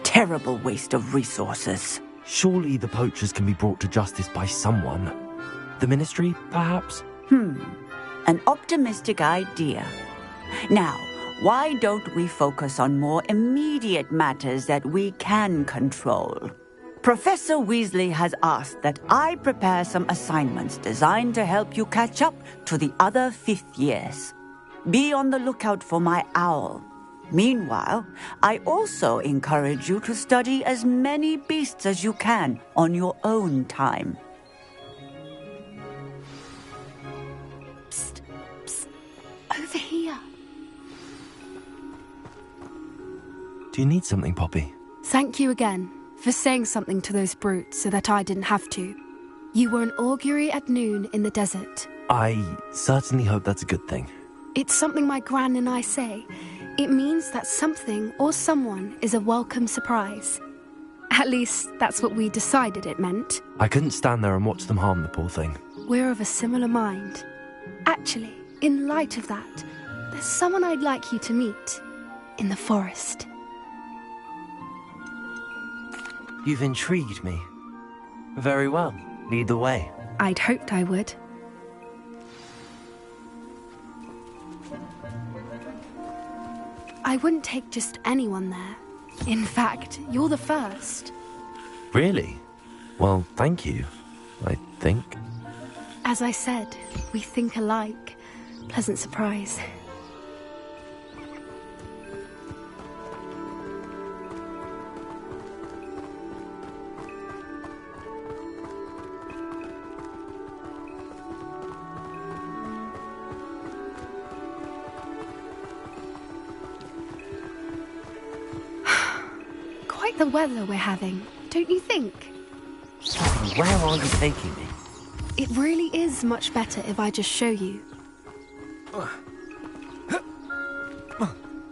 Terrible waste of resources. Surely the poachers can be brought to justice by someone. The Ministry, perhaps? An optimistic idea. Now, why don't we focus on more immediate matters that we can control? Professor Weasley has asked that I prepare some assignments designed to help you catch up to the other 5th years. Be on the lookout for my owl. Meanwhile, I also encourage you to study as many beasts as you can on your own time. Psst, psst. Over here. Do you need something, Poppy? Thank you again for saying something to those brutes so that I didn't have to. You were an augury at noon in the desert. I certainly hope that's a good thing. It's something my gran and I say. It means that something or someone is a welcome surprise. At least, that's what we decided it meant. I couldn't stand there and watch them harm the poor thing. We're of a similar mind. Actually, in light of that, there's someone I'd like you to meet. In the forest. You've intrigued me. Very well. Lead the way. I'd hoped I would. I wouldn't take just anyone there. In fact, you're the first. Really? Well, thank you, I think. As I said, we think alike. pleasant surprise. Quite the weather we're having, don't you think? Where are you taking me? It really is much better if I just show you.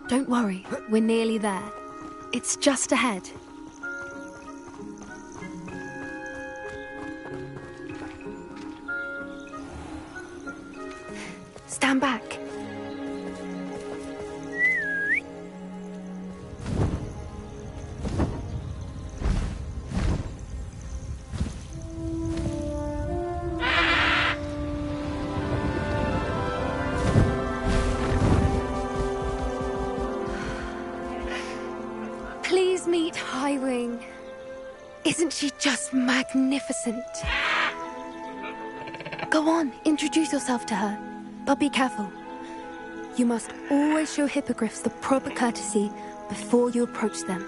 Don't worry, we're nearly there. It's just ahead. Stand back. Please meet Highwing. Isn't she just magnificent? Go on, introduce yourself to her. But be careful. You must always show hippogriffs the proper courtesy before you approach them.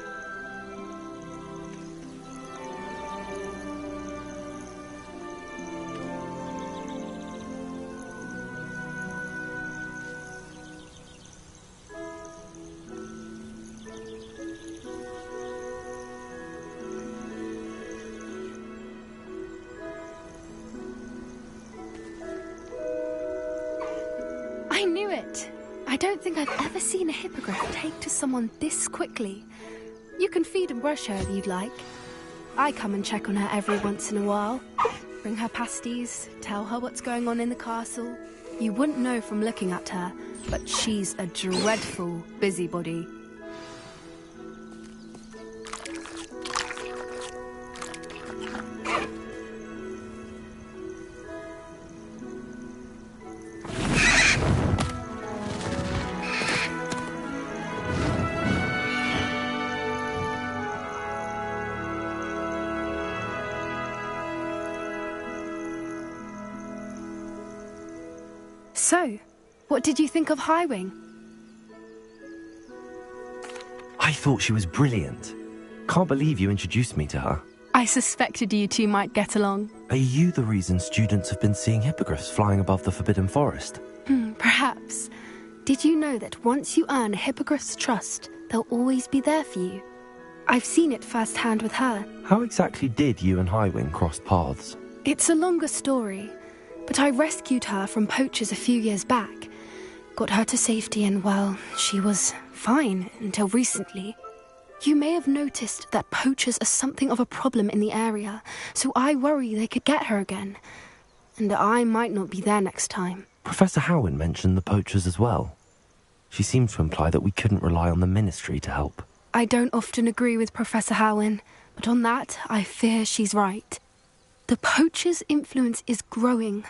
I knew it. I don't think I've ever seen a hippogriff take to someone this quickly. You can feed and brush her if you'd like. I come and check on her every once in a while. Bring her pasties, tell her what's going on in the castle. You wouldn't know from looking at her, but she's a dreadful busybody. So, what did you think of Highwing? I thought she was brilliant. Can't believe you introduced me to her. I suspected you two might get along. Are you the reason students have been seeing hippogriffs flying above the Forbidden Forest? Perhaps. Did you know that once you earn a hippogriff's trust, they'll always be there for you? I've seen it firsthand with her. How exactly did you and Highwing cross paths? It's a longer story, but I rescued her from poachers a few years back. Got her to safety and, well, she was fine until recently. You may have noticed that poachers are something of a problem in the area, so I worry they could get her again. And I might not be there next time. Professor Howin mentioned the poachers as well. She seemed to imply that we couldn't rely on the Ministry to help. I don't often agree with Professor Howin, but on that, I fear she's right. The poachers' influence is growing.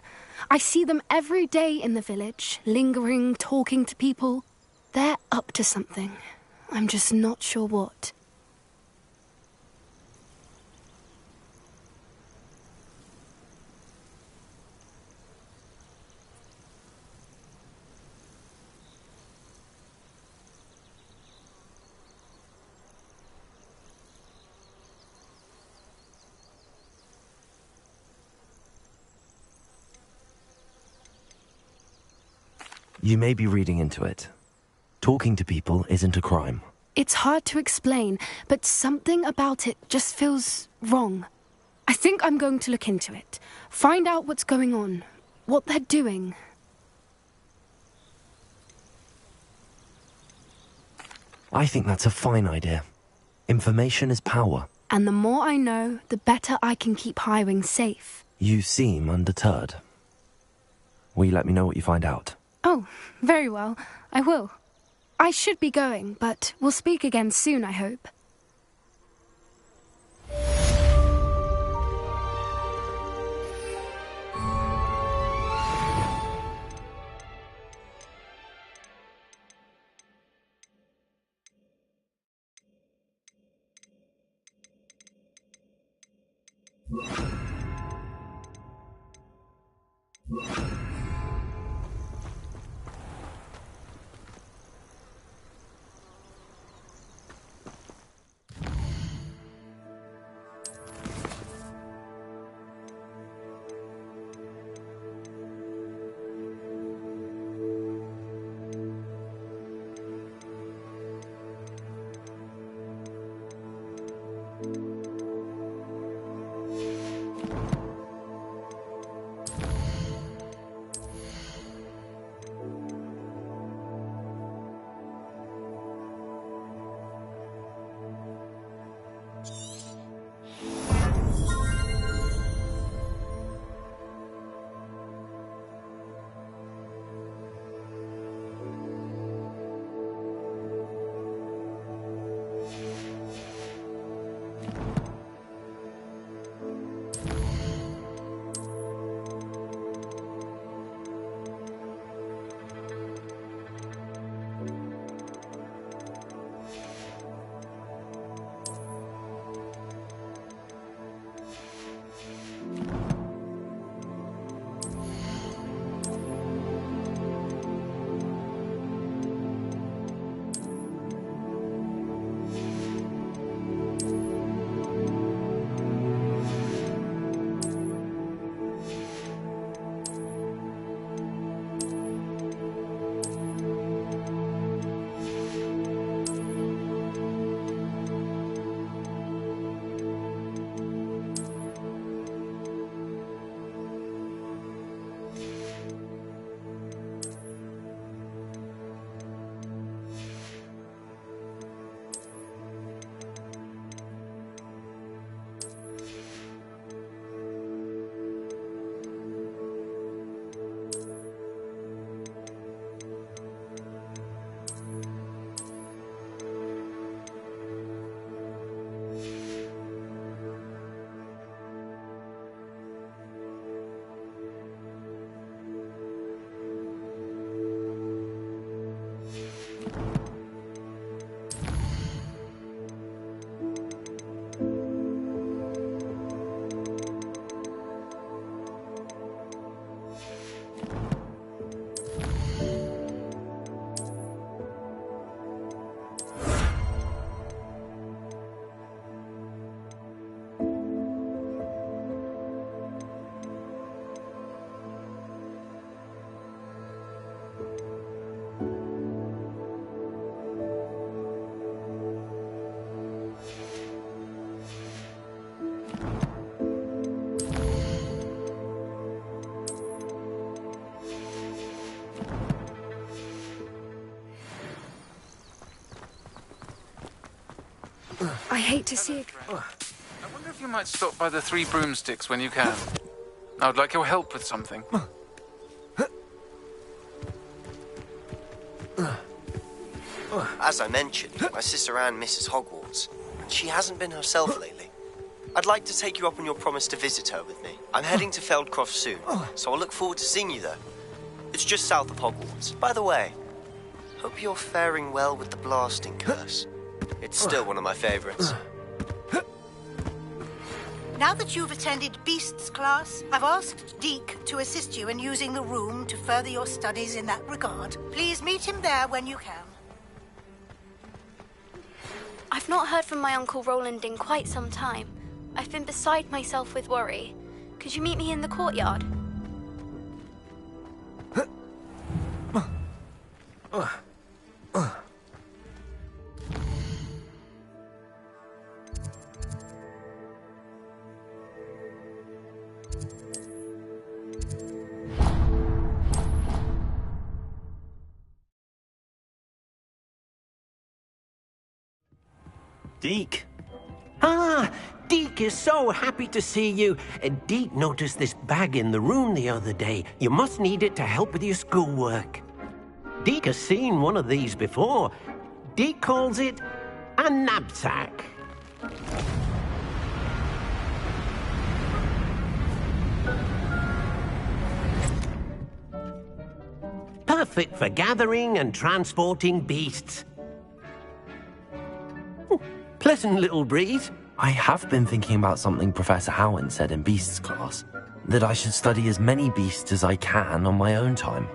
I see them every day in the village, lingering, talking to people. They're up to something. I'm just not sure what. You may be reading into it. Talking to people isn't a crime. It's hard to explain, but something about it just feels wrong. I think I'm going to look into it. Find out what's going on, what they're doing. I think that's a fine idea. Information is power. And the more I know, the better I can keep Highwing safe. You seem undeterred. Will you let me know what you find out? Oh, very well. I will. I should be going, but we'll speak again soon, I hope. I hate to see it. I wonder if you might stop by the Three Broomsticks when you can. I would like your help with something. As I mentioned, my sister Anne misses Hogwarts, and she hasn't been herself lately. I'd like to take you up on your promise to visit her with me. I'm heading to Feldcroft soon, so I'll look forward to seeing you there. It's just south of Hogwarts. By the way, hope you're faring well with the blasting curse. It's still one of my favorites. Now that you've attended Beasts class, I've asked Deke to assist you in using the room to further your studies in that regard. Please meet him there when you can. I've not heard from my Uncle Roland in quite some time. I've been beside myself with worry. Could you meet me in the courtyard? Deke. Ah, Deke is so happy to see you. Deke noticed this bag in the room the other day. You must need it to help with your schoolwork. Deke has seen one of these before. Deke calls it a knapsack. Perfect for gathering and transporting beasts. Pleasant little breeze. I have been thinking about something Professor Howin said in Beasts class, that I should study as many beasts as I can on my own time.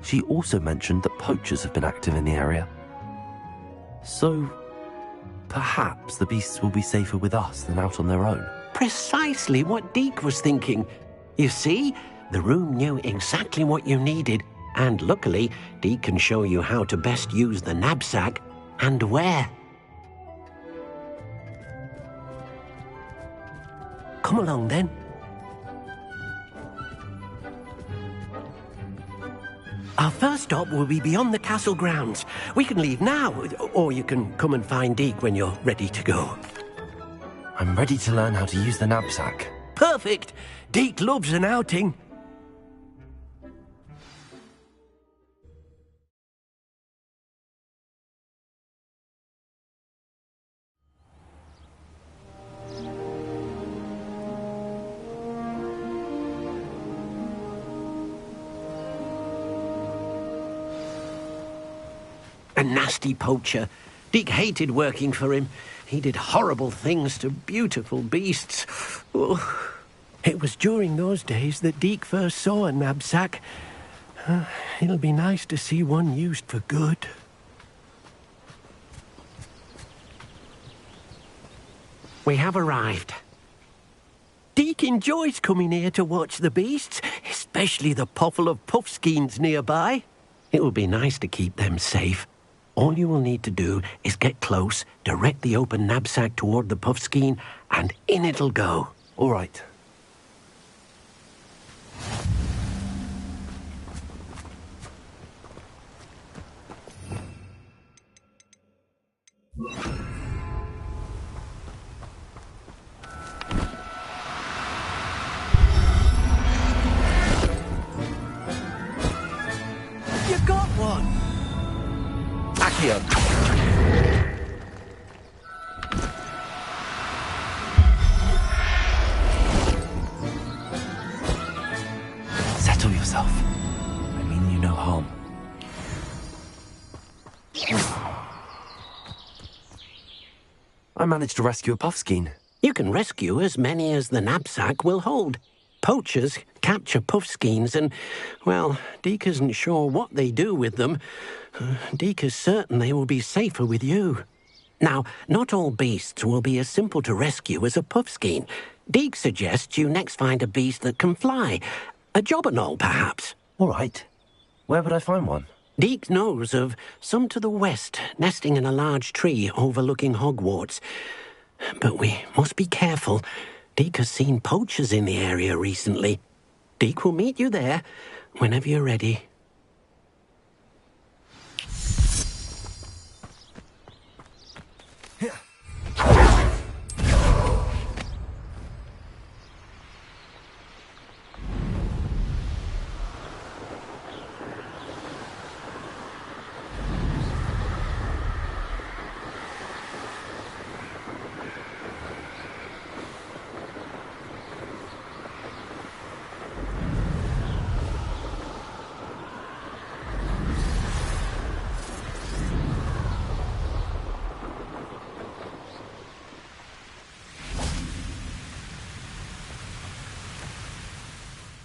She also mentioned that poachers have been active in the area. So, perhaps the beasts will be safer with us than out on their own. Precisely what Deke was thinking. You see, the room knew exactly what you needed, and luckily, Deke can show you how to best use the knapsack and where. Come along, then. Our first stop will be beyond the castle grounds. We can leave now, or you can come and find Deke when you're ready to go. I'm ready to learn how to use the knapsack. Perfect! Deke loves an outing. A nasty poacher. Deke hated working for him. He did horrible things to beautiful beasts. Oh. It was during those days that Deke first saw a knapsack. It'll be nice to see one used for good. We have arrived. Deke enjoys coming here to watch the beasts, especially the poffle of puffskeins nearby. It will be nice to keep them safe. All you will need to do is get close, direct the open knapsack toward the puffskein, and in it'll go. All right. You got one! Accio. Settle yourself. I mean you no harm. I managed to rescue a puffskein. You can rescue as many as the knapsack will hold. Poachers capture puffskeins and, well, Deke isn't sure what they do with them. Deke is certain they will be safer with you. Now, not all beasts will be as simple to rescue as a puffskein. Deke suggests you next find a beast that can fly. A jobberknoll, perhaps. All right. Where would I find one? Deke knows of some to the west, nesting in a large tree overlooking Hogwarts. But we must be careful. Deke has seen poachers in the area recently. Deke will meet you there whenever you're ready.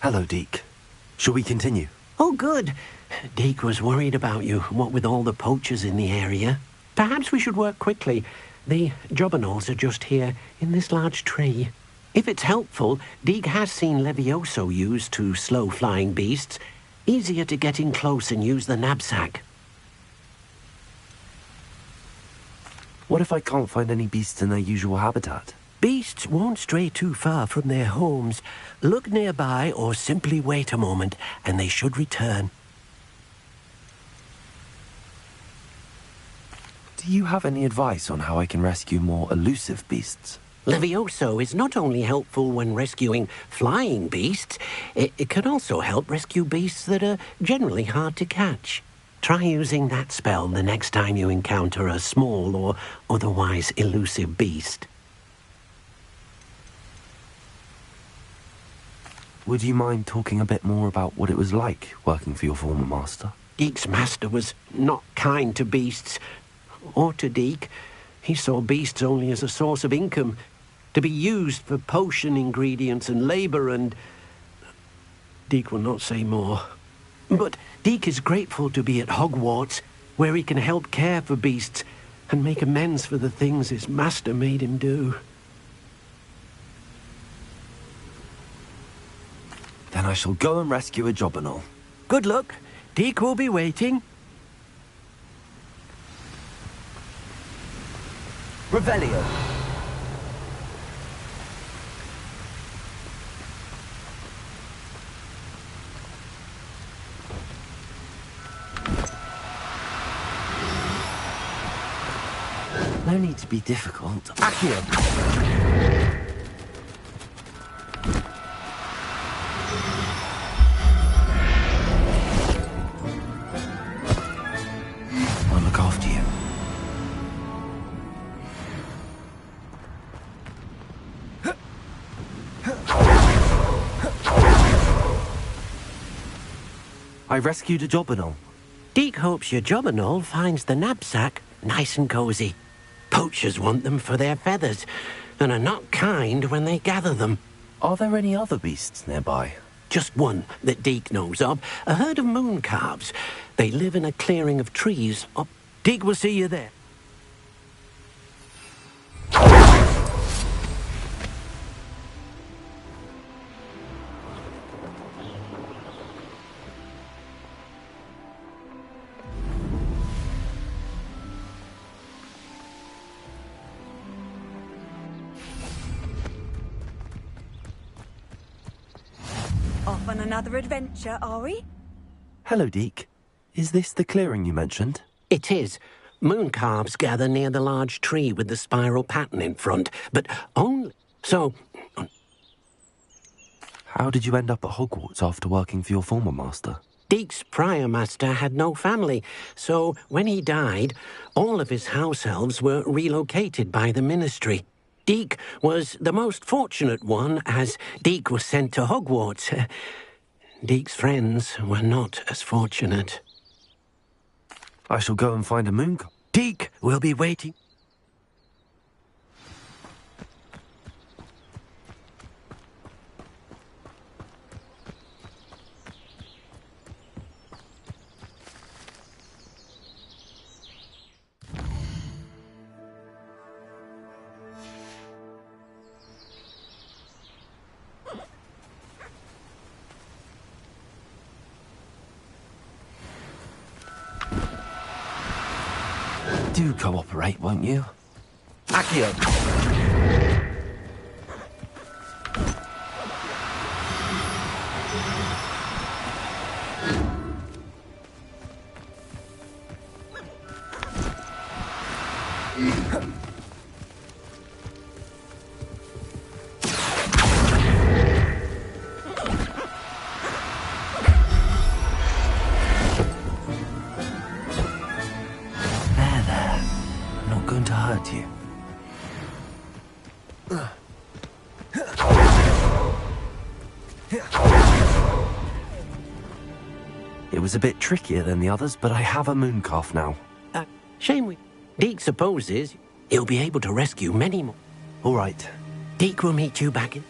Hello, Deke. Shall we continue? Oh, good. Deke was worried about you, what with all the poachers in the area. Perhaps we should work quickly. The jobberknolls are just here, in this large tree. If it's helpful, Deke has seen Levioso used to slow flying beasts. Easier to get in close and use the knapsack. What if I can't find any beasts in their usual habitat? Beasts won't stray too far from their homes. Look nearby or simply wait a moment, and they should return. Do you have any advice on how I can rescue more elusive beasts? Levioso is not only helpful when rescuing flying beasts, it can also help rescue beasts that are generally hard to catch. Try using that spell the next time you encounter a small or otherwise elusive beast. Would you mind talking a bit more about what it was like working for your former master? Deke's master was not kind to beasts, or to Deke. He saw beasts only as a source of income, to be used for potion ingredients and labour, and Deke will not say more. But Deke is grateful to be at Hogwarts, where he can help care for beasts and make amends for the things his master made him do. Then I shall go and rescue a jobberknoll. Good luck. Deke will be waiting. Revelio. No need to be difficult. Accio. I'll look after you. I rescued a jobberknoll. Deke hopes your jobberknoll finds the knapsack nice and cosy. Poachers want them for their feathers, and are not kind when they gather them. Are there any other beasts nearby? Just one that Deke knows of, a herd of moon calves. They live in a clearing of trees. Oh, Deke will see you there. Off on another adventure, are we? Hello, Deke. Is this the clearing you mentioned? It is. Moon calves gather near the large tree with the spiral pattern in front, but only... So... How did you end up at Hogwarts after working for your former master? Deke's prior master had no family, so when he died, all of his house elves were relocated by the ministry. Deke was the most fortunate one, as Deke was sent to Hogwarts. Deke's friends were not as fortunate. I shall go and find a moon calf. Deke will be waiting. Do cooperate, won't you? Accio. You. It was a bit trickier than the others, but I have a moon calf now. Shame Deke supposes he'll be able to rescue many more. All right. Deke will meet you back in...